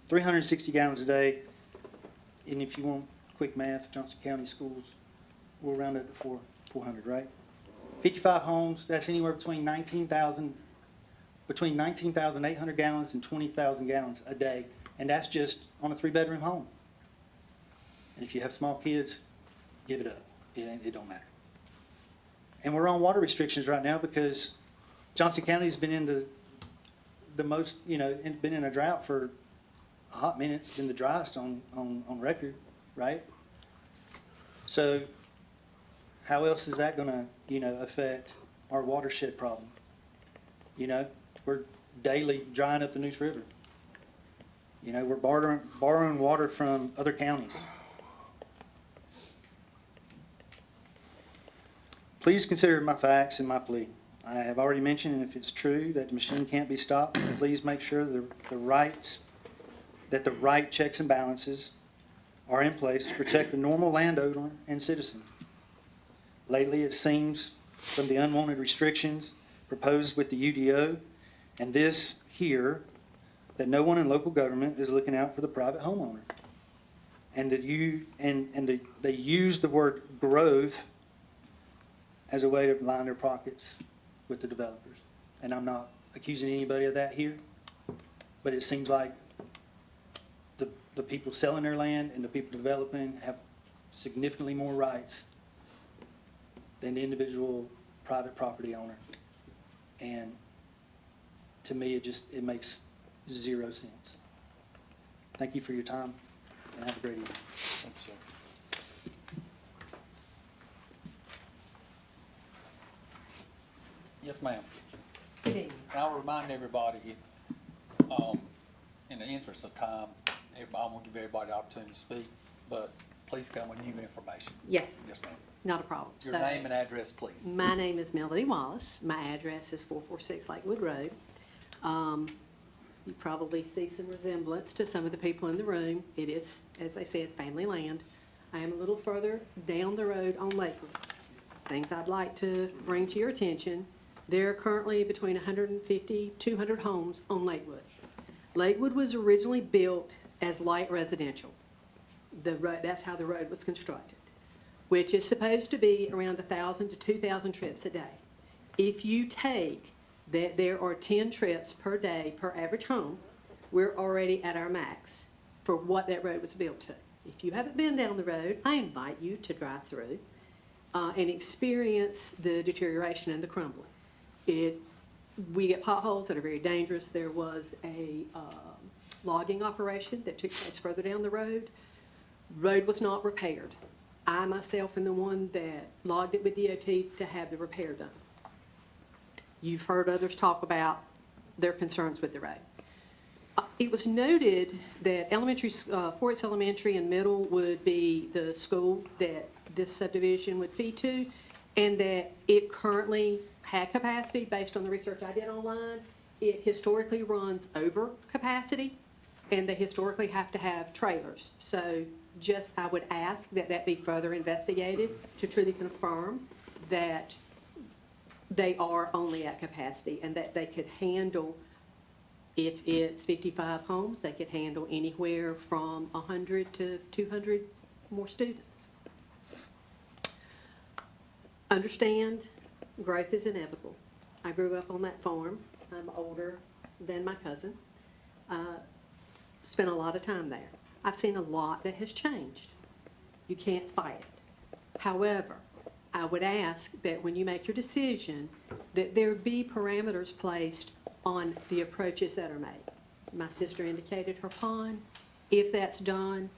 360 gallons a day. And if you want quick math, Johnston County schools, we'll round it to 400, right? 55 homes, that's anywhere between 19,800 gallons and 20,000 gallons a day. And that's just on a 3-bedroom home. And if you have small kids, give it up. It don't matter. And we're on water restrictions right now because Johnston County's been in the most, been in a drought for a hot minute. It's been the driest on record, right? So how else is that gonna, affect our watershed problem? We're daily drying up the Neuse River. We're borrowing water from other counties. Please consider my facts and my plea. I have already mentioned, if it's true that the machine can't be stopped, please make sure the right checks and balances are in place to protect the normal landowner and citizen. Lately, it seems from the unwanted restrictions proposed with the UDO and this here, that no one in local government is looking out for the private homeowner. And that they use the word growth as a way to line their pockets with the developers. And I'm not accusing anybody of that here, but it seems like the people selling their land and the people developing have significantly more rights than the individual private property owner. And to me, it makes zero sense. Thank you for your time, and have a great evening. Thank you, sir. Yes, ma'am. Good evening. I'll remind everybody, in the interest of time, I won't give everybody the opportunity to speak, but please come with new information. Yes. Yes, ma'am. Not a problem. Your name and address, please. My name is Melody Wallace. My address is 446 Lakewood Road. You probably see some resemblance to some of the people in the room. It is, as they said, family land. I am a little further down the road on Lakewood. Things I'd like to bring to your attention. There are currently between 150, 200 homes on Lakewood. Lakewood was originally built as light residential. That's how the road was constructed, which is supposed to be around 1,000 to 2,000 trips a day. If you take that there are 10 trips per day per average home, we're already at our max for what that road was built to. If you haven't been down the road, I invite you to drive through and experience the deterioration and the crumbling. We get potholes that are very dangerous. There was a logging operation that took place further down the road. Road was not repaired. I myself am the one that logged it with DOT to have the repair done. You've heard others talk about their concerns with the road. It was noted that Forest Elementary and Middle would be the school that this subdivision would feed to, and that it currently had capacity based on the research I did online. It historically runs over capacity, and they historically have to have trailers. So I would ask that that be further investigated to truly confirm that they are only at capacity and that they could handle, if it's 55 homes, they could handle anywhere from 100 to 200 more students. Understand, growth is inevitable. I grew up on that farm. I'm older than my cousin. Spent a lot of time there. I've seen a lot that has changed. You can't fight it. However, I would ask that when you make your decision, that there be parameters placed on the approaches that are made. My sister indicated her pond. If that's done,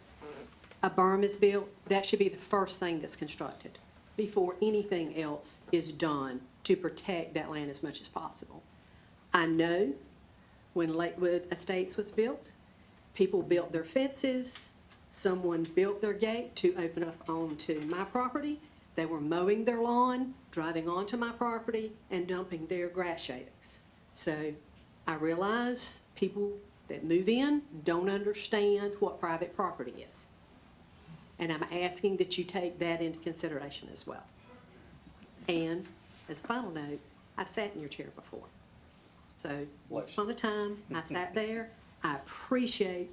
a berm is built, that should be the first thing that's constructed before anything else is done to protect that land as much as possible. I know when Lakewood Estates was built, people built their fences, someone built their gate to open up onto my property. They were mowing their lawn, driving onto my property, and dumping their grass shavings. So I realize people that move in don't understand what private property is. And I'm asking that you take that into consideration as well. And as a final note, I've sat in your chair before. So once upon a time, I sat there. I appreciate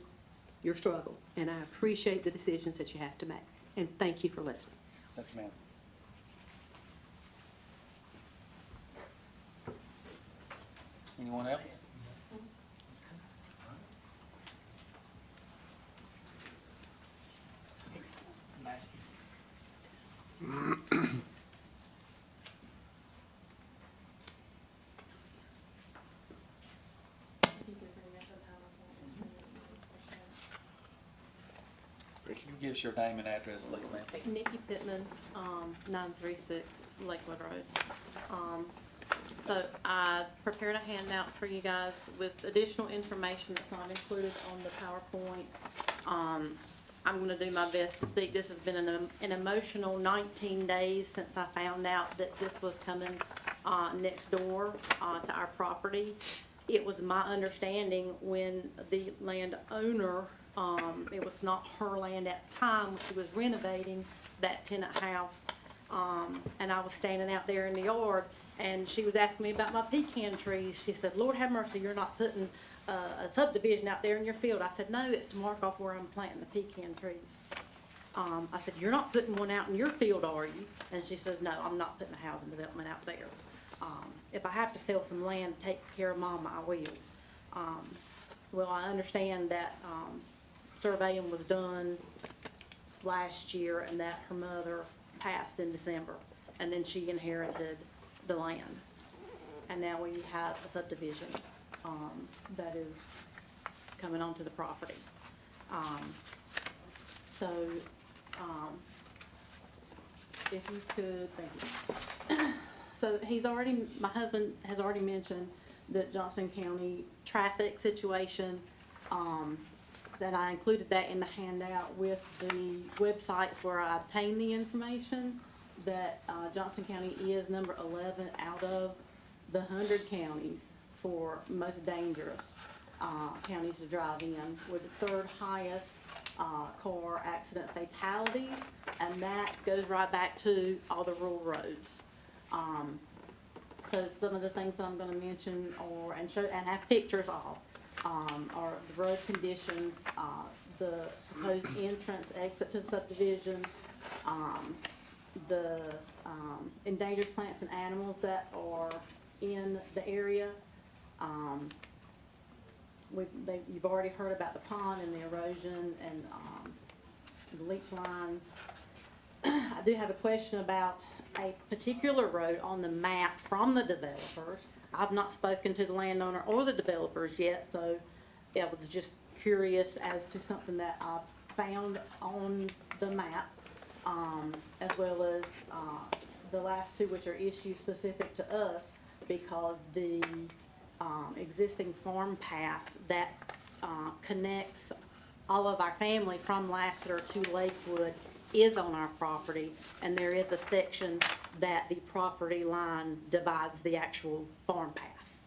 your struggle, and I appreciate the decisions that you have to make. And thank you for listening. Thank you, ma'am. Anyone else? give us your name and address, please, ma'am? Nikki Pittman, 936 Lakewood Road. So I prepared a handout for you guys with additional information that's not included on the PowerPoint. I'm gonna do my best to speak. This has been an emotional 19 days since I found out that this was coming next door to our property. It was my understanding when the landowner, it was not her land at the time, she was renovating that tenant house. And I was standing out there in the yard, and she was asking me about my pecan trees. She said, "Lord have mercy, you're not putting a subdivision out there in your field." I said, "No, it's to mark off where I'm planting the pecan trees." I said, "You're not putting one out in your field, are you?" And she says, "No, I'm not putting a housing development out there. If I have to sell some land to take care of Mama, I will." Well, I understand that surveying was done last year and that her mother passed in December, and then she inherited the land. And now we have a subdivision that is coming onto the property. If you could, thank you. So my husband has already mentioned the Johnston County traffic situation, that I included that in the handout with the websites where I obtained the information, that Johnston County is number 11 out of the 100 counties for most dangerous counties to drive in, with the third highest car accident fatalities, and that goes right back to all the rural roads. So some of the things I'm going to mention and have pictures of are the road conditions, the proposed entrance, exit to the subdivision, the endangered plants and animals that are in the area. You've already heard about the pond and the erosion and the leach lines. I do have a question about a particular road on the map from the developers. I've not spoken to the landowner or the developers yet, so I was just curious as to something that I found on the map, as well as the last two, which are issues specific to us, because the existing farm path that connects all of our family from Lassiter to Lakewood is on our property, and there is a section that the property line divides the actual farm path.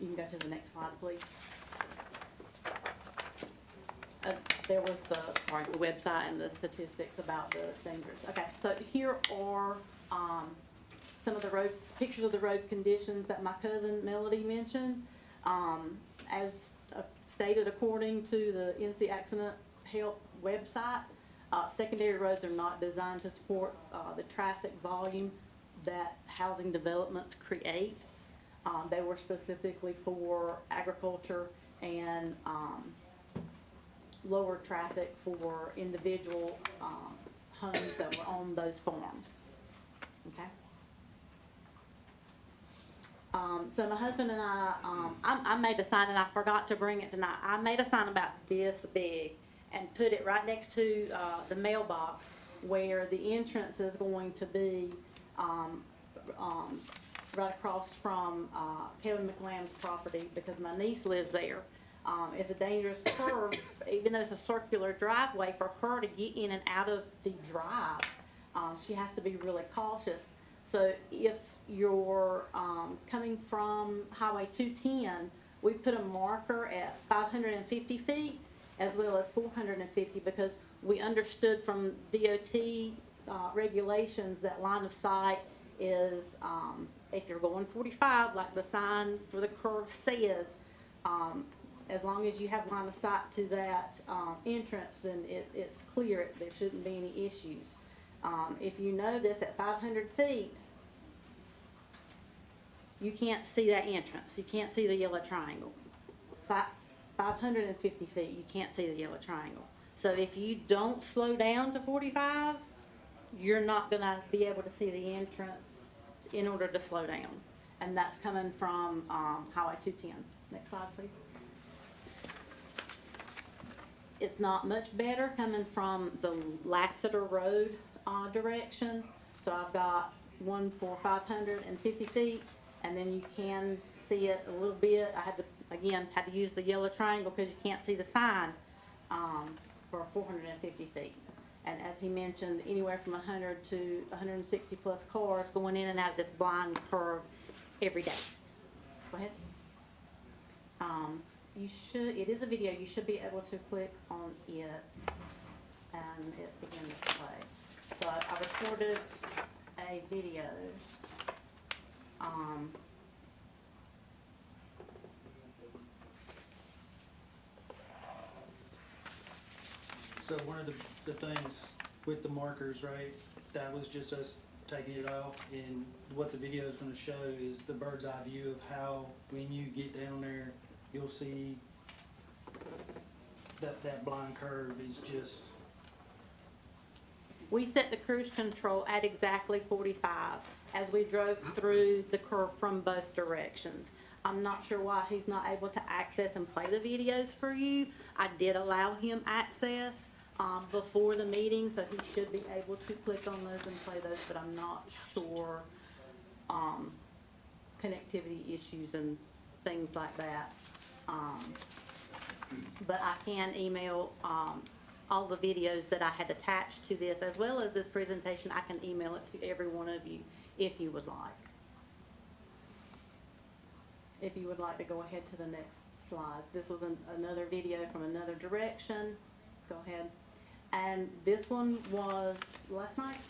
You can go to the next slide, please. There was the website and the statistics about the dangers. Okay, so here are some of the pictures of the road conditions that my cousin Melody mentioned. As stated according to the NC Accident Help website, secondary roads are not designed to support the traffic volume that housing developments create. They were specifically for agriculture and lower traffic for individual homes that were on those farms. Okay. So my husband and I made a sign, and I forgot to bring it tonight. I made a sign about this big and put it right next to the mailbox where the entrance is going to be, right across from Kevin McLamb's property, because my niece lives there. It's a dangerous curve, even though it's a circular driveway, for her to get in and out of the drive. She has to be really cautious. So if you're coming from Highway 210, we put a marker at 550 feet as well as 450, because we understood from DOT regulations that line of sight is, if you're going 45, like the sign for the curve says, as long as you have line of sight to that entrance, then it's clear. There shouldn't be any issues. If you notice, at 500 feet, you can't see that entrance. You can't see the yellow triangle. 550 feet, you can't see the yellow triangle. So if you don't slow down to 45, you're not going to be able to see the entrance in order to slow down. And that's coming from Highway 210. Next slide, please. It's not much better coming from the Lassiter Road, direction. So I've got one for 550 feet, and then you can see it a little bit. I had to, again, had to use the yellow triangle because you can't see the sign, for 450 feet. And as he mentioned, anywhere from 100 to 160 plus cars going in and out of this blind curve every day. Go ahead. You should, it is a video, you should be able to click on it and it begins to play. So I recorded a video. So one of the things with the markers, right, that was just us taking it off, and what the video is gonna show is the bird's eye view of how, when you get down there, you'll see that blind curve is just. We set the cruise control at exactly 45 as we drove through the curve from both directions. I'm not sure why he's not able to access and play the videos for you. I did allow him access before the meeting, so he should be able to click on those and play those, but I'm not sure connectivity issues and things like that. But I can email all the videos that I had attached to this, as well as this presentation. I can email it to every one of you if you would like. If you would like to go ahead to the next slide. This was another video from another direction. Go ahead. And this one was last night?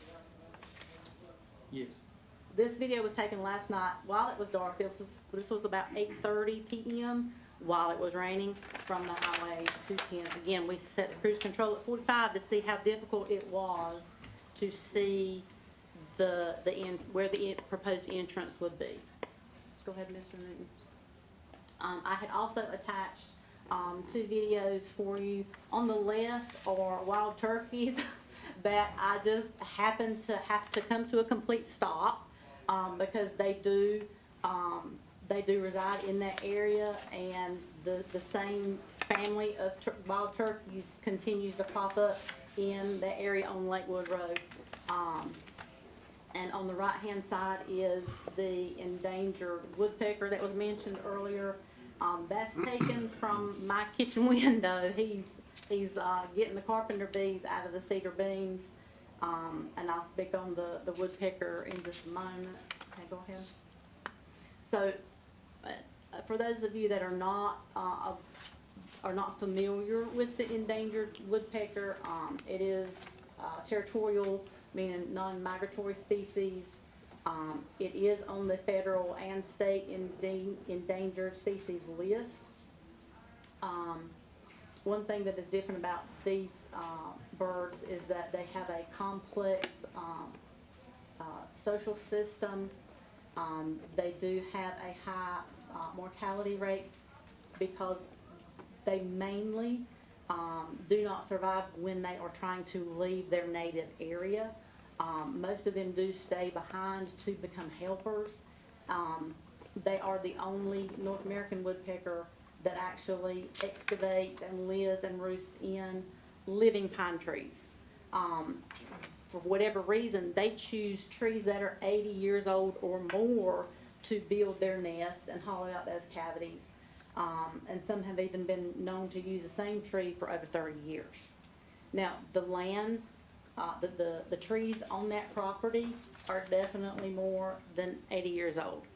Yes. This video was taken last night while it was dark. This was about 8:30 p.m. while it was raining from the highway 210. Again, we set the cruise control at 45 to see how difficult it was to see where the proposed entrance would be. Go ahead, Mr. Newton. I had also attached 2 videos for you. On the left are wild turkeys that I just happened to have to come to a complete stop because they do reside in that area, and the same family of wild turkeys continues to pop up in the area on Lakewood Road. And on the right-hand side is the endangered woodpecker that was mentioned earlier. That's taken from my kitchen window. He's getting the carpenter bees out of the cedar beams. And I'll speak on the woodpecker in just a moment. Okay, go ahead. So, for those of you that are not familiar with the endangered woodpecker, it is territorial, meaning non-migratory species. It is on the federal and state endangered species list. One thing that is different about these birds is that they have a complex social system. They do have a high mortality rate because they mainly do not survive when they are trying to leave their native area. Most of them do stay behind to become helpers. They are the only North American woodpecker that actually excavates and lives and roosts in living pine trees. For whatever reason, they choose trees that are 80 years old or more to build their nest and hollow out those cavities. And some have even been known to use the same tree for over 30 years. Now, the land, the trees on that property are definitely more than 80 years old,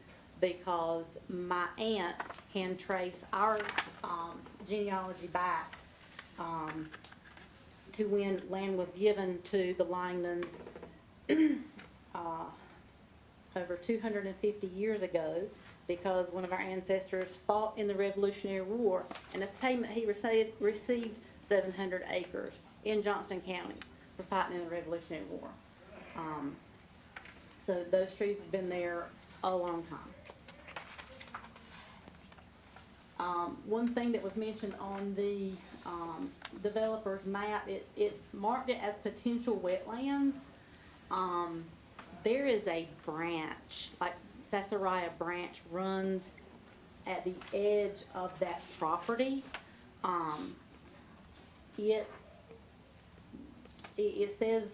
because my aunt can trace our genealogy back to when land was given to the Langdons over 250 years ago, because one of our ancestors fought in the Revolutionary War, and as payment he received 700 acres in Johnston County for fighting in the Revolutionary War. So those trees have been there a long time. One thing that was mentioned on the developer's map, it marked it as potential wetlands. There is a branch, like Sassariah branch, runs at the edge of that property. it says,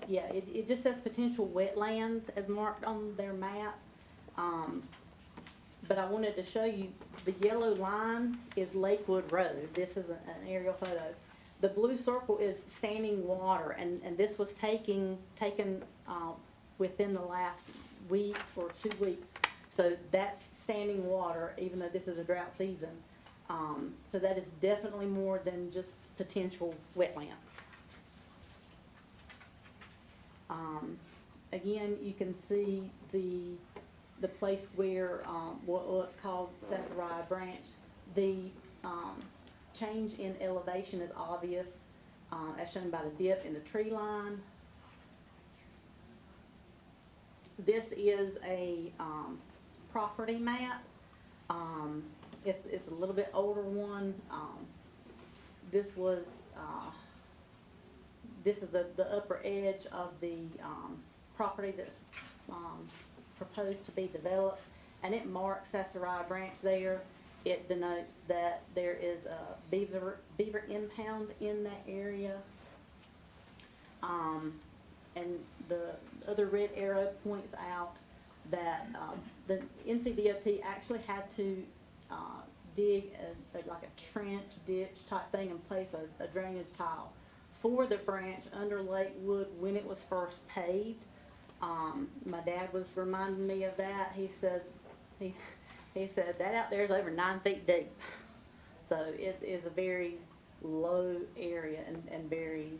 yeah, it just says potential wetlands as marked on their map. But I wanted to show you, the yellow line is Lakewood Road. This is an aerial photo. The blue circle is standing water, and this was taken within the last week or 2 weeks. So that's standing water, even though this is a drought season. So that is definitely more than just potential wetlands. Again, you can see the place where, what's called Sassari Branch. The change in elevation is obvious, as shown by the dip in the tree line. This is a property map. It's a little bit older one. This is the upper edge of the property that's proposed to be developed, and it marks Sassari Branch there. It denotes that there is a beaver impound in that area. And the other red arrow points out that the NCDOT actually had to dig like a trench ditch type thing and place a drainage tile for the branch under Lakewood when it was first paved. My dad was reminding me of that. He said that out there is over 9 feet deep. So it is a very low area and very,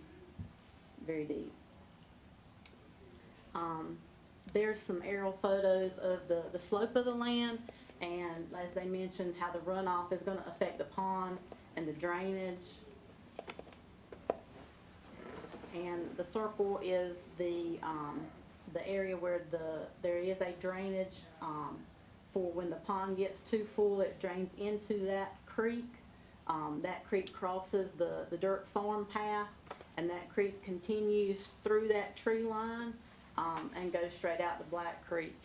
very deep. There's some aerial photos of the slope of the land, and as they mentioned, how the runoff is going to affect the pond and the drainage. And the circle is the area where there is a drainage for when the pond gets too full, it drains into that creek. That creek crosses the dirt farm path, and that creek continues through that tree line and goes straight out to Black Creek.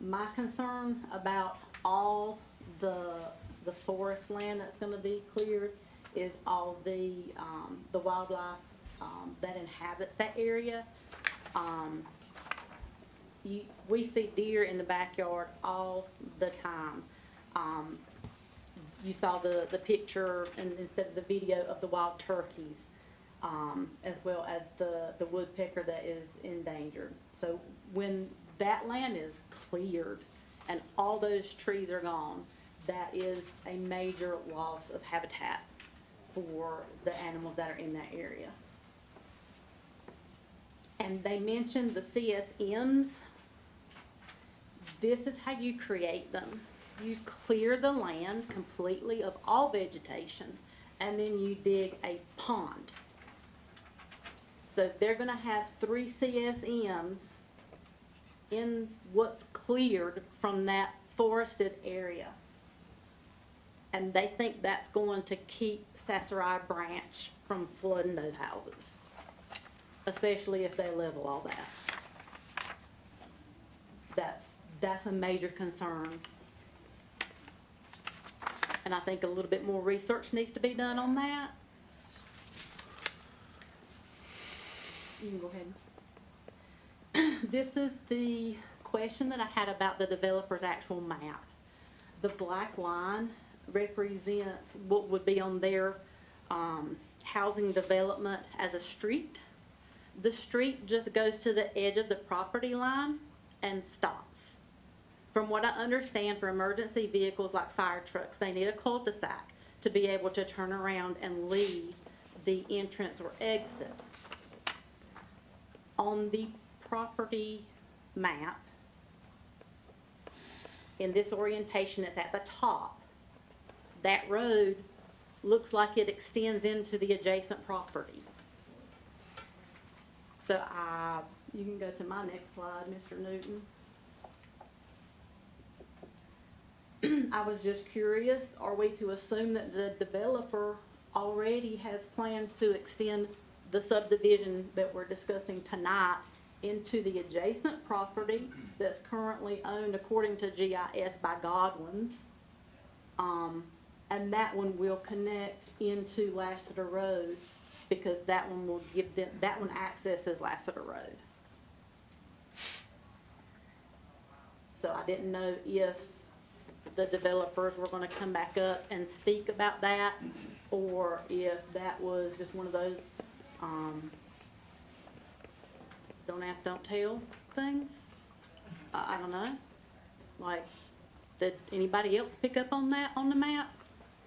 My concern about all the forest land that's going to be cleared is all the wildlife that inhabits that area. We see deer in the backyard all the time. You saw the picture and instead of the video of the wild turkeys, as well as the woodpecker that is endangered. So when that land is cleared and all those trees are gone, that is a major loss of habitat for the animals that are in that area. And they mentioned the CSMs. This is how you create them. You clear the land completely of all vegetation, and then you dig a pond. So they're going to have 3 CSMs in what's cleared from that forested area. And they think that's going to keep Sassari Branch from flooding those houses, especially if they level all that. That's a major concern. And I think a little bit more research needs to be done on that. You can go ahead. This is the question that I had about the developer's actual map. The black line represents what would be on their housing development as a street. The street just goes to the edge of the property line and stops. From what I understand, for emergency vehicles like fire trucks, they need a cul-de-sac to be able to turn around and leave the entrance or exit. On the property map, in this orientation, it's at the top. That road looks like it extends into the adjacent property. So you can go to my next slide, Mr. Newton. I was just curious, are we to assume that the developer already has plans to extend the subdivision that we're discussing tonight into the adjacent property that's currently owned according to GIS by Godwin's? and that one will connect into Lassiter Road, because that one will give them, that one accesses Lassiter Road. So I didn't know if the developers were gonna come back up and speak about that, or if that was just one of those, don't ask, don't tell things. I don't know. Like, did anybody else pick up on that on the map?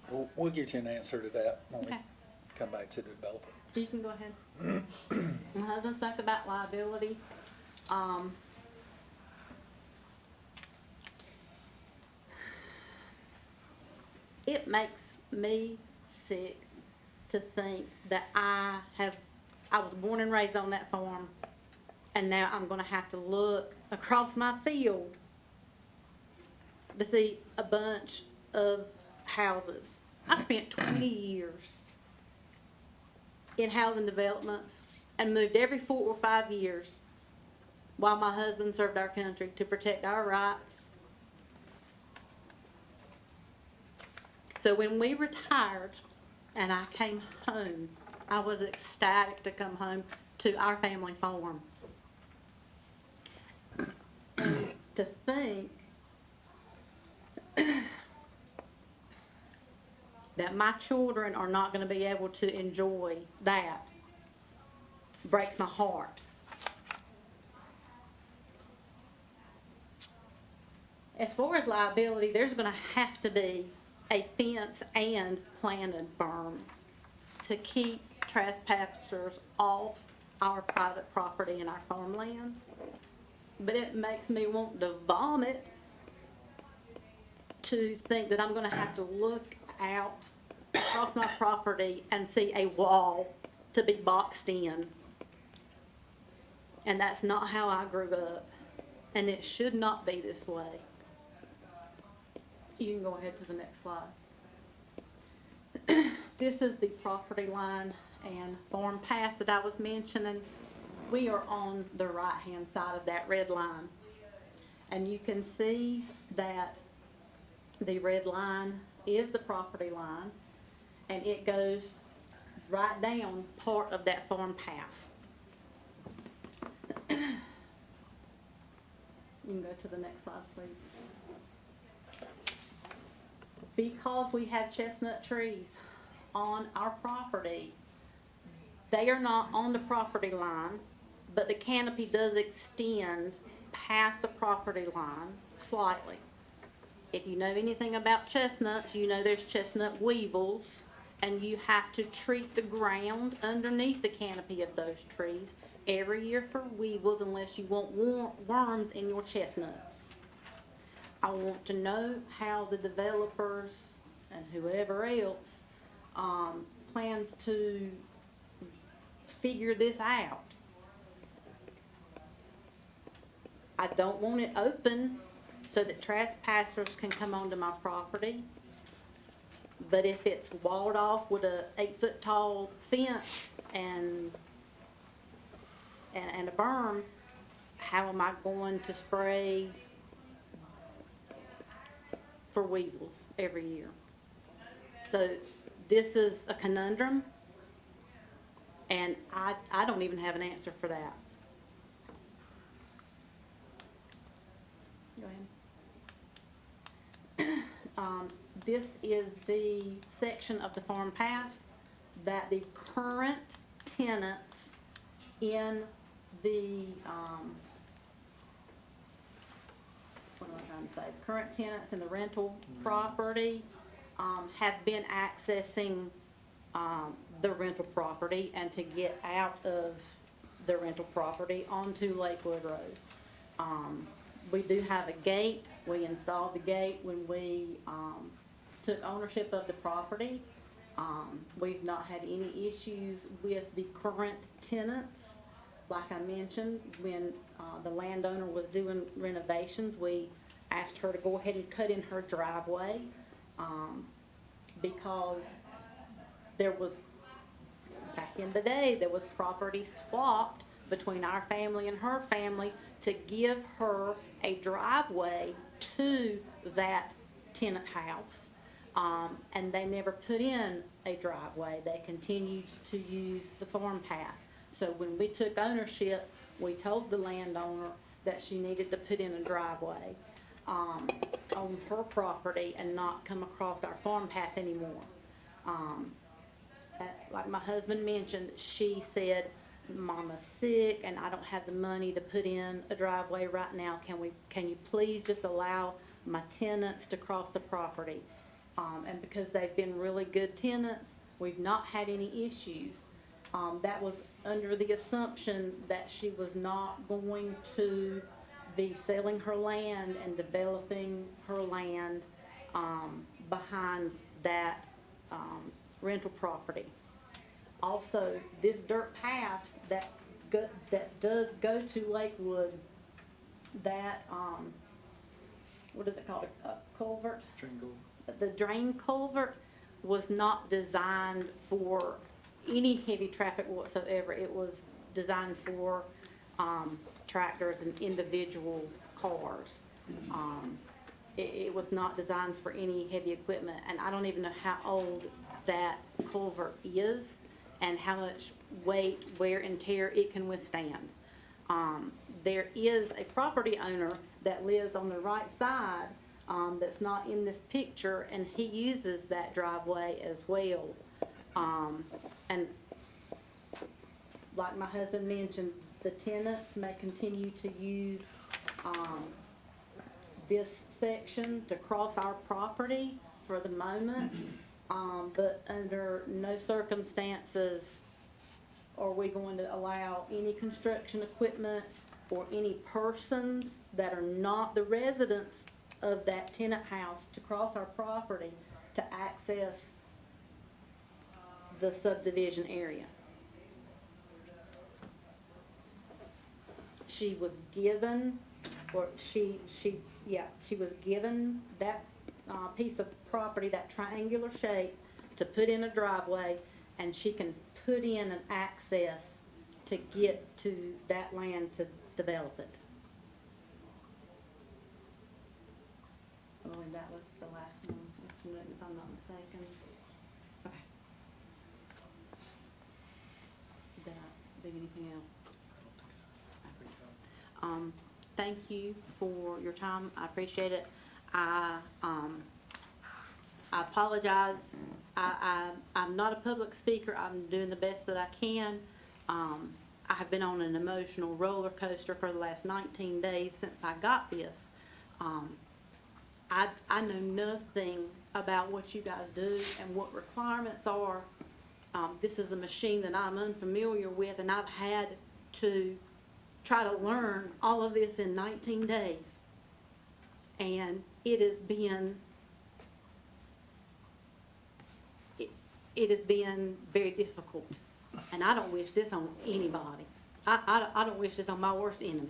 We'll get you an answer to that when we Okay. come back to the developer. You can go ahead. My husband spoke about liability. It makes me sick to think that I was born and raised on that farm, and now I'm gonna have to look across my field to see a bunch of houses. I spent 20 years in housing developments and moved every 4 or 5 years while my husband served our country to protect our rights. So when we retired and I came home, I was ecstatic to come home to our family farm. And to think that my children are not going to be able to enjoy that breaks my heart. As far as liability, there's going to have to be a fence and planted berm to keep trespassers off our private property and our farmland. But it makes me want to vomit to think that I'm going to have to look out across my property and see a wall to be boxed in. And that's not how I grew up. And it should not be this way. You can go ahead to the next slide. This is the property line and farm path that I was mentioning. We are on the right-hand side of that red line. And you can see that the red line is the property line, and it goes right down part of that farm path. You can go to the next slide, please. Because we have chestnut trees on our property, they are not on the property line, but the canopy does extend past the property line slightly. If you know anything about chestnuts, you know there's chestnut weevils, and you have to treat the ground underneath the canopy of those trees every year for weevils unless you want worms in your chestnuts. I want to know how the developers and whoever else plans to figure this out. I don't want it open so that trespassers can come onto my property. But if it's walled off with a 8-foot tall fence and a berm, how am I going to spray for weevils every year? So this is a conundrum, and I don't even have an answer for that. Go ahead. This is the section of the farm path that the current tenants in the, what am I trying to say? Current tenants in the rental property have been accessing the rental property and to get out of the rental property onto Lakewood Road. We do have a gate. We installed the gate when we took ownership of the property. We've not had any issues with the current tenants. Like I mentioned, when the landowner was doing renovations, we asked her to go ahead and cut in her driveway because there was, back in the day, there was property swapped between our family and her family to give her a driveway to that tenant house. And they never put in a driveway. They continued to use the farm path. So when we took ownership, we told the landowner that she needed to put in a driveway on her property and not come across our farm path anymore. Like my husband mentioned, she said, Mama's sick and I don't have the money to put in a driveway right now. Can you please just allow my tenants to cross the property? And because they've been really good tenants, we've not had any issues. That was under the assumption that she was not going to be selling her land and developing her land behind that rental property. Also, this dirt path that does go to Lakewood, that, what is it called, a culvert? The drain culvert was not designed for any heavy traffic whatsoever. It was designed for tractors and individual cars. It was not designed for any heavy equipment, and I don't even know how old that culvert is and how much weight, wear, and tear it can withstand. There is a property owner that lives on the right side that's not in this picture, and he uses that driveway as well. And like my husband mentioned, the tenants may continue to use this section to cross our property for the moment, but under no circumstances are we going to allow any construction equipment or any persons that are not the residents of that tenant house to cross our property to access the subdivision area. She was given, or she was given that piece of property, that triangular shape, to put in a driveway, and she can put in an access to get to that land to develop it. I believe that was the last one, Mr. Newton, if I'm not mistaken. Okay. Did I do anything else? Thank you for your time. I appreciate it. I apologize. I'm not a public speaker. I'm doing the best that I can. I have been on an emotional roller coaster for the last 19 days since I got this. I know nothing about what you guys do and what requirements are. This is a machine that I'm unfamiliar with, and I've had to try to learn all of this in 19 days. And it has been very difficult. And I don't wish this on anybody. I don't wish this on my worst enemy.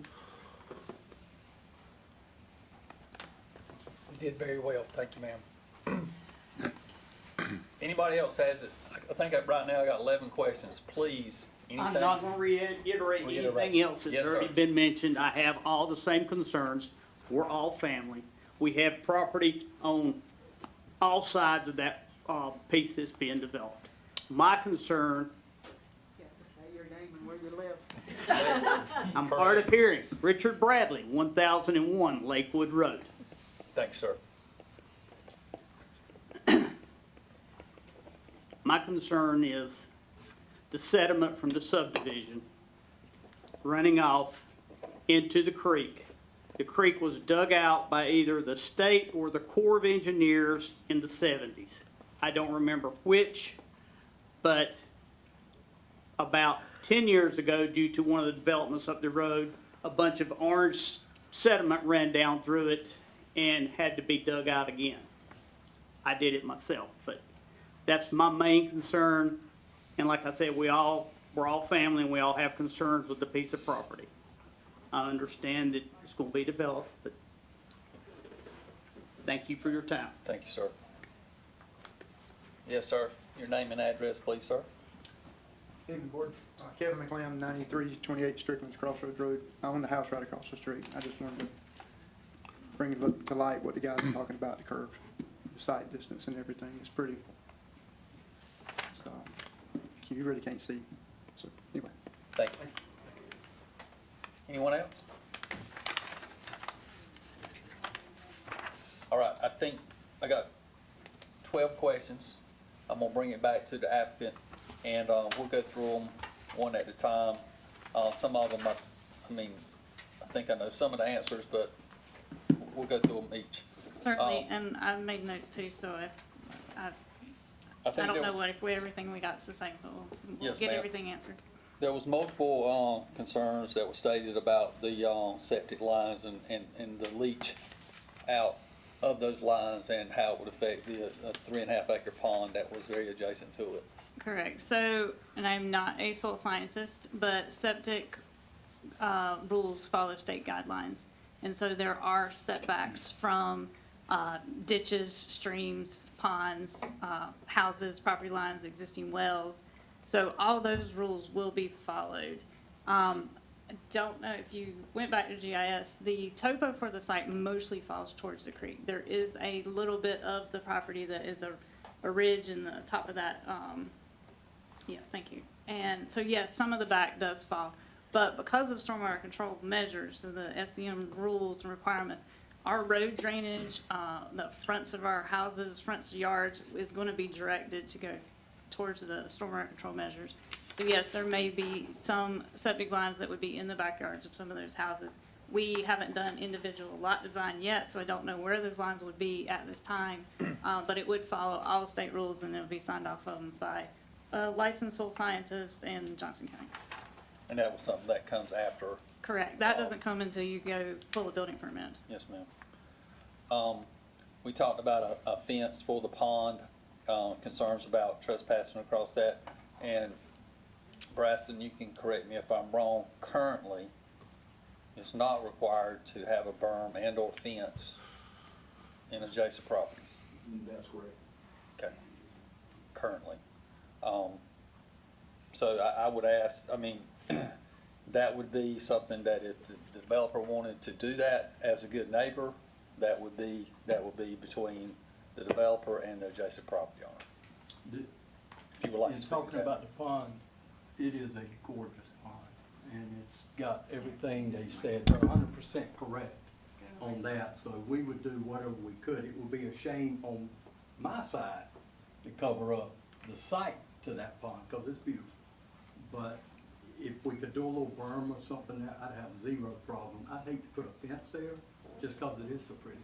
You did very well. Thank you, ma'am. Anybody else has it? I think right now I got 11 questions. Please, anything? I'm not gonna reiterate anything else that's Yes, sir. already been mentioned. I have all the same concerns. We're all family. We have property on all sides of that piece that's being developed. My concern, You have to say your name and where you live. I'm hard of hearing, Richard Bradley, 1001 Lakewood Road. Thanks, sir. My concern is the sediment from the subdivision running off into the creek. The creek was dug out by either the state or the Corps of Engineers in the 70s. I don't remember which, but about 10 years ago, due to one of the developments up the road, a bunch of orange sediment ran down through it and had to be dug out again. I did it myself, but that's my main concern. And like I said, we're all family and we all have concerns with the piece of property. I understand that it's going to be developed, but thank you for your time. Thank you, sir. Yes, sir. Your name and address, please, sir. Evening, Board. Kevin McLean, 9328 Strickland's Crossroads Road. I own the house right across the street. I just wanted to bring it to light what the guys are talking about, the curves. the sight distance and everything is pretty, so, you really can't see. So, anyway. Thank you. Anyone else? All right, I think I got 12 questions. I'm gonna bring it back to the applicant, and we'll go through them one at a time. Some of them, I mean, I think I know some of the answers, but we'll go through them each. Certainly, and I've made notes too, so if, I think don't there- know if everything we got's the same, but we'll Yes, get ma'am. everything answered. There was multiple concerns that were stated about the septic lines and the leach out of those lines and how it would affect the 3.5 acre pond that was very adjacent to it. Correct. So, and I'm not a soil scientist, but septic rules follow state guidelines. And so there are setbacks from ditches, streams, ponds, houses, property lines, existing wells. So all those rules will be followed. I don't know if you went back to GIS, the topo for the site mostly falls towards the creek. There is a little bit of the property that is a ridge in the top of that, yeah, thank you. And so yes, some of the back does fall, but because of stormwater control measures, so the SCM rules and requirements, our road drainage, the fronts of our houses, fronts of yards is gonna be directed to go towards the stormwater control measures. So yes, there may be some septic lines that would be in the backyards of some of those houses. We haven't done individual lot design yet, so I don't know where those lines would be at this time. But it would follow all state rules and it would be signed off on by a licensed soil scientist in Johnston County. And that was something that comes after. Correct. That doesn't come until you go pull a building permit. Yes, ma'am. We talked about a fence for the pond, concerns about trespassing across that. And Braston, you can correct me if I'm wrong, currently, it's not required to have a berm and or fence in adjacent properties. That's correct. Okay, currently. So I would ask, I mean, that would be something that if the developer wanted to do that as a good neighbor, that would be between the developer and the adjacent property owner. If you would like to In speak to talking that. about the pond, it is a gorgeous pond, and it's got everything they said. They're 100% correct on that, so we would do whatever we could. It would be a shame on my side to cover up the site to that pond, because it's beautiful. But if we could do a little berm or something, I'd have zero problem. I'd hate to put a fence there, just because it is so pretty.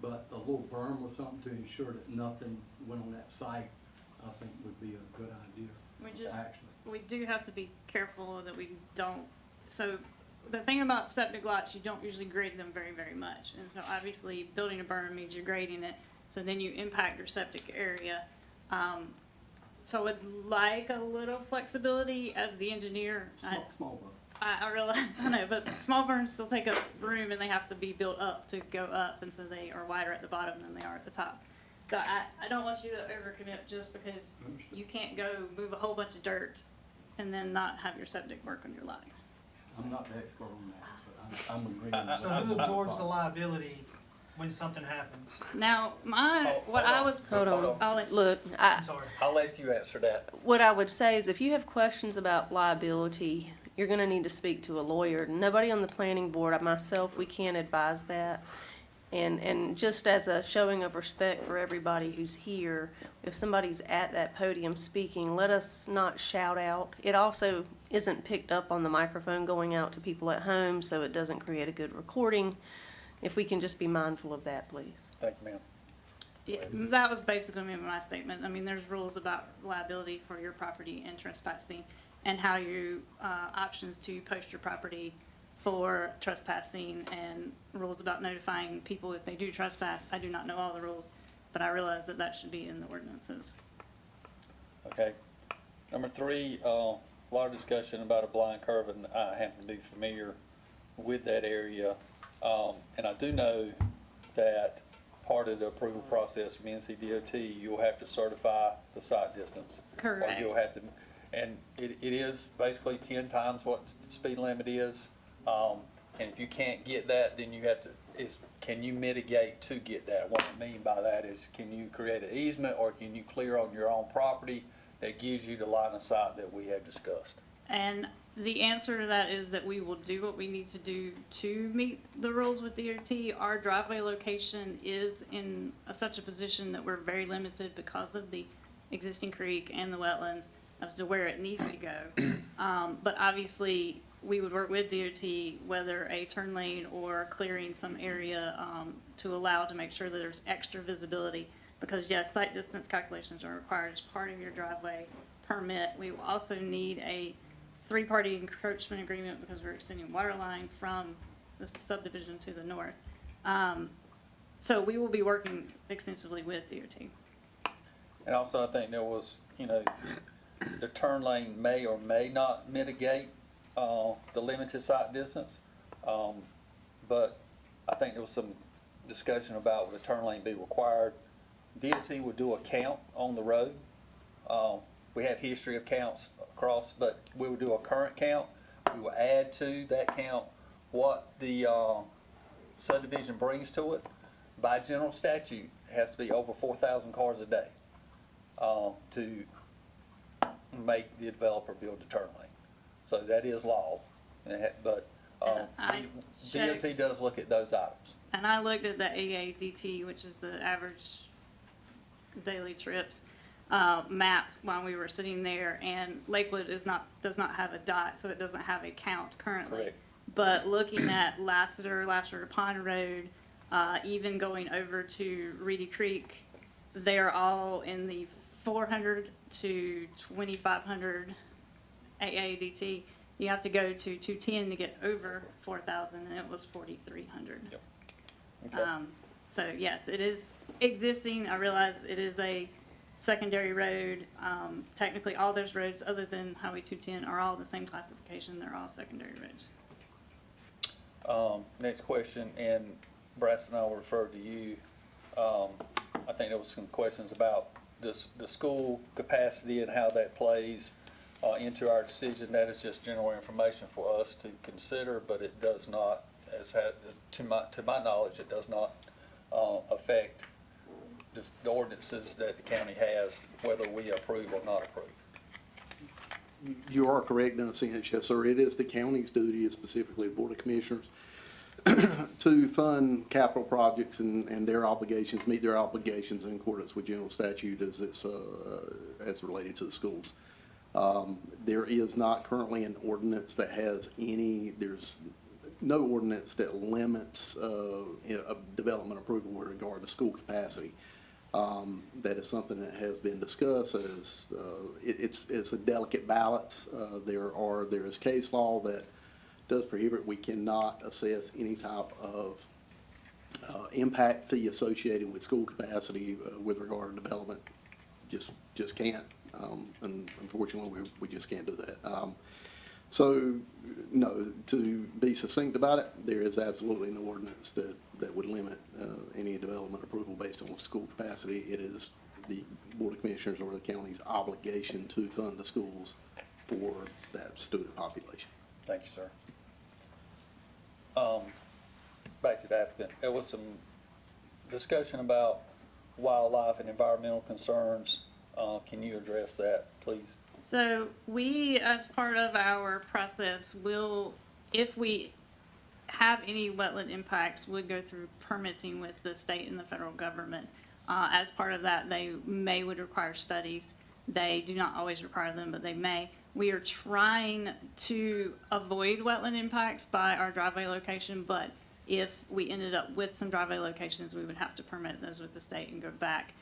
But a little berm or something to ensure that nothing went on that site, I think would be a good idea, actually. We do have to be careful that we don't, so the thing about septic lots, you don't usually grade them very, very much. And so obviously building a berm means you're grading it, so then you impact your septic area. So I would like a little flexibility as the engineer. Small berm. I realize, I know, but small berms still take up room and they have to be built up to go up, and so they are wider at the bottom than they are at the top. So I don't want you to overcommit just because you can't go move a whole bunch of dirt and then not have your septic work on your lot. I'm not the expert on that, but I'm agreeing. So who absorbs the liability when something happens? Now, what hold I on. was, Hold on. I'll let, Look, I'm sorry. I'll let you answer that. what I would say is if you have questions about liability, you're gonna need to speak to a lawyer. Nobody on the planning board, myself, we can't advise that. And just as a showing of respect for everybody who's here, if somebody's at that podium speaking, let us not shout out. It also isn't picked up on the microphone going out to people at home, so it doesn't create a good recording. If we can just be mindful of that, please. Thank you, ma'am. yeah, that was basically my statement. I mean, there's rules about liability for your property and trespassing and how you, options to post your property for trespassing and rules about notifying people if they do trespass. I do not know all the rules, but I realize that that should be in the ordinances. Okay. Number 3, a lot of discussion about a blind curve, and I happen to be familiar with that area. And I do know that part of the approval process from NCDOT, you'll have to certify the site distance. Correct. Or you'll have to, and it is basically 10 times what the speed limit is. And if you can't get that, then you have to, can you mitigate to get that? What I mean by that is, can you create an easement, or can you clear on your own property that gives you the line of sight that we have discussed? And the answer to that is that we will do what we need to do to meet the rules with DOT. Our driveway location is in such a position that we're very limited because of the existing creek and the wetlands as to where it needs to go. But obviously, we would work with DOT, whether a turn lane or clearing some area to allow to make sure that there's extra visibility. Because yes, site distance calculations are required as part of your driveway permit. We will also need a 3-party encroachment agreement because we're extending water line from the subdivision to the north. So we will be working extensively with DOT. And also, I think there was, the turn lane may or may not mitigate the limited sight distance. But I think there was some discussion about would the turn lane be required. DOT would do a count on the road. We have history of counts across, but we will do a current count. We will add to that count what the subdivision brings to it. By general statute, it has to be over 4,000 cars a day to make the developer build the turn lane. So that is law, but DOT does look at those items. And I looked at the AADT, which is the average daily trips map while we were sitting there, and Lakewood does not have a dot, so it doesn't have a count currently. Correct. But looking at Lassiter to Pond Road, even going over to Reedy Creek, they're all in the 400 to 2,500 AADT. You have to go to 210 to get over 4,000, and it was 4,300. Yep. Okay. So yes, it is existing. I realize it is a secondary road. Technically, all those roads other than Highway 210 are all the same classification. They're all secondary roads. Next question, and Brass and I will refer to you. I think there was some questions about the school capacity and how that plays into our decision. That is just general information for us to consider, but it does not, to my knowledge, it does not affect the ordinances that the county has, whether we approve or not approve. You are correct in a sense, yes, sir. It is the county's duty, specifically the Board of Commissioners, to fund capital projects and their obligations, meet their obligations in accordance with general statute as it's as related to the schools. There is not currently an ordinance that has there's no ordinance that limits a development approval with regard to school capacity. That is something that has been discussed. It's a delicate balance. There is case law that does prohibit. We cannot assess any type of impact fee associated with school capacity with regard to development. Just can't. And unfortunately, we just can't do that. So, no, to be succinct about it, there is absolutely no ordinance that would limit any development approval based on school capacity. It is the Board of Commissioners or the county's obligation to fund the schools for that student population. Thank you, sir. Back to the applicant. There was some discussion about wildlife and environmental concerns. Can you address that, please? So we, as part of our process, will, if we have any wetland impacts, would go through permitting with the state and the federal government. As part of that, they would require studies. They do not always require them, but they may. We are trying to avoid wetland impacts by our driveway location, but if we ended up with some driveway locations, we would have to permit those with the state and go back.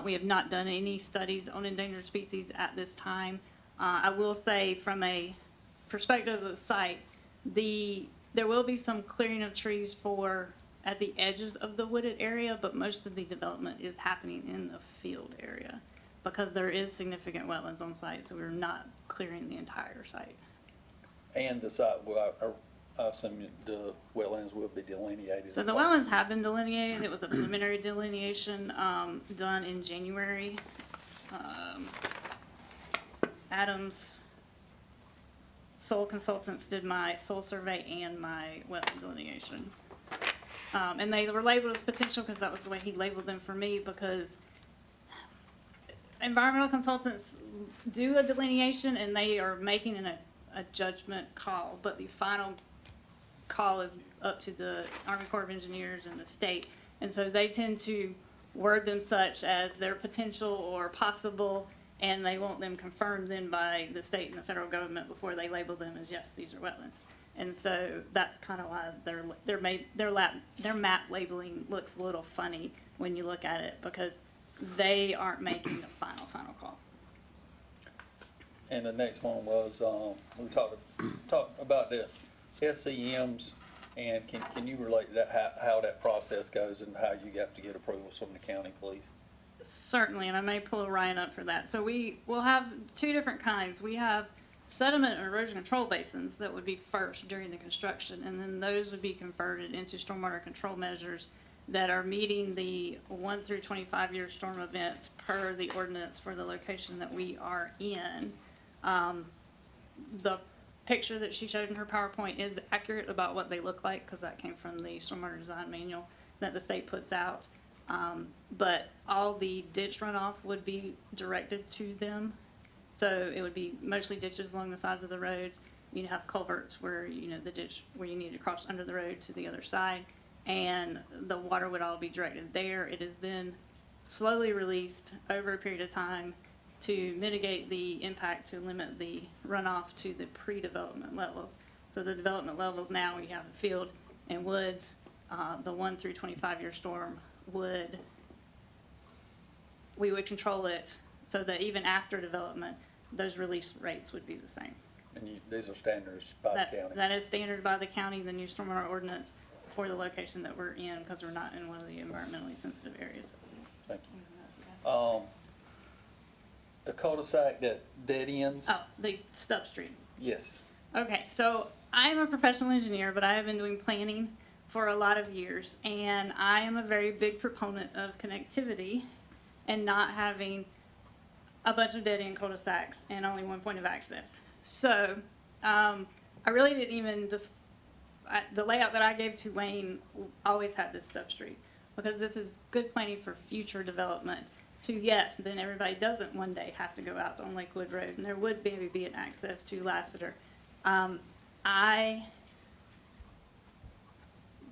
We have not done any studies on endangered species at this time. I will say from a perspective of the site, there will be some clearing of trees at the edges of the wooded area, but most of the development is happening in the field area because there is significant wetlands on site, so we're not clearing the entire site. And the site, I assume the wetlands will be delineated. So the wetlands have been delineated. It was a preliminary delineation done in January. Adams soil consultants did my soil survey and my wetland delineation. And they were labeled as potential because that was the way he labeled them for me, because environmental consultants do a delineation and they are making a judgment call, but the final call is up to the Army Corps of Engineers and the state. And so they tend to word them such as they're potential or possible, and they want them confirmed then by the state and the federal government before they label them as, yes, these are wetlands. And so that's kind of why their map labeling looks a little funny when you look at it, because they aren't making the final call. And the next one was, we talked about the SCMs, and can you relate that, how that process goes and how you have to get approvals from the county, please? Certainly, and I may pull Ryan up for that. So we will have two different kinds. We have sediment and erosion control basins that would be first during the construction, and then those would be converted into stormwater control measures that are meeting the 1 through 25 year storm events per the ordinance for the location that we are in. The picture that she showed in her PowerPoint is accurate about what they look like, because that came from the stormwater design manual that the state puts out. But all the ditch runoff would be directed to them. So it would be mostly ditches along the sides of the roads. You'd have culverts where, the ditch where you need to cross under the road to the other side. And the water would all be directed there. It is then slowly released over a period of time to mitigate the impact, to limit the runoff to the pre-development levels. So the development levels now, we have a field and woods, the 1 through 25 year storm we would control it so that even after development, those release rates would be the same. And these are standards by the county? That is standard by the county, the new stormwater ordinance for the location that we're in, because we're not in one of the environmentally sensitive areas. Thank you. The cul-de-sac that dead ends? Oh, the Stub Street. Yes. Okay, so I'm a professional engineer, but I have been doing planning for a lot of years, and I am a very big proponent of connectivity and not having a bunch of dead-end cul-de-sacs and only one point of access. So I really didn't even the layout that I gave to Wayne always had this Stub Street, because this is good planning for future development. Yes, then everybody doesn't one day have to go out on Lakewood Road, and there would maybe be an access to Lassiter.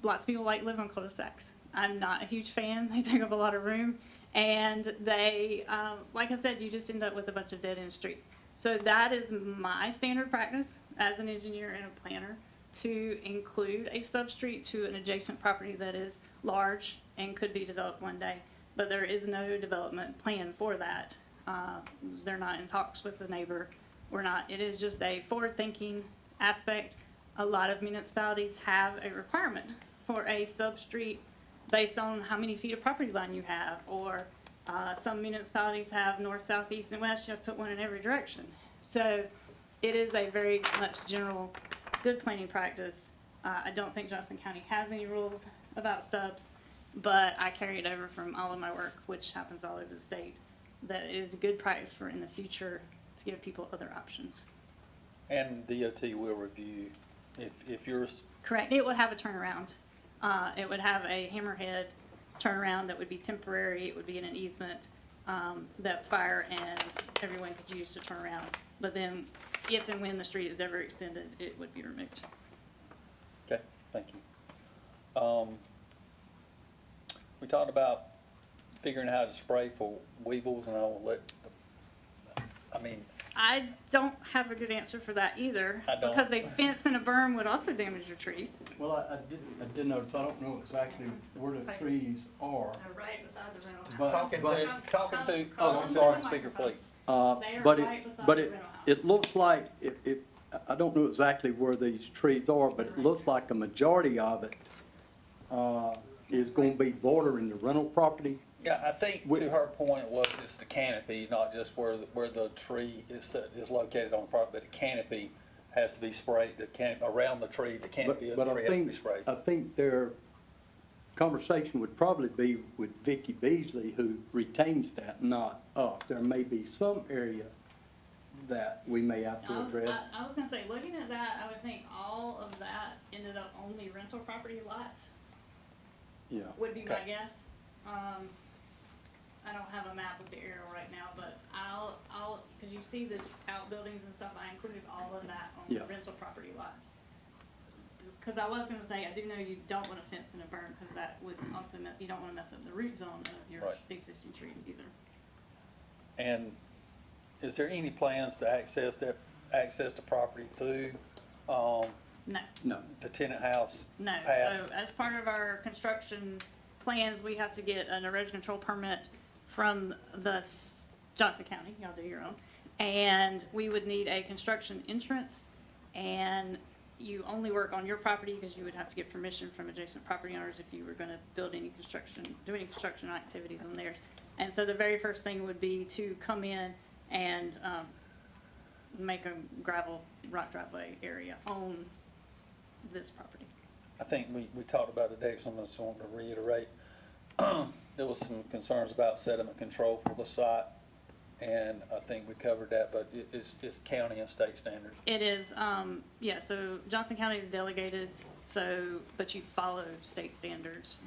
Lots of people like live on cul-de-sacs. I'm not a huge fan. They take up a lot of room, and they, like I said, you just end up with a bunch of dead-end streets. So that is my standard practice as an engineer and a planner, to include a stub street to an adjacent property that is large and could be developed one day. But there is no development plan for that. They're not in talks with the neighbor. We're not. It is just a forward-thinking aspect. A lot of municipalities have a requirement for a stub street based on how many feet of property line you have, or some municipalities have north, south, east, and west. You have to put one in every direction. So it is a very much general good planning practice. I don't think Johnston County has any rules about stubs, but I carry it over from all of my work, which happens all over the state, that it is a good practice for in the future to give people other options. And DOT will review if yours. Correct. It would have a turnaround. It would have a hammerhead turnaround that would be temporary. It would be in an easement that fire and everyone could use to turn around. But then if and when the street is ever extended, it would be removed. Okay, thank you. We talked about figuring out how to spray for weevils, and I don't have a good answer for that either, because a fence and a berm would also damage your trees. Well, I did notice, I don't know exactly where the trees are. They're right beside the rental house. Talking to, I'm sorry. speaker, please. But it looks like, I don't know exactly where these trees are, but it looks like a majority of it is going to be bordering the rental property. Yeah, I think to her point was it's the canopy, not just where the tree is located on the property, but the canopy has to be sprayed. Around the tree, the canopy of the tree has to be sprayed. I think their conversation would probably be with Vicki Beasley, who retains that, not us. There may be some area that we may have to address? I was gonna say, looking at that, I would think all of that ended up only rental property lots, Yeah. would be my Okay. guess. I don't have a map of the area right now, but I'll, cause you see the outbuildings and stuff, I included all of that on the Yeah. rental property lots. Cause I was gonna say, I do know you don't want a fence and a berm, cause that would also, you don't wanna mess up the root zone of your Right. existing trees either. And is there any plans to access the property through, No. No. the tenant house No, path? so as part of our construction plans, we have to get an erosion control permit from the Johnston County, y'all do your own. And we would need a construction entrance, and you only work on your property because you would have to get permission from adjacent property owners if you were gonna build any construction, do any construction activities on theirs. And so the very first thing would be to come in and, make a gravel rock driveway area on this property. I think we talked about it today, so I just want to reiterate. There was some concerns about sediment control for the site, and I think we covered that, but it's county and state standards. It is, yeah, so Johnston County is delegated, so, but you follow state standards.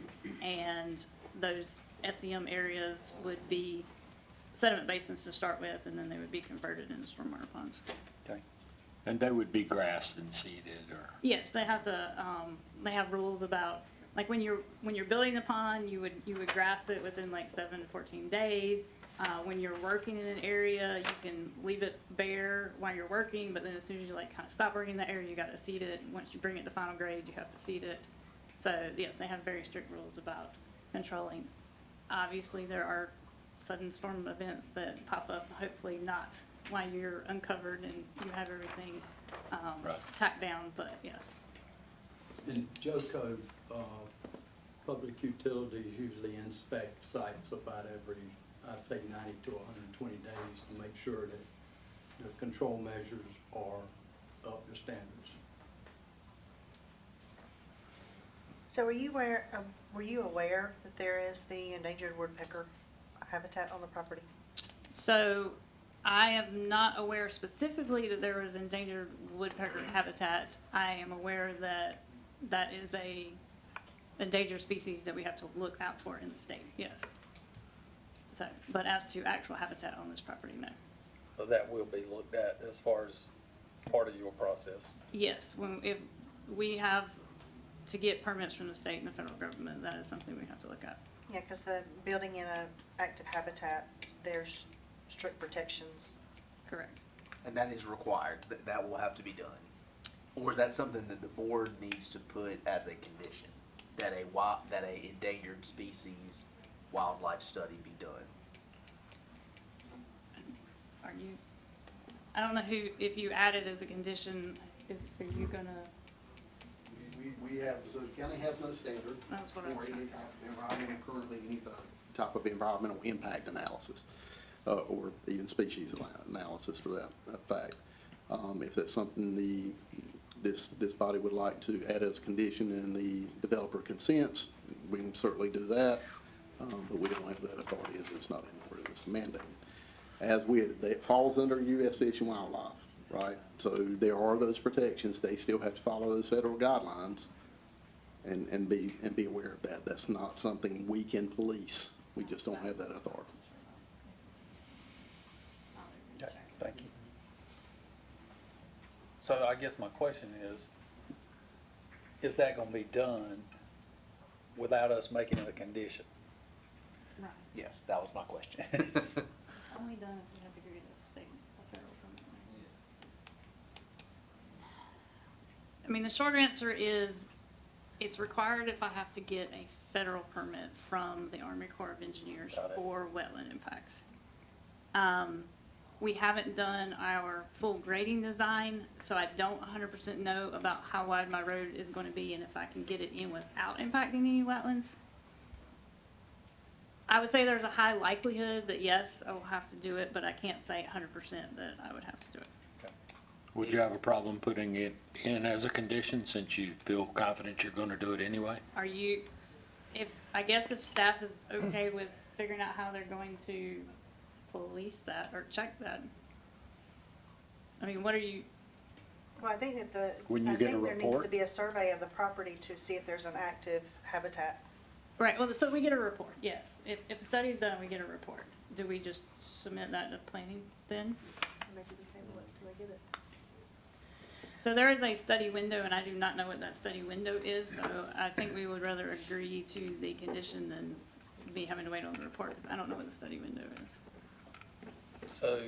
And those SEM areas would be sediment basins to start with, and then they would be converted into stormwater ponds. Okay. And they would be grassed and seeded, or? Yes, they have to, they have rules about, like, when you're building the pond, you would grass it within like 7 to 14 days. When you're working in an area, you can leave it bare while you're working, but then as soon as you like kind of stop working in that area, you gotta seed it. Once you bring it to final grade, you have to seed it. So yes, they have very strict rules about controlling. Obviously, there are sudden storm events that pop up, hopefully not while you're uncovered and you have everything, Right. tacked down, but yes. In JOCO, public utilities usually inspect sites about every, I'd say 90 to 120 days to make sure that the control measures are up to standards. So were you aware that there is the endangered woodpecker habitat on the property? So I am not aware specifically that there was endangered woodpecker habitat. I am aware that that is a endangered species that we have to look out for in the state, yes. So, but as to actual habitat on this property, no. So that will be looked at as far as part of your process. Yes, if we have to get permits from the state and the federal government, that is something we have to look at. Yeah, because the building in a active habitat, there's strict protections. Correct. And that is required, that will have to be done? Or is that something that the board needs to put as a condition, that a endangered species wildlife study be done? Are you, I don't know if you add it as a condition, are you gonna? We have, so the county has no standard That's what for I'm any type of environmental, currently any type of environmental impact analysis, or even species analysis for that fact. If that's something this body would like to add as a condition and the developer consents, we can certainly do that, but we don't have that authority as it's not in order, it's mandated. It falls under U.S. Fish and Wildlife, right? So there are those protections, they still have to follow those federal guidelines and be aware of that. That's not something we can police, we just don't have that authority. Okay, thank you. So I guess my question is that gonna be done without us making it a condition? Right. Yes, that was my question. Only done if we have to agree to state or federal permit. I mean, the short answer is, it's required if I have to get a federal permit from the Army Corps of Engineers Got it. for wetland impacts. We haven't done our full grading design, so I don't 100% know about how wide my road is going to be and if I can get it in without impacting any wetlands. I would say there's a high likelihood that yes, I will have to do it, but I can't say 100% that I would have to do it. Would you have a problem putting it in as a condition since you feel confident you're gonna do it anyway? Are you, I guess if staff is okay with figuring out how they're going to police that or check that. I mean, what are you, Well, I think that When I you get a think there needs report? to be a survey of the property to see if there's an active habitat. right, well, so we get a report, yes. If the study's done, we get a report. Do we just submit that to planning then? Maybe we table it till they get it. So there is a study window, and I do not know what that study window is, so I think we would rather agree to the condition than be having to wait on the report, because I don't know what the study window is. So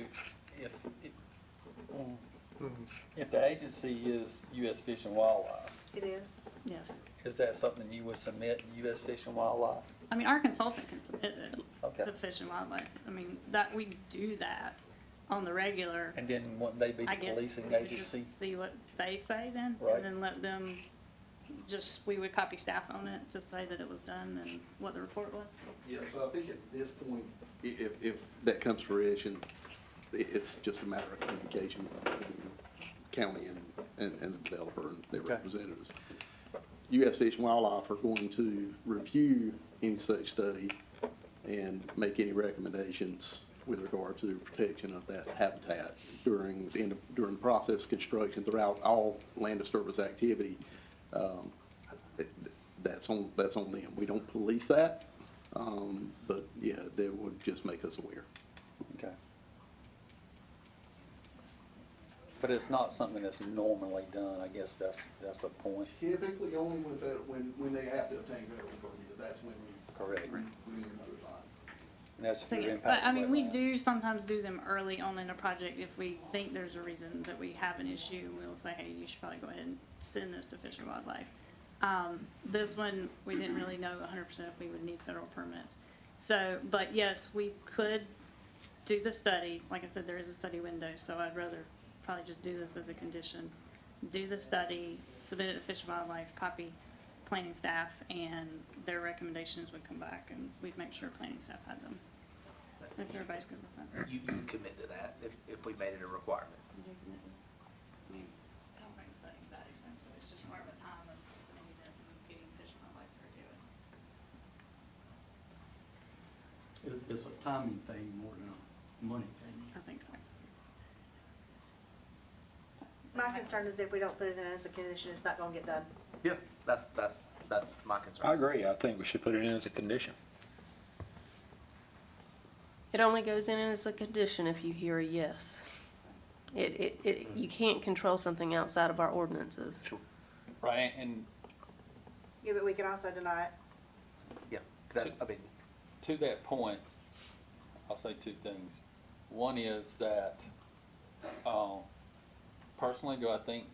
if the agency is U.S. Fish and Wildlife, It is. Yes. is that something you would submit to U.S. Fish and Wildlife? I mean, our consultant can submit it Okay. to Fish and Wildlife. I mean, that, we do that on the regular. And then wouldn't they be the I guess policing we would agency? just see what they say then, Right. and then let them, we would copy staff on it to say that it was done and what the report was. Yeah, so I think at this point, if that comes to fruition, it's just a matter of communication between county and the developer and their representatives. U.S. Fish and Wildlife are going to review any such study and make any recommendations with regard to the protection of that habitat during the process of construction throughout all land disturbance activity. That's on them. We don't police that, but yeah, they would just make us aware. Okay. But it's not something that's normally done, I guess that's a point. Typically only when they have to obtain federal permit, that's when Correct. we notify. And that's if So you're yes, but I impacting mean, we wetlands. do sometimes do them early on in a project if we think there's a reason that we have an issue. We'll say, hey, you should probably go ahead and send this to Fish and Wildlife. This one, we didn't really know 100% if we would need federal permits. So, but yes, we could do the study. Like I said, there is a study window, so I'd rather probably just do this as a condition. Do the study, submit it to Fish and Wildlife, copy planning staff, and their recommendations would come back, and we'd make sure planning staff had them. If everybody's good with that. You commit to that if we made it a requirement. I mean, I don't think the study's that expensive, it's just more of a time of submitting it and getting Fish and Wildlife to review it. It's a timing thing more than a money thing. I think so. My concern is if we don't put it in as a condition, it's not gonna get done. Yeah, that's my concern. I agree. I think we should put it in as a condition. It only goes in as a condition if you hear a yes. You can't control something outside of our ordinances. Right, and Yeah, but we can also deny it. Yeah, 'cause that's, I mean, to that point, I'll say two things. One is that, personally, do I think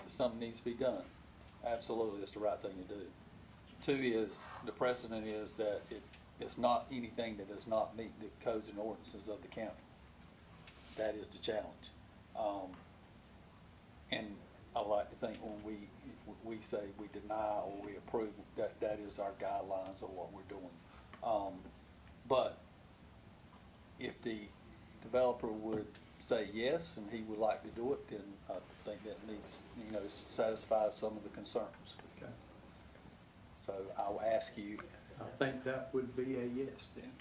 something needs to be done? Absolutely, it's the right thing to do. Two is, the precedent is that it's not anything that does not meet the codes and ordinances of the county. That is the challenge. And I like to think when we say we deny or we approve, that is our guidelines of what we're doing. But if the developer would say yes and he would like to do it, then I think that needs, satisfies some of the concerns. Okay. So I'll ask you. I think that would be a yes then.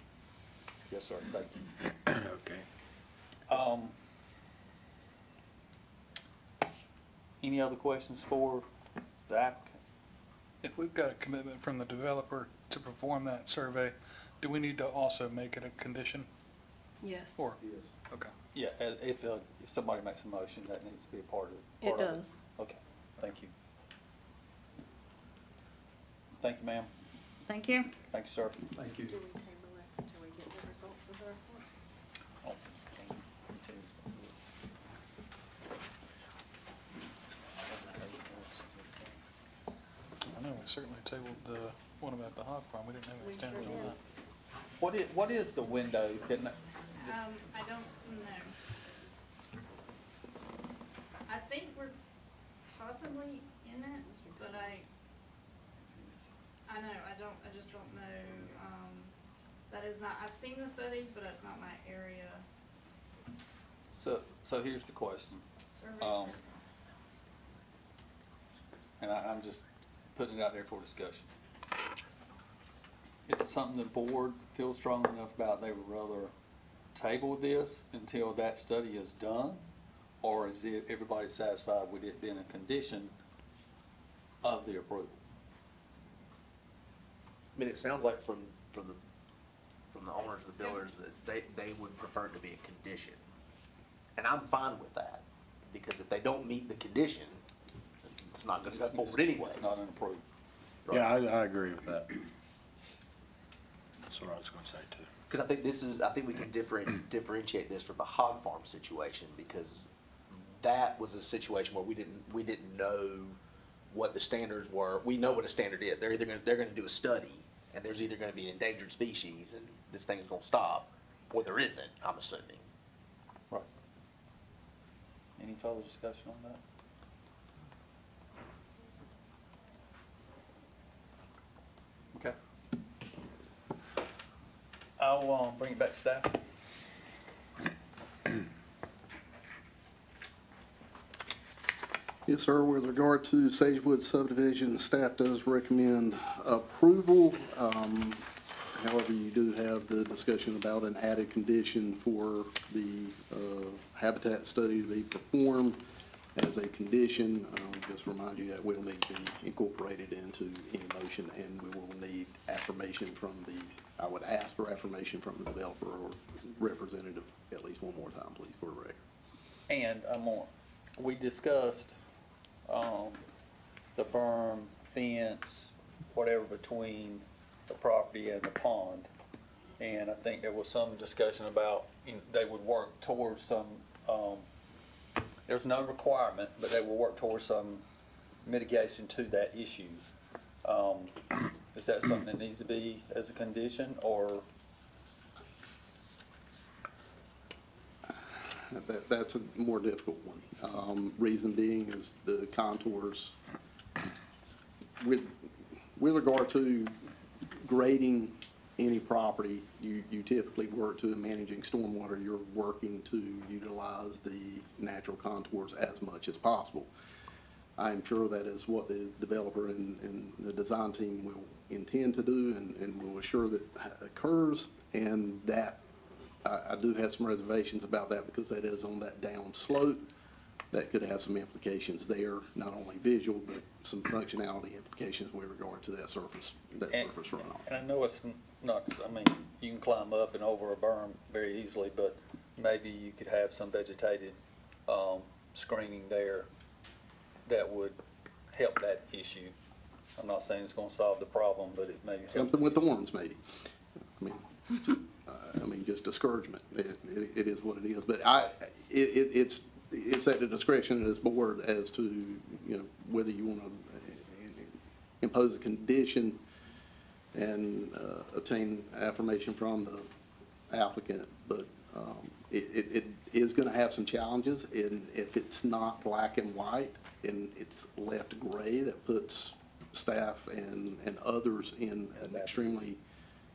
Yes, sir, thank you. Okay. Any other questions for the applicant? If we've got a commitment from the developer to perform that survey, do we need to also make it a condition? Yes. Or, Yes. okay. Yeah, if somebody makes a motion, that needs to be a part of it. It does. Okay, thank you. Thank you, ma'am. Thank you. Thank you, sir. Thank you. Do we table this until we get the results of the report? Oh, I know, we certainly tabled the one about the hog farm. We didn't have any standards on that. What is the window? I don't know. I think we're possibly in it, but I just don't know. That is not, I've seen the studies, but that's not my area. So here's the question. Survey. And I'm just putting it out there for discussion. Is it something the board feels strong enough about they would rather table this until that study is done? or is it, everybody satisfied with it being a condition of the approval? I mean, it sounds like from the owners and the builders that they would prefer it to be a condition. And I'm fine with that, because if they don't meet the condition, it's not gonna go forward anyway. It's not an approval. Yeah, I agree with that. That's what I was gonna say too. Because I think we can differentiate this from the hog farm situation, because that was a situation where we didn't know what the standards were. We know what a standard is. They're gonna do a study, and there's either gonna be an endangered species, and this thing's gonna stop, or there isn't, I'm assuming. Right. Any further discussion on that? Okay. I'll bring it back to staff. Yes, sir. With regard to Sagewood subdivision, staff does recommend approval. However, you do have the discussion about an added condition for the habitat study to be performed as a condition. Just remind you that will need to be incorporated into any motion, and we will need affirmation from I would ask for affirmation from the developer or representative at least one more time, please, for the record. And we discussed, the berm, fence, whatever between the property and the pond. And I think there was some discussion about, they would work towards some, there's no requirement, but they will work towards some mitigation to that issue. Is that something that needs to be as a condition, or? That's a more difficult one. Reason being is the contours. With regard to grading any property, you typically work to managing stormwater. You're working to utilize the natural contours as much as possible. I'm sure that is what the developer and the design team will intend to do and will assure that occurs, and that I do have some reservations about that because that is on that down slope. That could have some implications there, not only visual, but some functionality implications with regard to that surface runoff. And I know it's not, I mean, you can climb up and over a berm very easily, but maybe you could have some vegetated screening there that would help that issue. I'm not saying it's gonna solve the problem, but it may help. Something with thorns, maybe. I mean, just discouragement. It is what it is. But it's at the discretion of this board as to, whether you want to impose a condition and obtain affirmation from the applicant. But it is going to have some challenges, and if it's not black and white and it's left gray, that puts staff and others in an extremely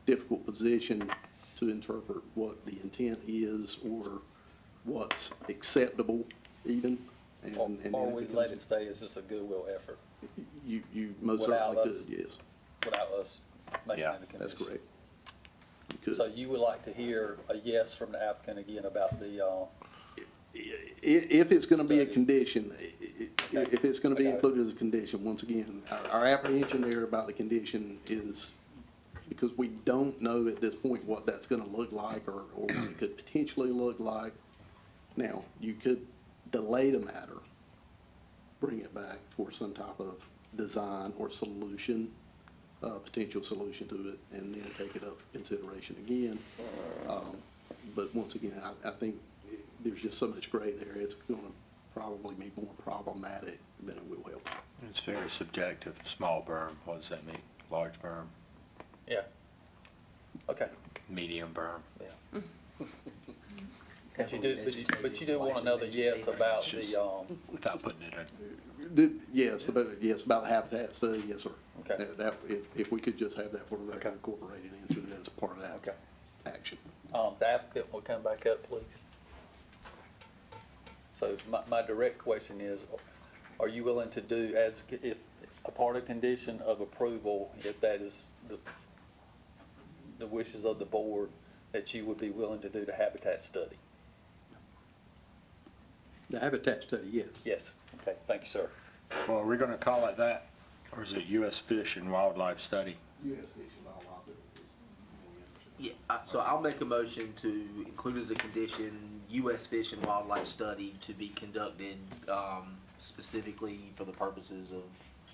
difficult position to interpret what the intent is or what's acceptable even. Or we let it stay as just a goodwill effort. You most certainly could, yes. Without us making Yeah, it a condition. That's correct. You could. So you would like to hear a yes from the applicant again about the, If it's going to be a study. condition, if it's going to be included as a condition, once again, our apprehension there about the condition is because we don't know at this point what that's going to look like or what it could potentially look like. Now, you could delay the matter, bring it back for some type of design or solution, potential solution to it, and then take it up for consideration again. But once again, I think there's just so much gray there, it's going to probably be more problematic than it will help. It's very subjective. Small berm, what does that mean? Large berm, yeah. Okay. medium berm? Yeah. But you do want to know the yes about the, Without putting it in. Yes, about the habitat study, yes, sir. Okay. That, if we could just have that for the record incorporated into it as part of that Okay. action. the applicant will come back up, please. So my direct question is, are you willing to do as, if a part of condition of approval, if that is the wishes of the board, that you would be willing to do the habitat study? The habitat study, yes. Yes. Okay, thank you, sir. Well, are we gonna call it that, or is it U.S. Fish and Wildlife Study? U.S. Fish and Wildlife. Yeah, so I'll make a motion to include as a condition, U.S. Fish and Wildlife Study to be conducted, specifically for the purposes of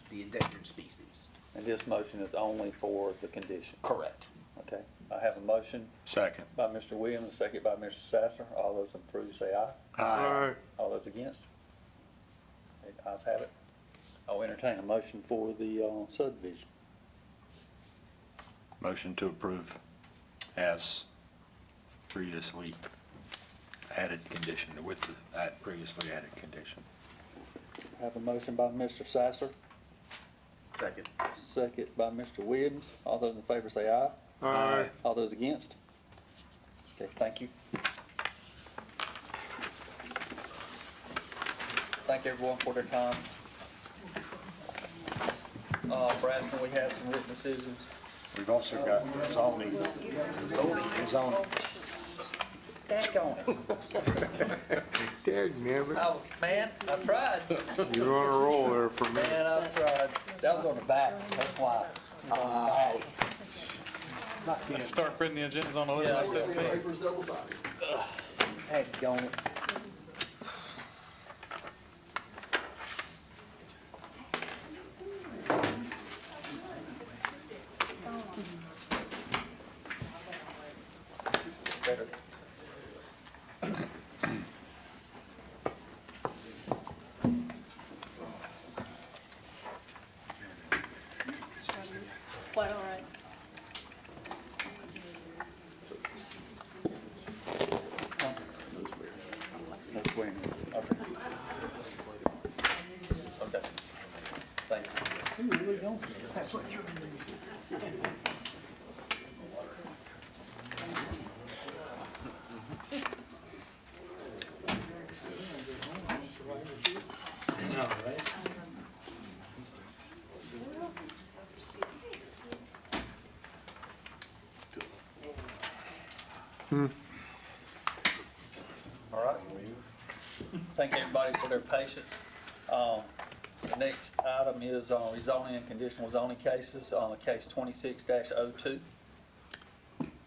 the endangered species. And this motion is only for the condition. Correct. Okay, I have a motion Second. by Mr. Williams, a second by Mr. Sasser. All those approve, say aye. Aye. All those against? Okay, ayes have it. I'll entertain a motion for the subdivision. Motion to approve as previously added condition, with that previously added condition. I have a motion by Mr. Sasser, Second. second by Mr. Williams. All those in favor say aye. Aye. All those against? Okay, thank you. Thank everyone for their time. Bradford, we have some written decisions. We've also got zoning. Zoning. Daggone it. Dagnabbit. Man, I tried. You're on a roll there for a minute. Man, I tried. That was on the back, that's why. It was on the back. Start printing the agendas on the Yeah, list. Paper's double-sided. Daggone it. Better. Quite all right. That's when, okay. Okay. Thank you. All right. Thank everybody for their patience. The next item is rezoning and conditional zoning cases, case 26-02.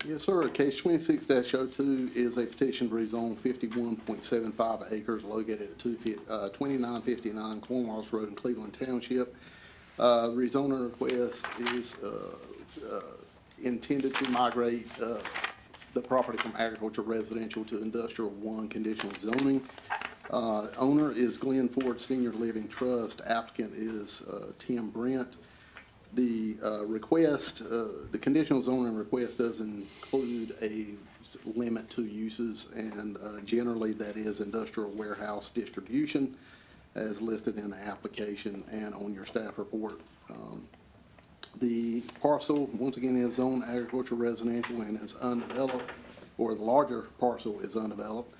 Yes, sir. Case 26-02 is a petition to rezone 51.75 acres located at 2959 Cornwallis Road in Cleveland Township. The rezoning request is intended to migrate the property from agriculture residential to industrial 1 conditional zoning. Owner is Glenn Ford Senior Living Trust. Applicant is Tim Brent. The request, the conditional zoning request does include a limit to uses, and generally that is industrial warehouse distribution as listed in the application and on your staff report. The parcel, once again, is zoned agriculture residential and is undeveloped, or the larger parcel is undeveloped.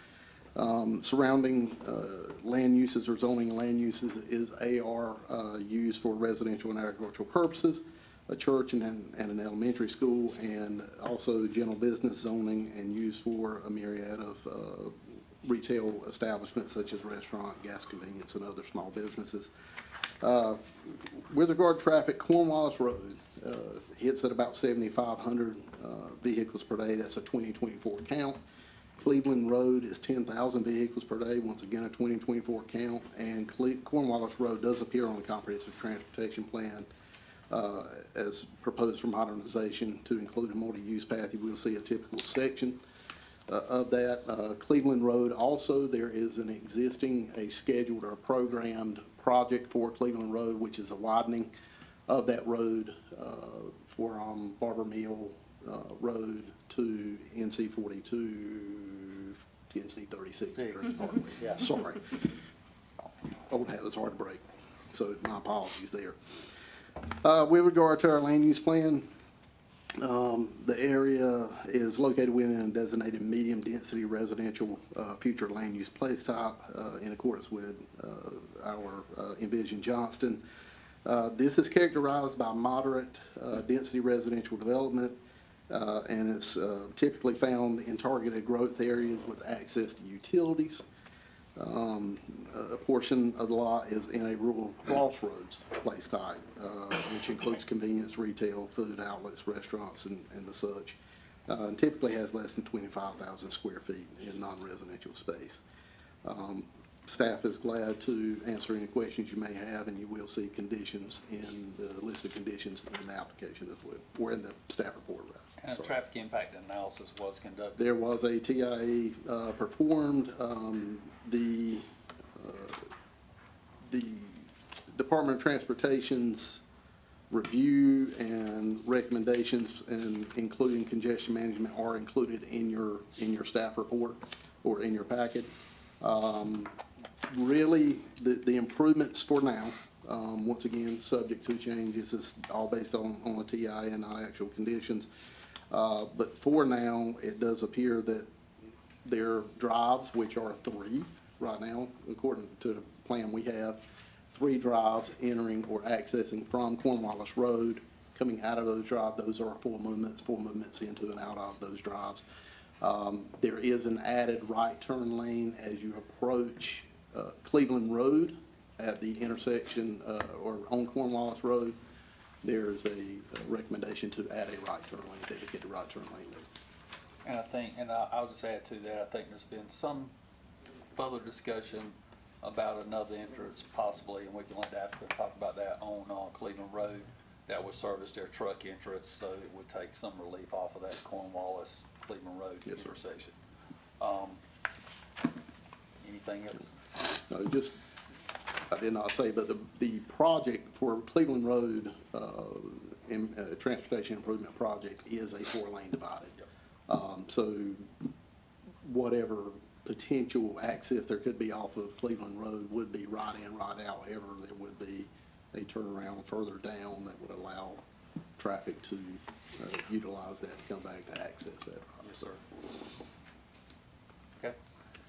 Surrounding land uses or zoning land uses is AR used for residential and agricultural purposes, a church and an elementary school, and also general business zoning and used for a myriad of retail establishments such as restaurant, gas convenience, and other small businesses. With regard to traffic, Cornwallis Road hits at about 7,500 vehicles per day. That's a 2024 count. Cleveland Road is 10,000 vehicles per day, once again a 2024 count, and Cornwallis Road does appear on the comprehensive transportation plan as proposed for modernization to include a multi-use path. You will see a typical section of that. Cleveland Road also, there is an existing, a scheduled or programmed project for Cleveland Road, which is a widening of that road from Barber Mill Road to NC 42, NC 36. Yeah. Sorry. Old habits hard to break, so my apologies there. With regard to our land use plan, the area is located within a designated medium-density residential future land use place type in accordance with our envisioned Johnston. This is characterized by moderate density residential development, and it's typically found in targeted growth areas with access to utilities. A portion of the lot is in a rural crossroads place type, which includes convenience, retail, food outlets, restaurants, and the such. And typically has less than 25,000 square feet in non-residential space. Staff is glad to answer any questions you may have, and you will see conditions in the list of conditions in the application as well, or in the staff report, rather. And a traffic impact analysis was conducted. There was a TIA performed. The Department of Transportation's review and recommendations, and including congestion management, are included in your staff report or in your packet. Really, the improvements for now, once again, subject to changes, is all based on a TI and not actual conditions. But for now, it does appear that their drives, which are 3 right now, according to the plan we have, 3 drives entering or accessing from Cornwallis Road. Coming out of those drives, those are full movements into and out of those drives. There is an added right turn lane as you approach Cleveland Road at the intersection, or on Cornwallis Road. There's a recommendation to add a right turn lane, dedicated right turn lane there. And I think, and I'll just add to that, I think there's been some further discussion about another entrance possibly, and we can let the applicant talk about that on Cleveland Road that would service their truck entrance, so it would take some relief off of that Cornwallis Cleveland Road intersection. Anything else? No, just, I did not say, but the project for Cleveland Road, Transportation Improvement Project, is a 4-lane divided. So whatever potential access there could be off of Cleveland Road would be right in, right out. However, there would be a turnaround further down that would allow traffic to utilize that to come back to access that. Yes, sir. Okay,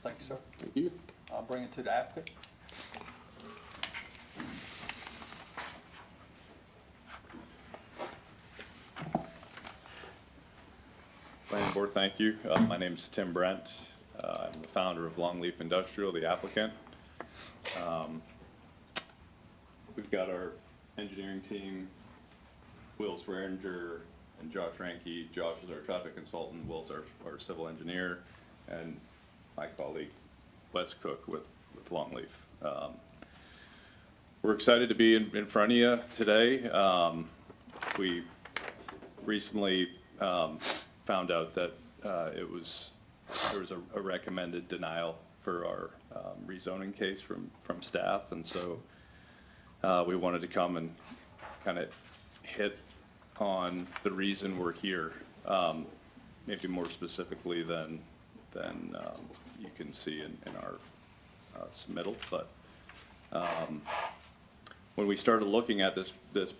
thank you, sir. Thank you. I'll bring it to the applicant. Planning Board, thank you. My name is Tim Brent. I'm the founder of Longleaf Industrial, the applicant. We've got our engineering team, Will Swearinger and Josh Ranke. Josh is our traffic consultant, Will's our civil engineer, and my colleague Wes Cook with Longleaf. We're excited to be in front of you today. We recently found out that there was a recommended denial for our rezoning case from staff, and so we wanted to come and kind of hit on the reason we're here, maybe more specifically than you can see in our submittal. But when we started looking at this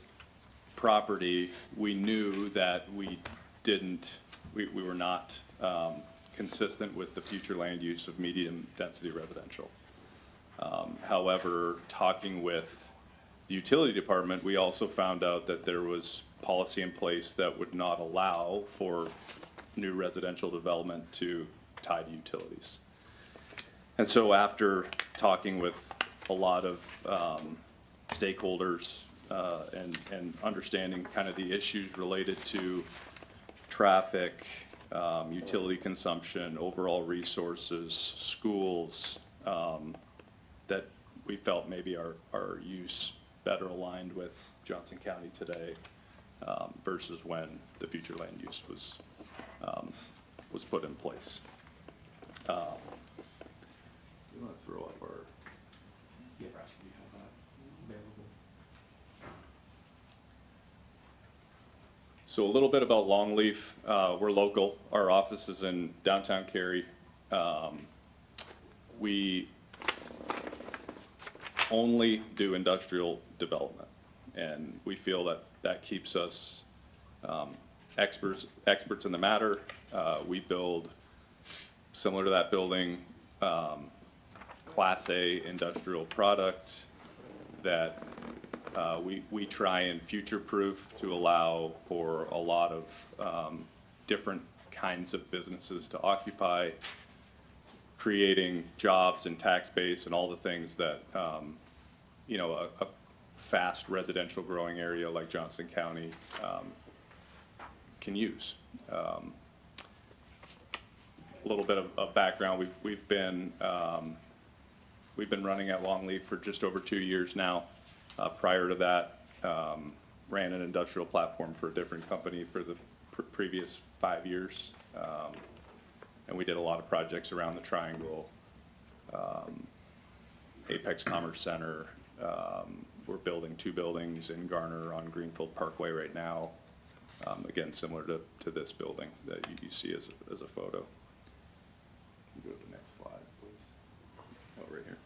property, we knew that we were not consistent with the future land use of medium density residential. However, talking with the utility department, we also found out that there was policy in place that would not allow for new residential development to tie to utilities. And so after talking with a lot of stakeholders and understanding kind of the issues related to traffic, utility consumption, overall resources, schools, that we felt maybe our use better aligned with Johnson County today versus when the future land use was put in place. We want to throw up our. So a little bit about Longleaf. We're local. Our office is in downtown Cary. We only do industrial development, and we feel that keeps us experts in the matter. We build, similar to that building, Class A industrial product that we try and future-proof to allow for a lot of different kinds of businesses to occupy. creating jobs and tax base and all the things that, you know, a fast residential growing area like Johnston County can use. A little bit of background, we've been running at Longleaf for just over 2 years now. Prior to that, ran an industrial platform for a different company for the previous 5 years. And we did a lot of projects around the Triangle, Apex Commerce Center. We're building 2 buildings in Garner on Greenfield Parkway right now. Again, similar to this building that you see as a photo. Go to the next slide, please. Oh, right here.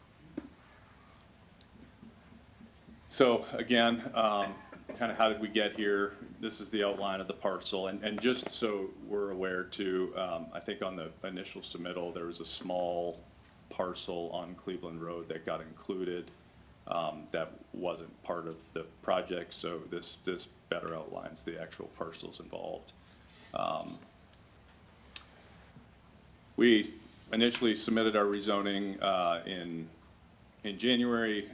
So again, kind of how did we get here? This is the outline of the parcel, and just so we're aware too, I think on the initial submittal there was a small parcel on Cleveland Road that got included that wasn't part of the project, so this better outlines the actual parcels involved. We initially submitted our rezoning in January.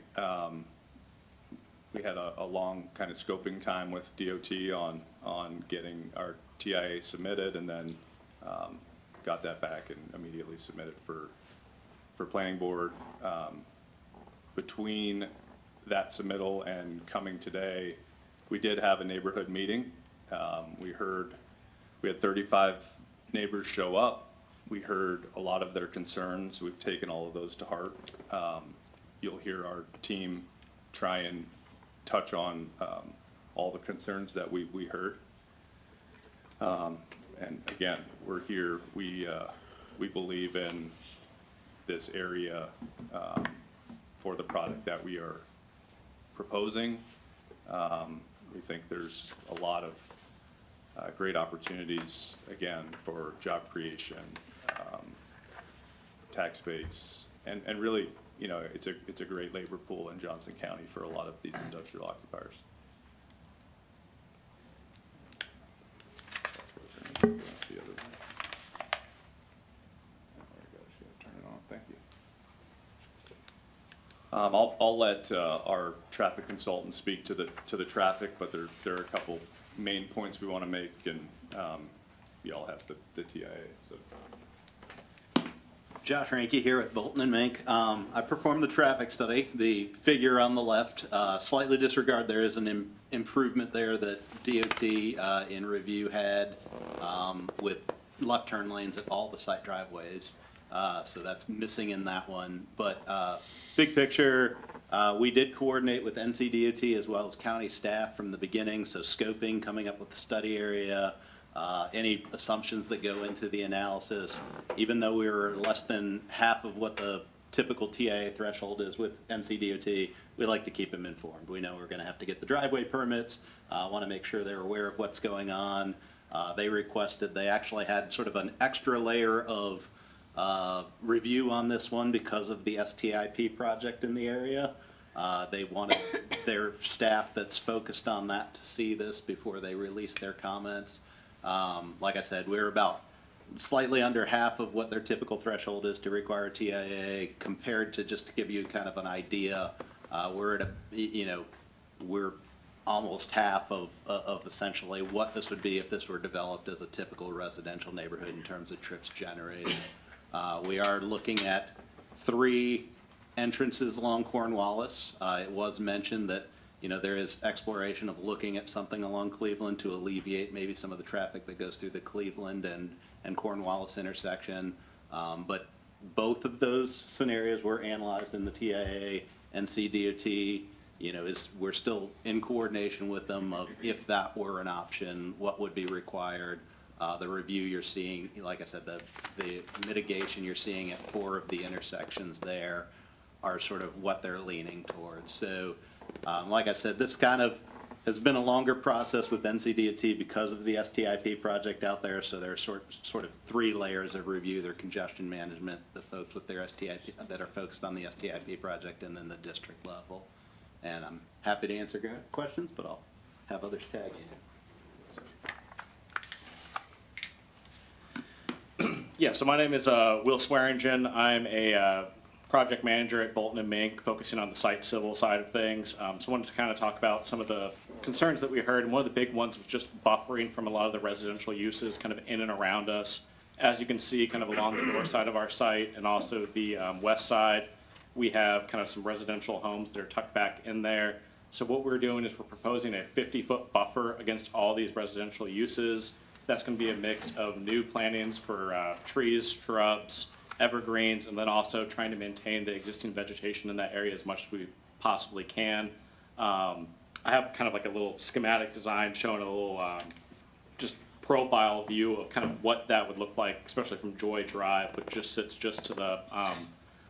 We had a long kind of scoping time with DOT on getting our TIA submitted, and then got that back and immediately submitted for planning board. Between that submittal and coming today, we did have a neighborhood meeting. We had 35 neighbors show up. We heard a lot of their concerns. We've taken all of those to heart. You'll hear our team try and touch on all the concerns that we heard. And again, we're here. We believe in this area for the product that we are proposing. We think there's a lot of great opportunities, again, for job creation, tax base, and really, you know, it's a great labor pool in Johnston County for a lot of these industrial occupiers. The other way. Turn it on. Thank you. I'll let our traffic consultant speak to the traffic, but there are a couple main points we want to make, and you all have the TIA. So. Josh Ranke here at Bolton and Mink. I performed the traffic study. The figure on the left, slightly disregard, there is an improvement there that DOT in review had with left turn lanes at all the site driveways. So that's missing in that one. But big picture, we did coordinate with NCDOT as well as county staff from the beginning. So scoping, coming up with the study area, any assumptions that go into the analysis. Even though we were less than half of what the typical TIA threshold is with NCDOT, we like to keep them informed. We know we're going to have to get the driveway permits, want to make sure they're aware of what's going on. They actually had sort of an extra layer of review on this one because of the STIP project in the area. They wanted their staff that's focused on that to see this before they release their comments. Like I said, we're about slightly under half of what their typical threshold is to require TIA, compared to, just to give you kind of an idea, we're at we're almost half of essentially what this would be if this were developed as a typical residential neighborhood in terms of trips generated. We are looking at 3 entrances along Cornwallis. It was mentioned that, you know, there is exploration of looking at something along Cleveland to alleviate maybe some of the traffic that goes through the Cleveland and Cornwallis intersection. But both of those scenarios were analyzed in the TIA. NCDOT, you know, we're still in coordination with them of, if that were an option, what would be required. The review you're seeing, like I said, the mitigation you're seeing at 4 of the intersections there are sort of what they're leaning towards. So, like I said, this kind of has been a longer process with NCDOT because of the STIP project out there. So there are sort of 3 layers of review: their congestion management, the folks with their STIP that are focused on the STIP project, and then the district level. And I'm happy to answer questions, but I'll have others tag in. Yeah, so my name is Will Swearingen. I'm a project manager at Bolton & Mink, focusing on the site civil side of things. So I wanted to kind of talk about some of the concerns that we heard, and one of the big ones was just buffering from a lot of the residential uses kind of in and around us. As you can see, kind of along the north side of our site and also the west side, we have kind of some residential homes that are tucked back in there. So what we're doing is we're proposing a 50-foot buffer against all these residential uses. That's going to be a mix of new plantings for trees, shrubs, evergreens, and then also trying to maintain the existing vegetation in that area as much as we possibly can. I have kind of like a little schematic design showing a little just profile view of kind of what that would look like, especially from Joy Drive, which just sits just to the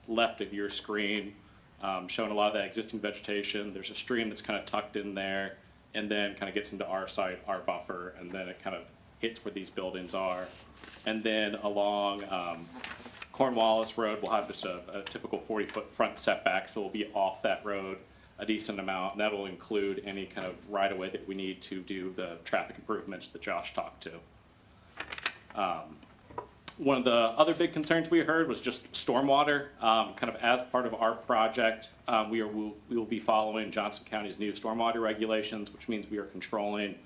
left of your screen, showing a lot of that existing vegetation. There's a stream that's kind of tucked in there, and then kind of gets into our site, our buffer, and then it kind of hits where these buildings are. And then along Cornwallis Road, we'll have just a typical 40-foot front setback, so we'll be off that road a decent amount, and that'll include any kind of right-of-way that we need to do the traffic improvements that Josh talked to. One of the other big concerns we heard was just stormwater. Kind of as part of our project, we will be following Johnston County's new stormwater regulations, which means we are controlling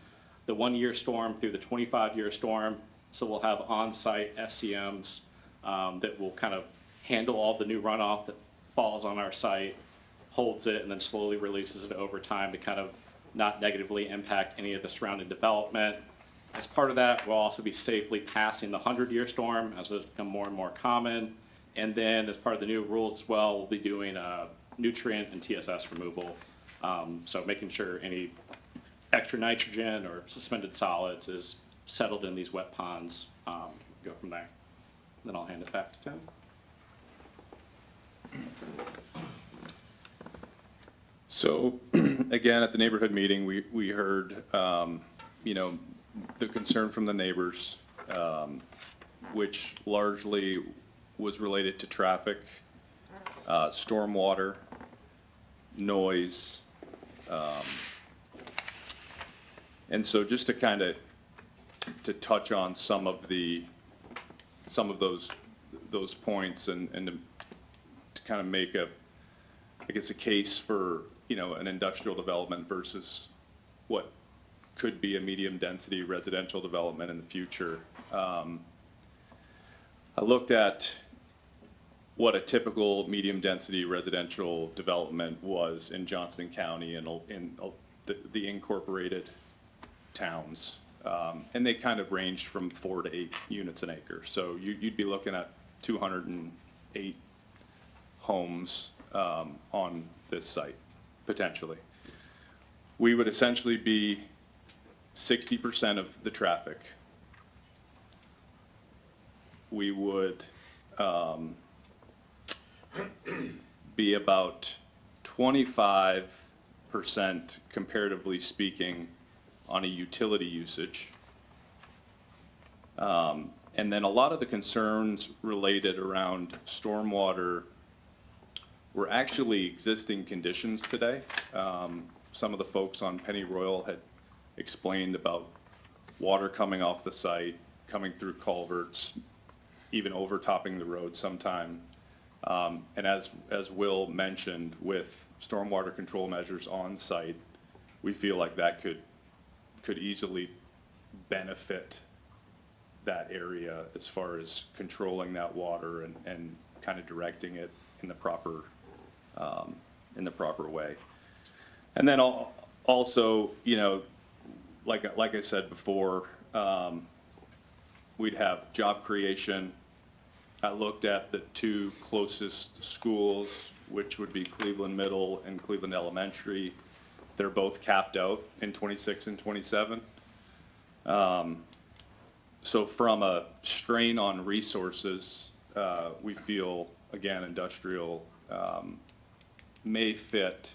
the 1-year storm through the 25-year storm. So we'll have on-site SCMs that will kind of handle all the new runoff that falls on our site, holds it, and then slowly releases it over time to kind of not negatively impact any of the surrounding development. As part of that, we'll also be safely passing the 100-year storm as those become more and more common. And then as part of the new rules as well, we'll be doing nutrient and TSS removal. So making sure any extra nitrogen or suspended solids is settled in these wet ponds. Go from there. Then I'll hand it back to Tim. So again, at the neighborhood meeting, we heard, you know, the concern from the neighbors, which largely was related to traffic, stormwater, noise. And so just to kind of touch on some of those points and to kind of make I guess a case for, you know, an industrial development versus what could be a medium density residential development in the future. I looked at what a typical medium density residential development was in Johnston County and in the incorporated towns. And they kind of ranged from 4 to 8 units an acre. So you'd be looking at 208 homes on this site, potentially. We would essentially be 60% of the traffic. We would be about 25%, comparatively speaking, on a utility usage. And then a lot of the concerns related around stormwater were actually existing conditions today. Some of the folks on Penny Royal had explained about water coming off the site, coming through culverts, even overtopping the road sometime. And as Will mentioned, with stormwater control measures on site, we feel like that could easily benefit that area as far as controlling that water and kind of directing it in the proper way. And then also, you know, like I said before, we'd have job creation. I looked at the 2 closest schools, which would be Cleveland Middle and Cleveland Elementary. They're both capped out in 26 and 27. So from a strain on resources, we feel, again, industrial may fit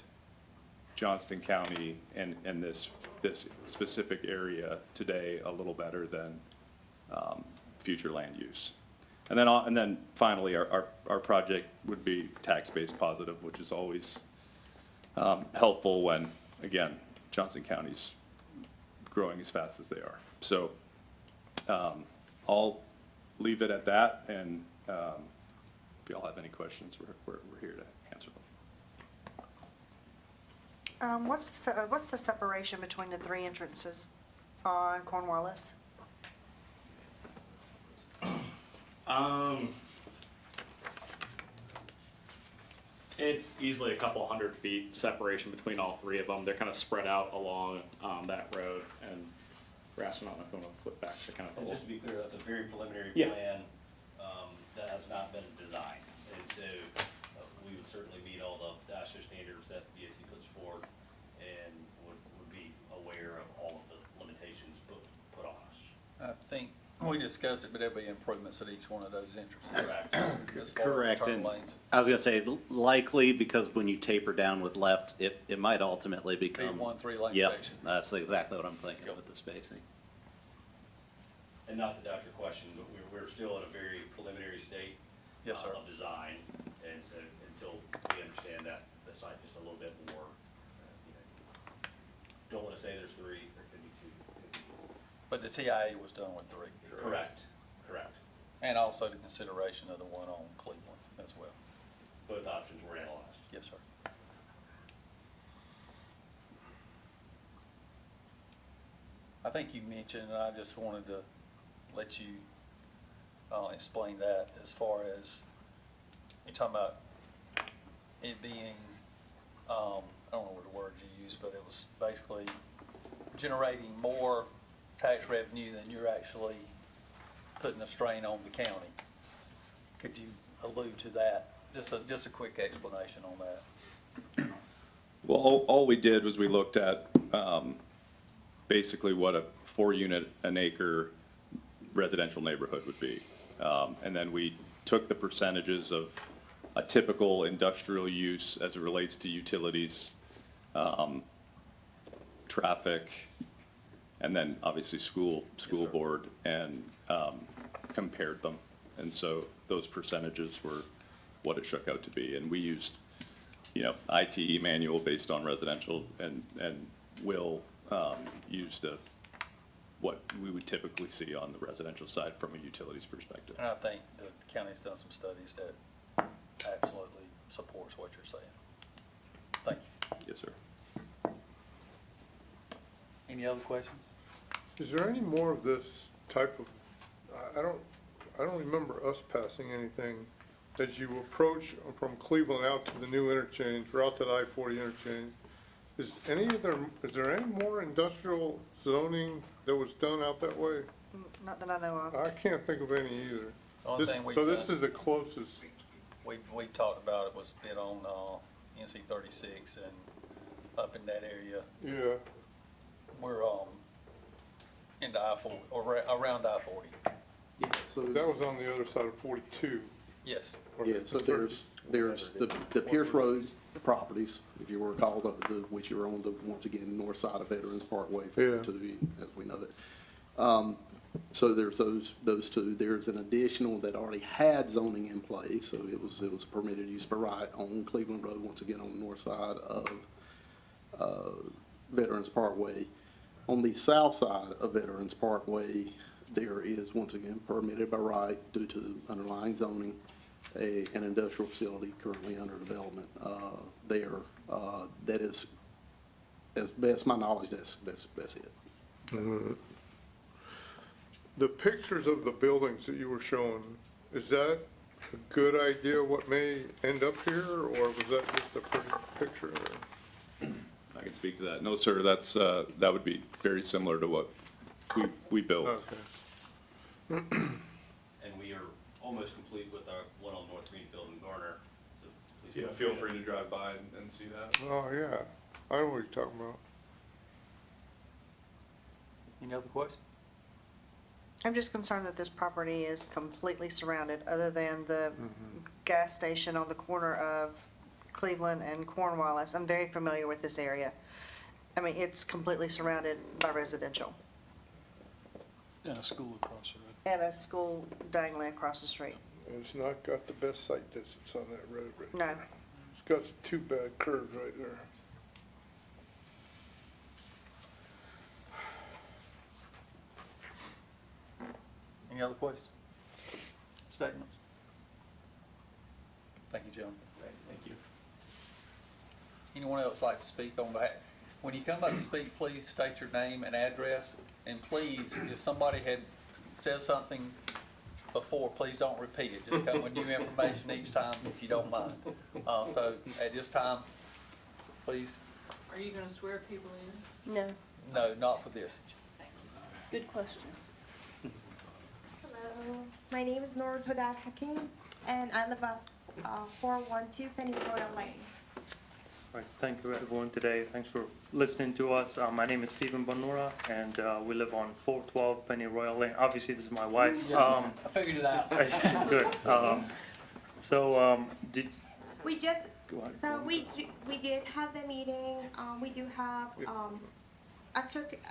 Johnston County and this specific area today a little better than future land use. And then finally, our project would be tax-based positive, which is always helpful when, again, Johnston County's growing as fast as they are. So I'll leave it at that, and if y'all have any questions, we're here to answer them. What's the separation between the three entrances on Cornwallis? It's easily a couple 100 feet separation between all three of them. They're kind of spread out along that road. And Brass, I don't know if you want to flip back to kind of the And whole. just to be clear, that's a very preliminary Yeah. plan that has not been designed. And so we would certainly meet all the ASHTO standards that the DOT puts forth and would be aware of all of the limitations put on us. I think we discussed it, but there'll be improvements at each one of those entrances. Correct. As far as Correct, turn and lanes. I was gonna say, likely, because when you taper down with left, it might ultimately Be become. one 3-lane Yep, section. that's exactly what I'm thinking with the spacing. And not to doubt your question, but we're still at a very preliminary state Yes, sir. of design. And so until we understand that, the site just a little bit more, don't want to say there's three, there could be two. But the TIA was done with 3. Correct, correct. And also the consideration of the one on Cleveland as well. Both options were analyzed. Yes, sir. I think you mentioned, and I just wanted to let you explain that as far as, you're talking about it being, I don't know what the word you used, but it was basically generating more tax revenue than you're actually putting a strain on the county. Could you allude to that? Just a quick explanation on that. Well, all we did was we looked at basically what a 4-unit an acre residential neighborhood would be. And then we took the percentages of a typical industrial use as it relates to utilities, traffic, and then obviously school board, and compared them. And so those percentages were what it shook out to be. And we used, ITE manual based on residential, and Will used what we would typically see on the residential side from a utilities perspective. And I think the county's done some studies that absolutely supports what you're saying. Thank you. Yes, sir. Any other questions? Is there any more of this type of, I don't remember us passing anything as you approach from Cleveland out to the new interchange, or out to the I-40 interchange. Is there any more industrial zoning that was done out that way? Not that I know of. I can't think of any either. The only thing we've So this done- is the closest. We talked about it was bid on NC 36 and up in that area. Yeah. We're into I-40, or around I-40. Yeah, so. That was on the other side of 42. Yes. Yeah, so there's the Pierce Road properties, if you recall, which are on the, once again, north side of Veterans Parkway, 42, as we know it. So there's those two. There's an additional that already had zoning in place, so it was permitted use by right on Cleveland Road, once again, on the north side of Veterans Parkway. On the south side of Veterans Parkway, there is, once again, permitted by right due to the underlying zoning, an industrial facility currently under development there. That is, as best my knowledge, that's it. The pictures of the buildings that you were showing, is that a good idea what may end up here, or was that just a pretty picture? I can speak to that. No, sir, that would be very similar to what we built. Okay. And we are almost complete with our one on North Greenfield and Garner. So please Feel free to drive by and see that. Oh, yeah, I know what you're talking about. Any other questions? I'm just concerned that this property is completely surrounded, other than the gas station on the corner of Cleveland and Cornwallis. I'm very familiar with this area. I mean, it's completely surrounded by residential, And a school across the road. and a school diagonally across the street. It's not got the best sight distance on that road right No. there. It's got some 2 bad curves right there. Any other questions? statements? Thank you, gentlemen. Thank you. Anyone else like to speak on behalf? When you come up to speak, please state your name and address, and please, if somebody had said something before, please don't repeat it. Just come with new information each time if you don't mind. So at this time, please, Are you gonna swear people in? No, no, not for this. good question. Hello, my name is Noor Huda Hakim, and I live at 412 Penny Royal Lane. Right, thank you everyone today. Thanks for listening to us. My name is Stephen Bonura, and we live on 412 Penny Royal Lane. Obviously, this is my wife. I figured it out. Good. Did, We just, Go ahead. so we did have the meeting. We do have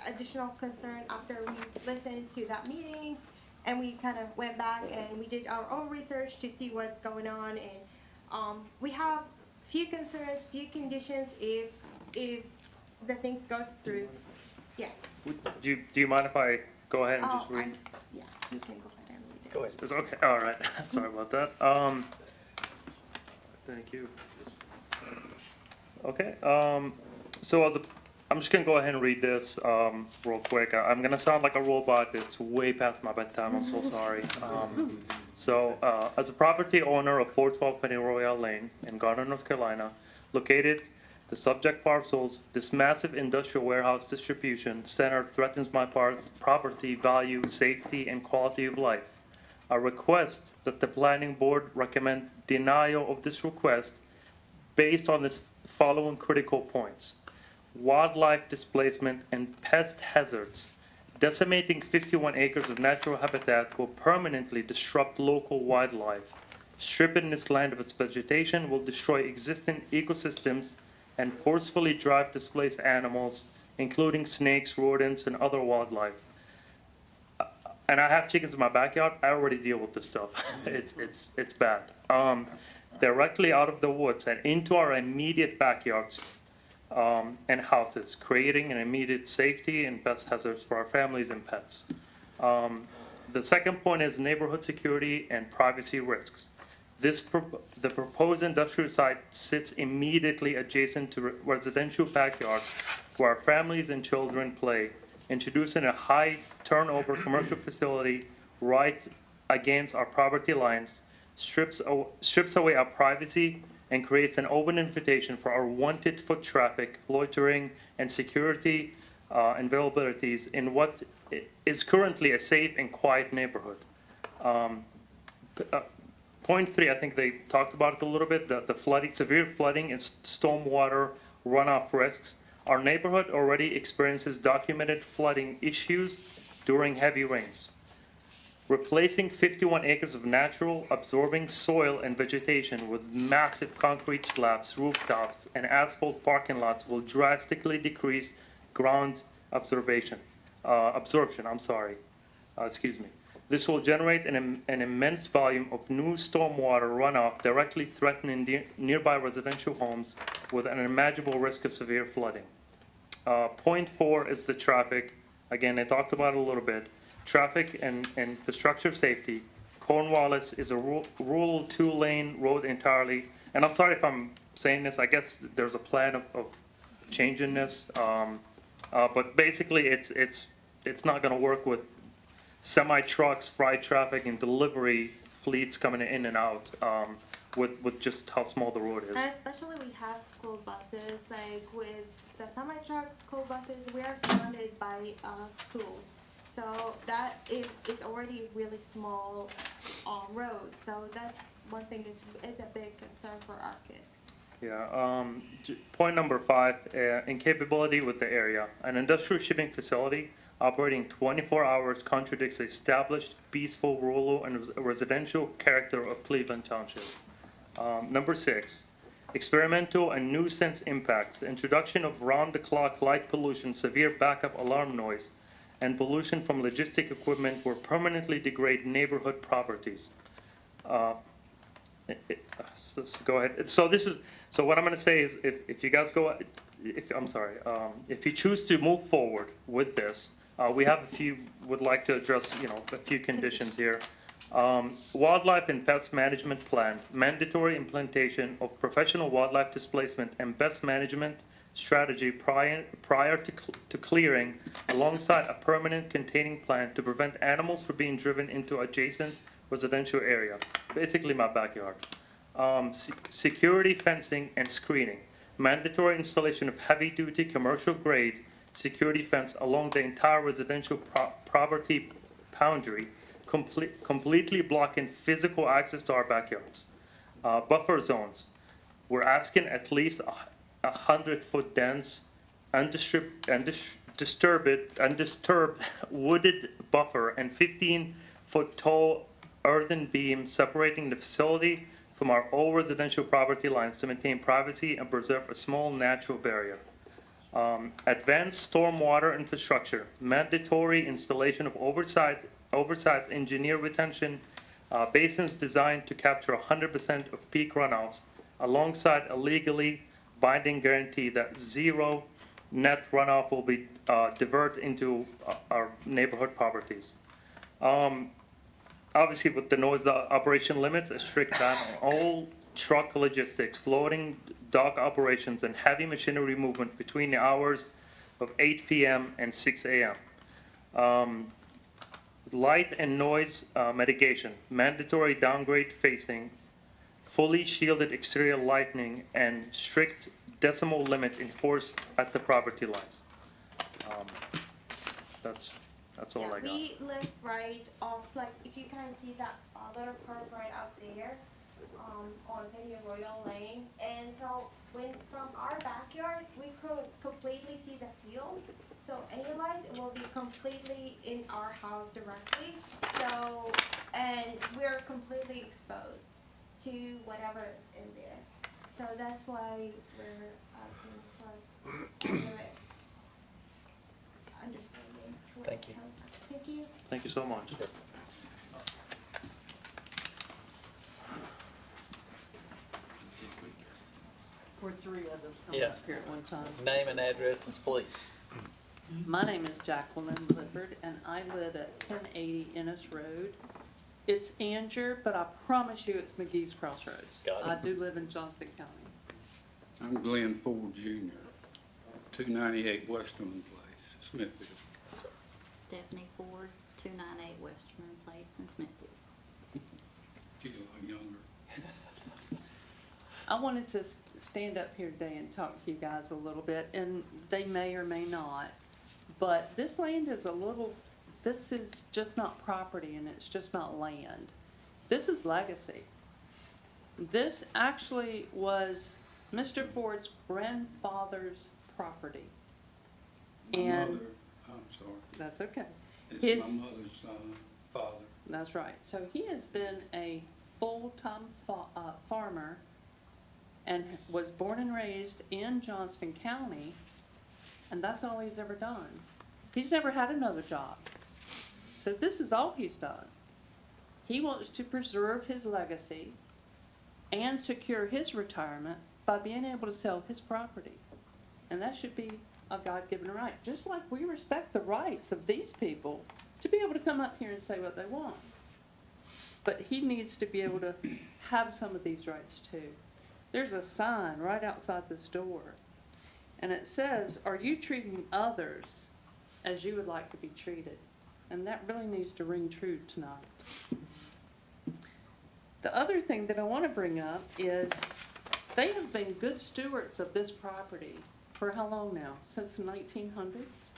additional concern after we listened to that meeting, and we kind of went back and we did our own research to see what's going on, and we have few concerns, few conditions if the thing goes through. Yeah. do you mind if I go ahead and just Oh, read? Yeah, you can go ahead and read it. Go ahead. Okay, all right. Sorry about that. Thank you. Okay, so I'm just gonna go ahead and read this real quick. I'm gonna sound like a robot. It's way past my bedtime. I'm so sorry. As a property owner of 412 Penny Royal Lane in Garner, North Carolina, located the subject parcels, this massive industrial warehouse distribution center threatens my property value, safety, and quality of life. I request that the planning board recommend denial of this request based on this following critical points: wildlife displacement and pest hazards. Decimating 51 acres of natural habitat will permanently disrupt local wildlife. Stripping this land of its vegetation will destroy existing ecosystems and forcefully drive displaced animals, including snakes, rodents, and other wildlife. And I have chickens in my backyard. I already deal with this stuff. It's bad. Directly out of the woods and into our immediate backyards and houses, creating an immediate safety and pest hazards for our families and pets. The second point is neighborhood security and privacy risks. The proposed industrial site sits immediately adjacent to residential backyards where our families and children play, introducing a high turnover commercial facility right against our property lines, strips away our privacy, and creates an open invitation for our wanted foot traffic, loitering, and security availabilities in what is currently a safe and quiet neighborhood. Point 3, I think they talked about it a little bit, the flooding, severe flooding and stormwater runoff risks. Our neighborhood already experiences documented flooding issues during heavy rains. Replacing 51 acres of natural absorbing soil and vegetation with massive concrete slabs, rooftops, and asphalt parking lots will drastically decrease ground absorption. Excuse me. This will generate an immense volume of new stormwater runoff directly threatening nearby residential homes with an unimaginable risk of severe flooding. Point 4 is the traffic. Again, I talked about it a little bit. Traffic and infrastructure safety. Cornwallis is a rural 2-lane road entirely. And I'm sorry if I'm saying this. I guess there's a plan of changing this. But basically, it's not going to work with semi-trucks, freight traffic, and delivery fleets coming in and out with just how small the road is. Especially we have school buses, like with the semi-trucks, school buses, we are surrounded by schools. So that is, it's already really small road. So that's one thing it's a big concern for our kids. Yeah, point number 5, incapability with the area. An industrial shipping facility operating 24 hours contradicts the established peaceful rural and residential character of Cleveland Township. Number 6, experimental and nuisance impacts. The introduction of round-the-clock light pollution, severe backup alarm noise, and pollution from logistic equipment will permanently degrade neighborhood properties. So go ahead. So what I'm going to say is, if you guys if you choose to move forward with this, we have would like to address, a few conditions here. Wildlife and Pest Management Plan, mandatory implementation of professional wildlife displacement and pest management strategy prior to clearing, alongside a permanent containing plan to prevent animals from being driven into adjacent residential area, basically my backyard. Security fencing and screening, mandatory installation of heavy-duty commercial-grade security fence along the entire residential property boundary, completely blocking physical access to our backyards. Buffer zones, we're asking at least 100-foot dense, undisturbed wooded buffer and 15-foot tall earthen beam separating the facility from our all residential property lines to maintain privacy and preserve a small natural barrier. Advanced stormwater infrastructure, mandatory installation of oversized engineer retention basins designed to capture 100% of peak runoffs, alongside a legally binding guarantee that zero net runoff will be diverted into our neighborhood properties. Obviously, with the noise operation limits, a strict ban on all truck logistics, loading, dock operations, and heavy machinery movement between the hours of 8 p.m. and 6 a.m. Light and noise mitigation, mandatory downgrade facing, fully shielded exterior lighting, and strict decimal limit enforced at the property lines. That's all I got. We live right off, like, if you can see that other curb right out there, on Penny Royal Lane. And so from our backyard, we could completely see the field. So any lights will be completely in our house directly. So, and we're completely exposed to whatever is in there. So that's why we're asking for understanding. Thank you. Thank you. Thank you so much. We're three of us coming Yes. up here at one time. Name and addresses, please. My name is Jacqueline Clifford, and I live at 1080 Ennis Road. It's Anger, but I promise you it's McGee's Crossroads. Got it. I do live in Johnston County. I'm Glenn Ford Jr., 298 Westerland Place, Smithfield. Stephanie Ford, 298 Westerman Place in Smithfield. She's a lot younger. I wanted to stand up here today and talk to you guys a little bit, and they may or may not, but this land is this is just not property, and it's just not land. This is legacy. This actually was Mr. Ford's grandfather's property. My And mother, I'm sorry. that's okay. It's my mother's father. That's right. So he has been a full-time farmer and was born and raised in Johnston County, and that's all he's ever done. He's never had another job. So this is all he's done. He wants to preserve his legacy and secure his retirement by being able to sell his property. And that should be a God-given right, just like we respect the rights of these people to be able to come up here and say what they want. But he needs to be able to have some of these rights too. There's a sign right outside this door, and it says, "Are you treating others as you would like to be treated?" And that really needs to ring true tonight. The other thing that I want to bring up is they have been good stewards of this property for how long now? Since the 1900s?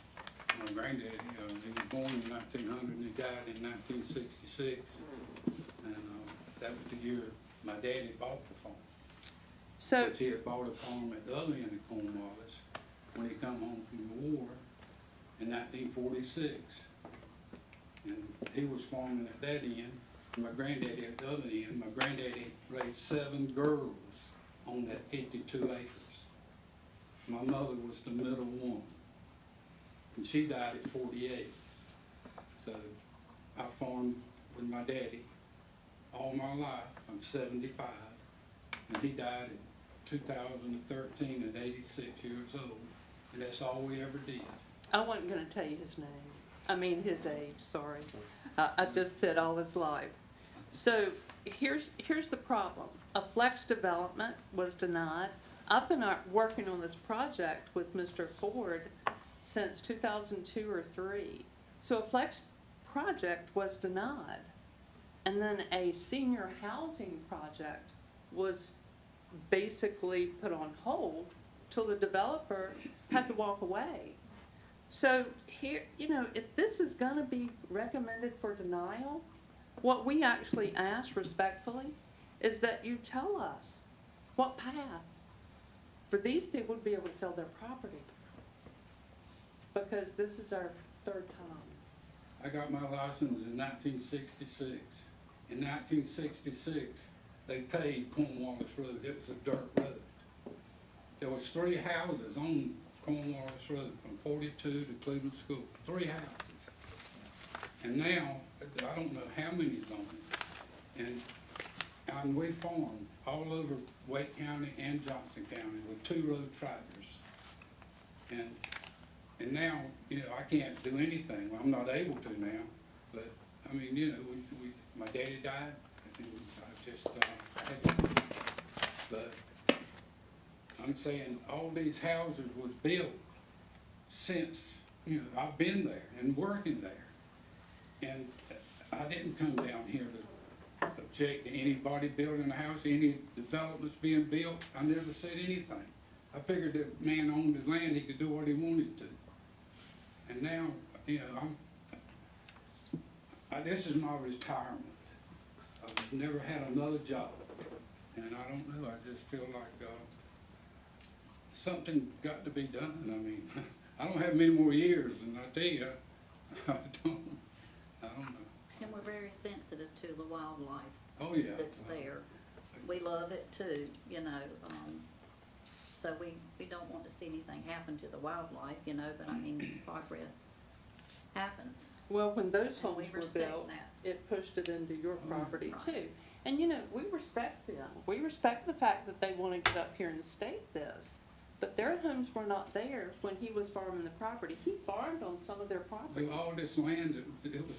My granddaddy, he was born in 1900 and he died in 1966. And that was the year my daddy bought the farm. So, Which he had bought a farm at the other end of Cornwallis when he come home from the war in 1946. And he was farming at that end, and my granddaddy at the other end. My granddaddy raised 7 girls on that 52 acres. My mother was the middle one, and she died at 48. So I farmed with my daddy all my life. I'm 75, and he died in 2013 at 86 years old, and that's all we ever did. I wasn't going to tell you his name. I mean his age, sorry. I just said all his life. So here's the problem. A flex development was denied. I've been working on this project with Mr. Ford since 2002 or 3. So a flex project was denied. And then a senior housing project was basically put on hold till the developer had to walk away. So here, you know, if this is gonna be recommended for denial, what we actually ask respectfully is that you tell us what path for these people to be able to sell their property. Because this is our third time. I got my license in 1966. In 1966, they paved Cornwallis Road. It was a dirt road. There was 3 houses on Cornwallis Road from 42 to Cleveland School. 3 houses. And now, I don't know how many's on it. And we farmed all over Wake County and Johnston County with 2 road tractors. And now, you know, I can't do anything. Well, I'm not able to now. But, I mean, you know, my daddy died. And I just, but I'm saying all these houses was built since, you know, I've been there and working there. And I didn't come down here to object to anybody building a house, any developments being built. I never said anything. I figured that man owned his land, he could do what he wanted to. And now, you know, this is my retirement. I've never had another job. And I don't know, I just feel like something got to be done. I mean, I don't have many more years, and I tell you, I don't know. And we're very sensitive to the wildlife. Oh, yeah. That's there. We love it too, you know, so we don't want to see anything happen to the wildlife, you know, but I mean, progress happens. Well, when those And we homes were respect built, that. it pushed it into your property Right. too. And you know, we respect them. We respect the fact that they want to get up here and state this. But their homes were not there when he was farming the property. He farmed on some of their property. All this land, it was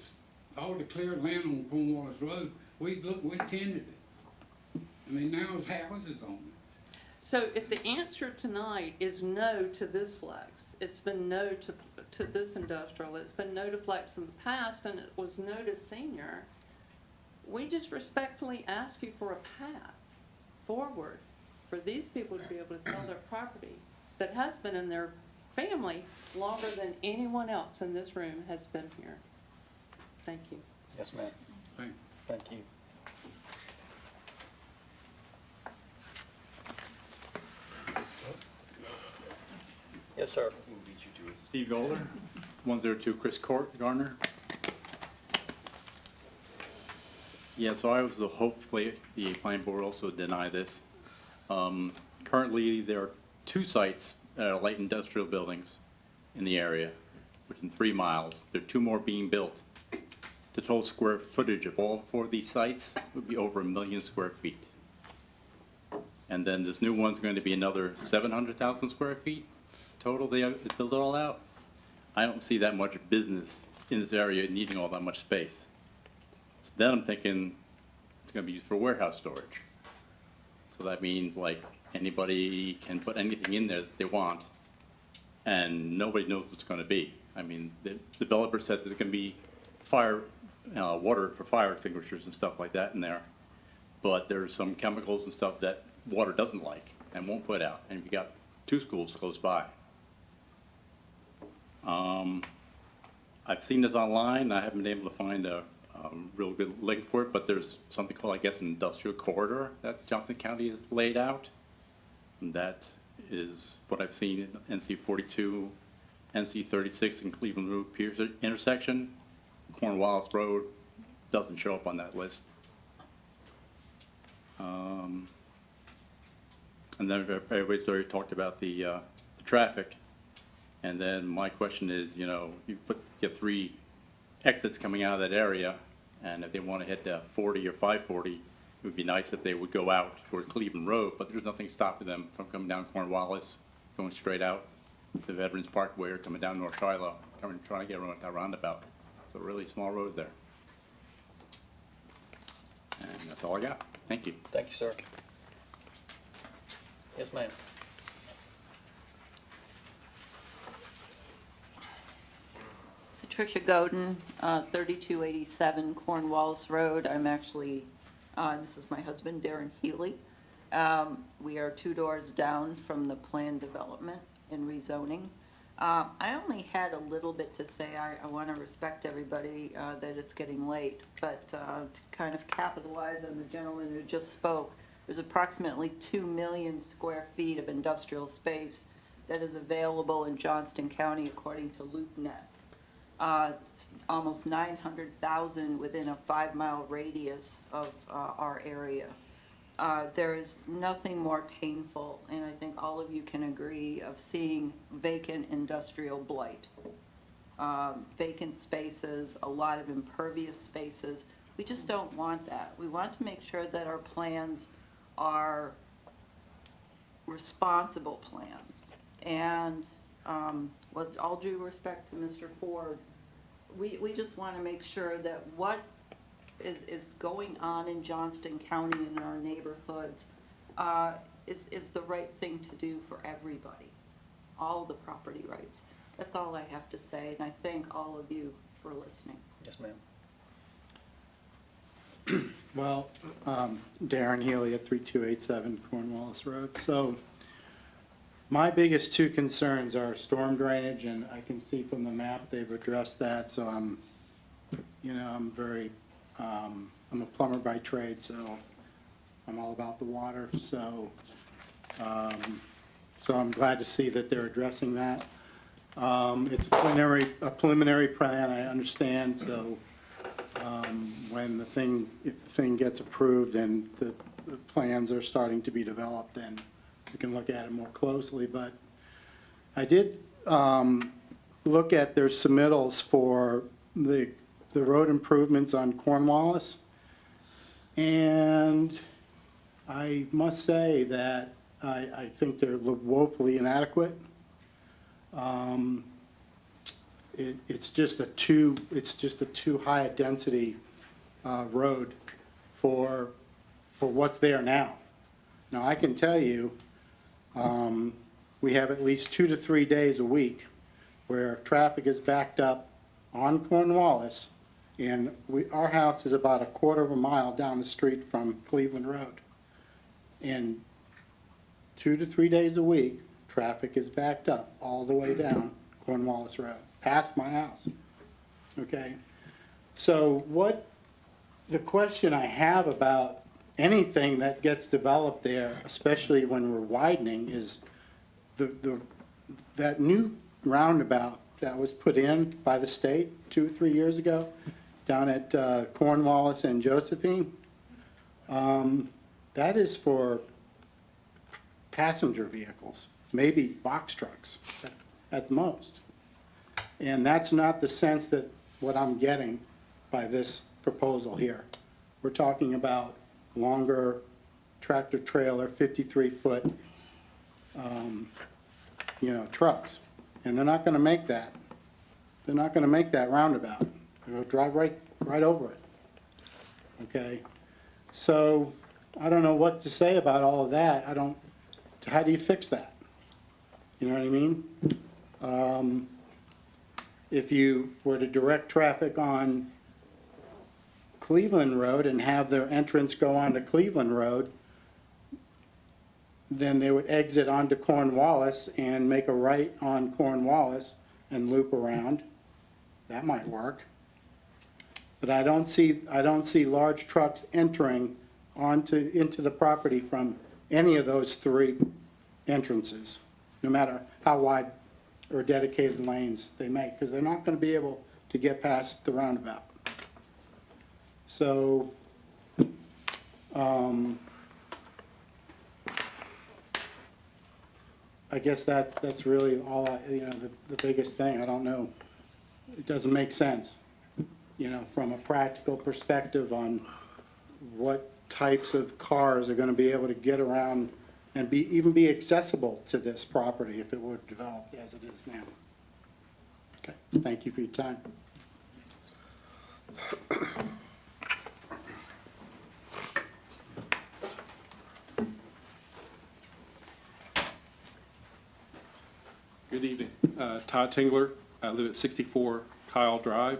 all the clear land on Cornwallis Road. We tended it. I mean, now there's houses on it. So if the answer tonight is no to this flex, it's been no to this industrial, it's been no to flex in the past, and it was no to senior, we just respectfully ask you for a path forward for these people to be able to sell their property that has been in their family longer than anyone else in this room has been here. Thank you. Yes, ma'am. Thank you. Yes, sir. Steve Golder, 102 Chris Court, Garner. Yeah, so I was hopefully the planning board also deny this. Currently, there are 2 sites that are light industrial buildings in the area, within 3 miles. There are 2 more being built. The total square footage of all 4 of these sites would be over 1 million square feet. And then this new one's going to be another 700,000 square feet total. They build it all out. I don't see that much business in this area needing all that much space. So then I'm thinking it's going to be used for warehouse storage. So that means like anybody can put anything in there that they want, and nobody knows what's going to be. I mean, the developer said there's going to be water for fire extinguishers and stuff like that in there, but there's some chemicals and stuff that water doesn't like and won't put out. And we got 2 schools close by. I've seen this online. I haven't been able to find a real good link for it, but there's something called, I guess, an industrial corridor that Johnston County has laid out. And that is what I've seen in NC 42, NC 36, and Cleveland Road Pierce intersection. Cornwallis Road doesn't show up on that list. And then everybody's already talked about the traffic. And then my question is, you know, you get 3 exits coming out of that area, and if they want to hit 40 or 540, it would be nice if they would go out toward Cleveland Road, but there's nothing stopping them from coming down Cornwallis, going straight out to Veterans Parkway, or coming down North Shiloh, trying to get around that roundabout. It's a really small road there. And that's all I got. Thank you. Thank you, sir. Yes, ma'am. Patricia Godin, 3287 Cornwallis Road. I'm actually, this is my husband, Darren Healy. We are 2 doors down from the planned development and rezoning. I only had a little bit to say. I want to respect everybody that it's getting late, but to kind of capitalize on the gentleman who just spoke, there's approximately 2 million square feet of industrial space that is available in Johnston County according to LoopNet. It's almost 900,000 within a 5-mile radius of our area. There is nothing more painful, and I think all of you can agree, of seeing vacant industrial blight. Vacant spaces, a lot of impervious spaces. We just don't want that. We want to make sure that our plans are responsible plans. And with all due respect to Mr. Ford, we just want to make sure that what is going on in Johnston County and in our neighborhoods is the right thing to do for everybody, all the property rights. That's all I have to say, and I thank all of you for listening. Yes, ma'am. Well, Darren Healy at 3287 Cornwallis Road. So my biggest 2 concerns are storm drainage, and I can see from the map they've addressed that. So I'm very, I'm a plumber by trade, so I'm all about the water. So, so I'm glad to see that they're addressing that. It's a preliminary plan, I understand. So when if the thing gets approved, then the plans are starting to be developed, then we can look at it more closely. But I did look at their submittals for the road improvements on Cornwallis, and I must say that I think they're woefully inadequate. It's just a too high a density road for what's there now. Now I can tell you, we have at least 2 to 3 days a week where traffic is backed up on Cornwallis, and our house is about a quarter of a mile down the street from Cleveland Road. And 2 to 3 days a week, traffic is backed up all the way down Cornwallis Road, past my house. Okay? So the question I have about anything that gets developed there, especially when we're widening, is that new roundabout that was put in by the state 2 or 3 years ago down at Cornwallis and Josephine. That is for passenger vehicles, maybe box trucks at most. And that's not the sense that what I'm getting by this proposal here. We're talking about longer tractor trailer, 53-foot, trucks. And they're not going to make that. They're not going to make that roundabout. They'll drive right over it. Okay? So I don't know what to say about all of that. How do you fix that? You know what I mean? If you were to direct traffic on Cleveland Road and have their entrance go onto Cleveland Road, then they would exit onto Cornwallis and make a right on Cornwallis and loop around. That might work. But I don't see large trucks entering into the property from any of those 3 entrances, no matter how wide or dedicated lanes they make, because they're not going to be able to get past the roundabout. So, I guess that's really all the biggest thing. I don't know. It doesn't make sense, from a practical perspective on what types of cars are going to be able to get around and even be accessible to this property if it were developed as it is now. Okay, thank you for your time. Good evening. Todd Tingler. I live at 64 Kyle Drive,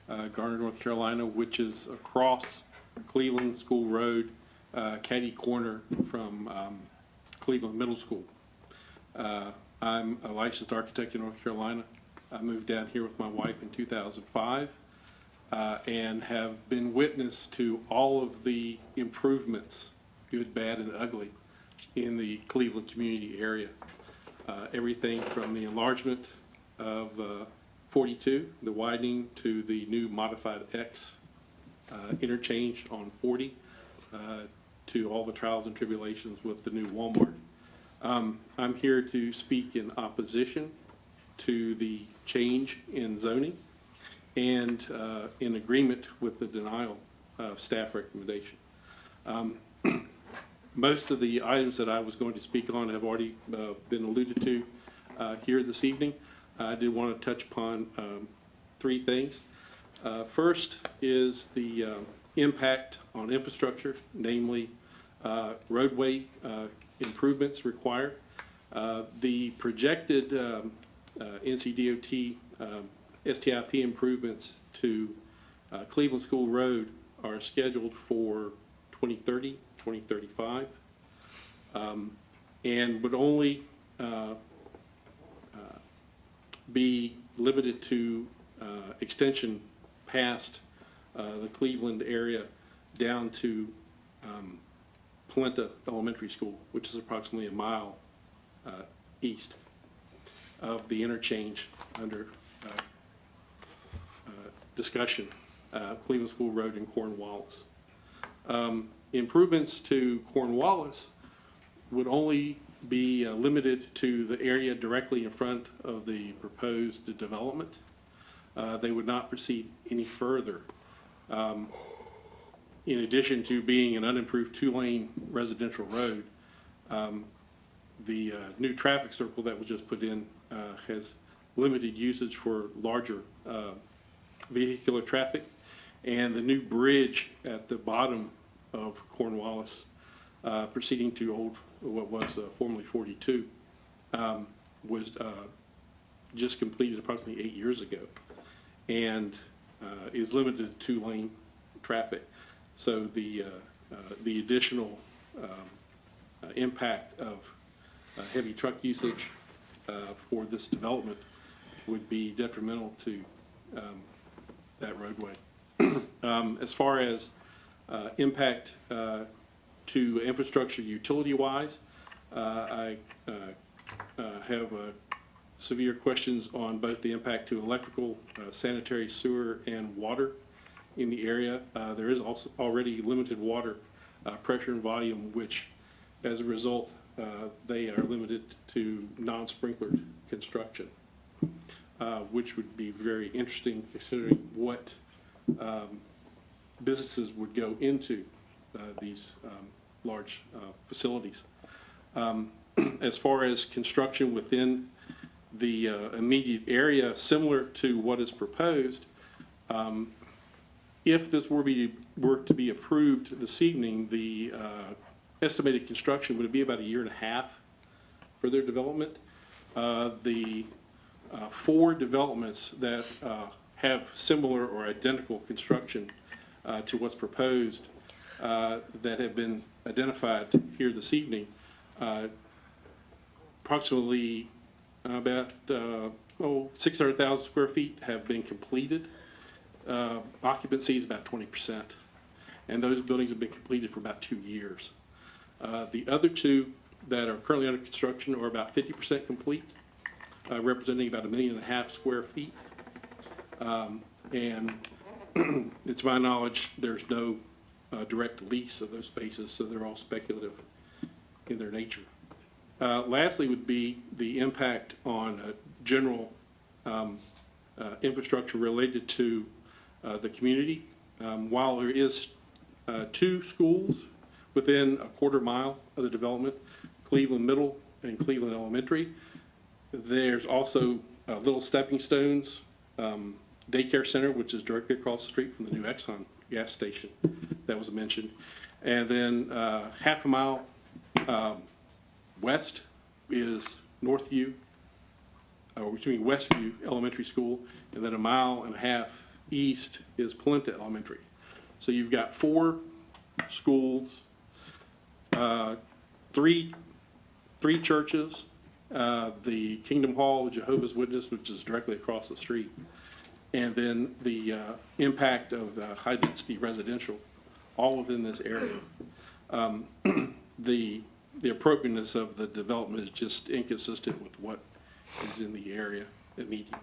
Garner, North Carolina, which is across Cleveland School Road, catty corner from Cleveland Middle School. I'm a licensed architect in North Carolina. I moved down here with my wife in 2005 and have been witness to all of the improvements, good, bad, and ugly, in the Cleveland community area. Everything from the enlargement of 42, the widening, to the new modified X interchange on 40, to all the trials and tribulations with the new Walmart. I'm here to speak in opposition to the change in zoning and in agreement with the denial of staff recommendation. Most of the items that I was going to speak on have already been alluded to here this evening. I did want to touch upon three things. First is the impact on infrastructure, namely roadway improvements required. The projected NCDOT STIP improvements to Cleveland School Road are scheduled for 2030, 2035, and would only be limited to extension past the Cleveland area down to Polenta Elementary School, which is approximately a mile east of the interchange under discussion, Cleveland School Road and Cornwallis. Improvements to Cornwallis would only be limited to the area directly in front of the proposed development. They would not proceed any further. In addition to being an unimproved two-lane residential road, the new traffic circle that was just put in has limited usage for larger vehicular traffic, and the new bridge at the bottom of Cornwallis, proceeding to what was formerly 42, was just completed approximately 8 years ago, and is limited to two-lane traffic. So the additional impact of heavy truck usage for this development would be detrimental to that roadway. As far as impact to infrastructure utility-wise, I have severe questions on both the impact to electrical, sanitary, sewer, and water in the area. There is also already limited water pressure and volume, which, as a result, they are limited to non-sprinklered construction, which would be very interesting considering what businesses would go into these large facilities. As far as construction within the immediate area, similar to what is proposed, if this were to be approved this evening, the estimated construction would be about 1.5 years for their development. The 4 developments that have similar or identical construction to what's proposed that have been identified here this evening, approximately about 600,000 square feet have been completed. Occupancy is about 20%, and those buildings have been completed for about 2 years. The other 2 that are currently under construction are about 50% complete, representing about 1.5 million square feet. And it's my knowledge there's no direct lease of those spaces, so they're all speculative in their nature. Lastly would be the impact on general infrastructure related to the community. While there is 2 schools within a 1/4 mile of the development, Cleveland Middle and Cleveland Elementary, there's also Little Stepping Stones Daycare Center, which is directly across the street from the new Exxon gas station that was mentioned. And then 1/2 mile west is Northview between Westview Elementary School, and then 1.5 miles east is Polenta Elementary. So you've got 4 schools, three churches, the Kingdom Hall, Jehovah's Witness, which is directly across the street, and then the impact of high-density residential, all within this area. The appropriateness of the development is just inconsistent with what is in the area immediate.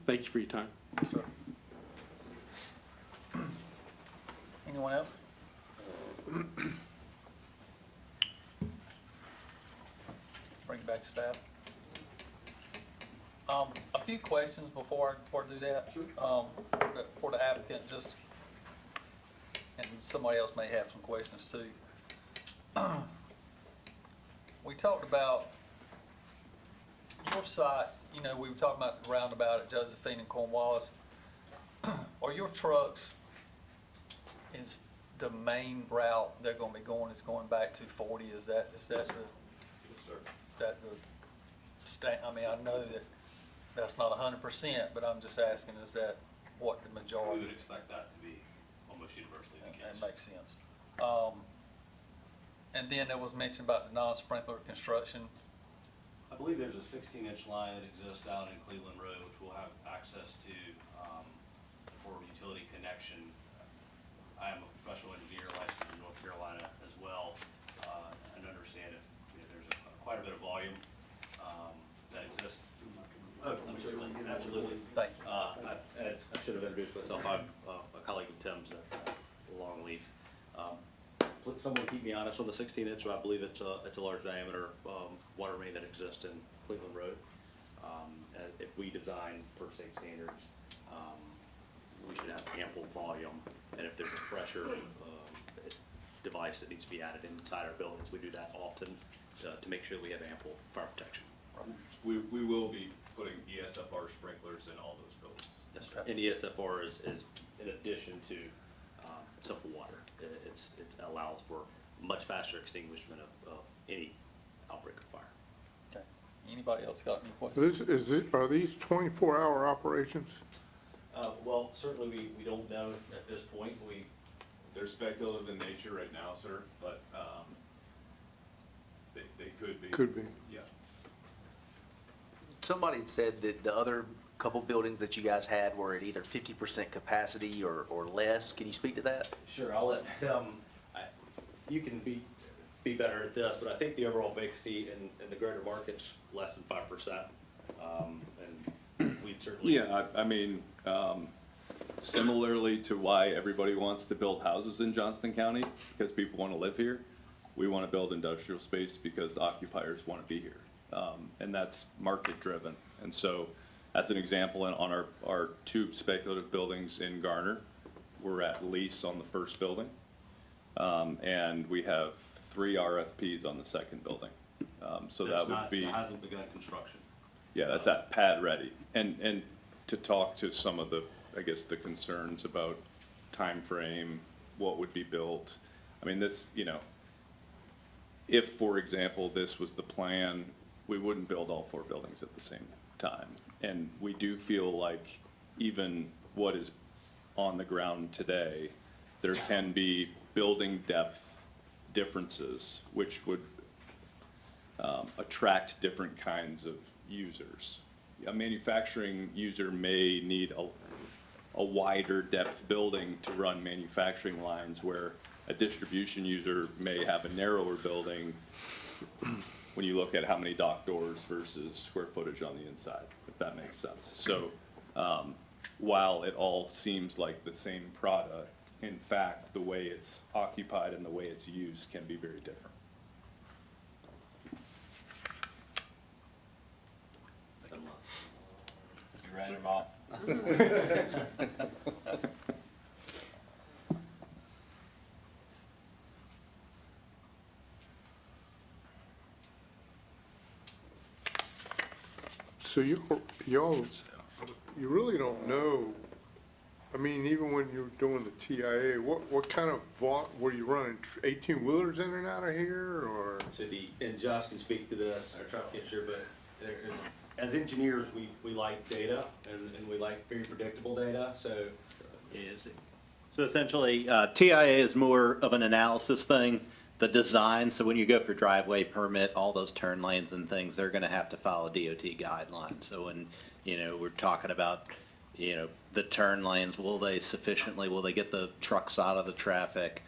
Thank you for your time. Yes, sir. Anyone else? Bring it back to staff. A few questions before I do that. For the applicant, just, and somebody else may have some questions too. We talked about your site, you know, we were talking about the roundabout at Josephine and Cornwallis. Are your trucks, is the main route they're gonna be going, is going back to 40? Is that the, Yes, sir. is that the I mean, I know that that's not 100%, but I'm just asking, is that what the We majority? would expect that to be almost universally the That case. makes sense. And then there was mention about the non-sprinkler construction. I believe there's a 16-inch line that exists down in Cleveland Road, which will have access to, for utility connection. I am a professional engineer licensed in North Carolina as well, and understand if, you know, there's quite a bit of volume, that exists. Oh, certainly, absolutely. Thank you. I should have introduced myself. I'm a colleague of Tim's at Longleaf. Someone keep me honest on the 16-inch, but I believe it's a large diameter water main that exists in Cleveland Road. And if we design per state standards, we should have ample volume. And if there's a pressure device that needs to be added inside our buildings, we do that often to make sure we have ample fire protection. We will be putting ESFR sprinklers in all those buildings. Yes, sir. And ESFR is in addition to simple water. It allows for much faster extinguishment of any outbreak of fire. Okay. Anybody else got any questions? Are these 24-hour operations? Well, certainly we don't know at this point. They're speculative in nature right now, sir, but they could be. Could be. Yeah. Somebody had said that the other couple buildings that you guys had were at either 50% capacity or less. Can you speak to that? Sure, I'll let you can be better at this, but I think the overall vacancy in the greater market's less than 5%. And we'd certainly. Yeah, I mean, similarly to why everybody wants to build houses in Johnston County, because people want to live here, we want to build industrial space because occupiers want to be here. And that's market driven. And so, as an example, on our 2 speculative buildings in Garner, we're at lease on the first building. And we have 3 RFPs on the second building. So that would be. That hasn't begun construction. Yeah, that's at pad ready. And to talk to some of the, I guess, the concerns about time frame, what would be built. I mean, this, you know, if, for example, this was the plan, we wouldn't build all 4 buildings at the same time. And we do feel like even what is on the ground today, there can be building depth differences, which would attract different kinds of users. A manufacturing user may need a wider depth building to run manufacturing lines, where a distribution user may have a narrower building when you look at how many dock doors versus square footage on the inside, if that makes sense. So while it all seems like the same product, in fact, the way it's occupied and the way it's used can be very different. You ran him off. So y'all, you really don't know, I mean, even when you're doing the TIA, what kind of were you running 18-wheelers in and out of here, or? So and Josh can speak to this, our traffic engineer, but as engineers, we like data and we like very predictable data, so. So essentially, TIA is more of an analysis thing, the design, so when you go for driveway permit, all those turn lanes and things, they're gonna have to follow DOT guidelines. So when, we're talking about, the turn lanes, will they get the trucks out of the traffic?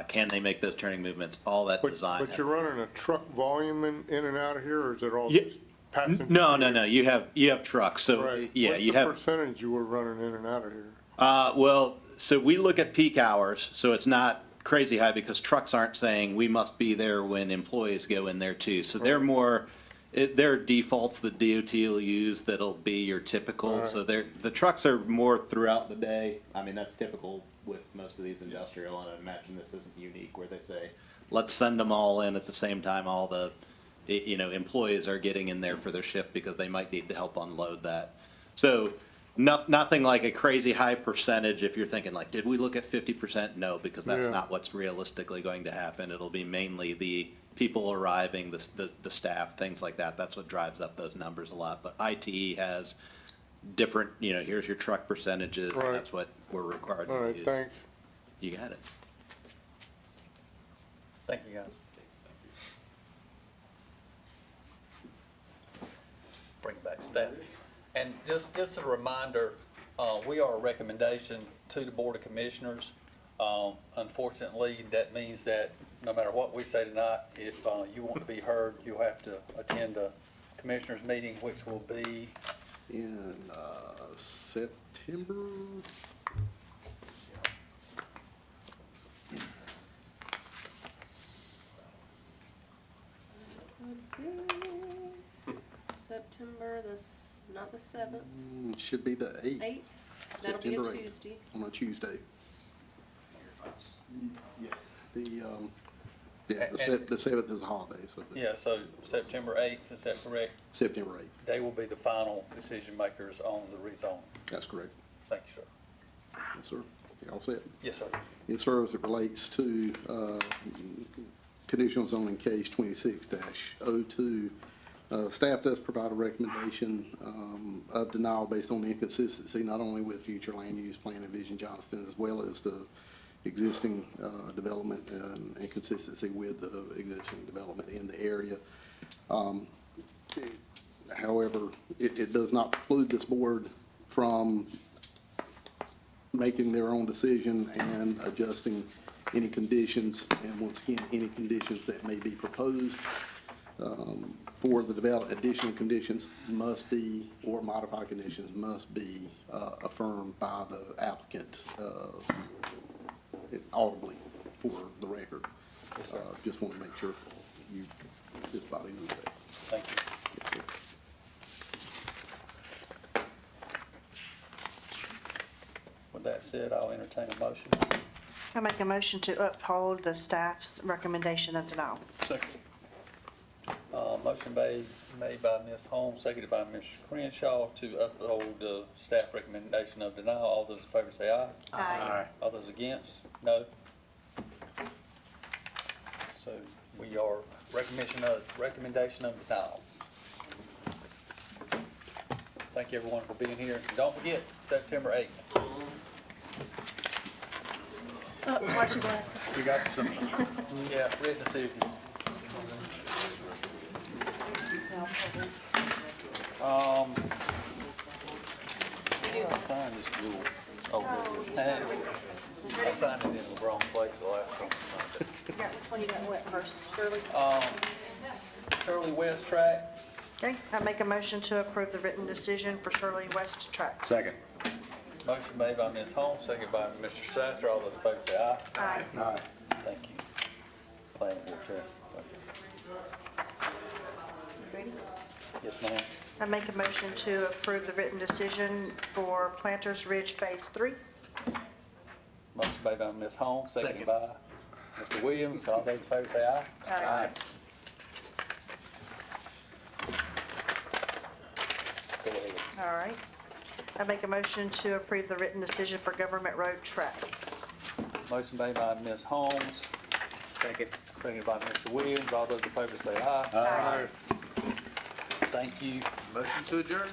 Can they make those turning movements? All that design. But you're running a truck volume in and out of here, or is it all Yeah. just passenger? No, you have trucks, so, Right. yeah, you have. What's the percentage you were running in and out of here? Well, so we look at peak hours, so it's not crazy high because trucks aren't saying we must be there when employees go in there too. So they're more, there are defaults that DOT will use that'll be your typical. Right. So the trucks are more throughout the day. I mean, that's typical with most of these industrial, and I imagine this isn't unique where they say, let's send them all in at the same time. All the, employees are getting in there for their shift because they might need to help unload that. So nothing like a crazy high percentage. If you're thinking like, did we look at 50%? No, because that's Yeah. not what's realistically going to happen. It'll be mainly the people arriving, the staff, things like that. That's what drives up those numbers a lot. But ITE has different, here's your truck percentages. Right. And that's what we're required All to right, use. thanks. You got it. Thank you, guys. Bring back staff. And just a reminder, we are a recommendation to the Board of Commissioners. Unfortunately, that means that no matter what we say tonight, if you want to be heard, you'll have to attend a commissioners meeting, which will be In September, September not the 7th, should be the 8th. 8th. That'll be a September 8th, Tuesday. On a Tuesday. Yeah, the 7th is a holiday, so yeah, so September 8th, is that correct? September 8th, They will be the final decision makers on the rezone. that's correct. Thank you, sir. Yes, sir. You all set? Yes, sir. Yes, sir, as it relates to conditional zoning case 26-02, staff does provide a recommendation of denial based on the inconsistency, not only with future land use plan and Vision Johnston, as well as the existing development and inconsistency with the existing development in the area. However, it does not preclude this board from making their own decision and adjusting any conditions, and once again, any conditions that may be proposed for the development. Additional conditions must be, or modified conditions must be affirmed by the applicant audibly for the record. Yes, sir. Just want to make sure this body knows that. Thank you. Yes, sir. With that said, I'll entertain a motion. I make a motion to uphold the staff's recommendation of denial. Second. Motion made by Ms. Holmes, seconded by Mr. Crenshaw to uphold the staff recommendation of denial. All those in favor say aye. Aye. All those against, no. So we are recommendation of denial. Thank you, everyone, for being here. Don't forget, September 8th. Watch your glasses. We got some, yeah, written decisions. I signed this jewel. I signed it in the wrong place the last time. You got what first, Shirley? Shirley West Track, Okay, I make a motion to approve the written decision for Shirley West Track. Second. motion made by Ms. Holmes, seconded by Mr. Satter. All those in favor say aye. Aye. Aye. Thank you. Planning board chair. Ready? Yes, ma'am. I make a motion to approve the written decision for Planters Ridge Phase 3. Motion made by Ms. Holmes, seconded by Mr. Williams. All those in favor say aye. Aye. Go ahead. All right. I make a motion to approve the written decision for Government Road Track. Motion made by Ms. Holmes. Seconded by Mr. Williams. All those in favor say aye. Aye. Thank you. Motion to adjourn?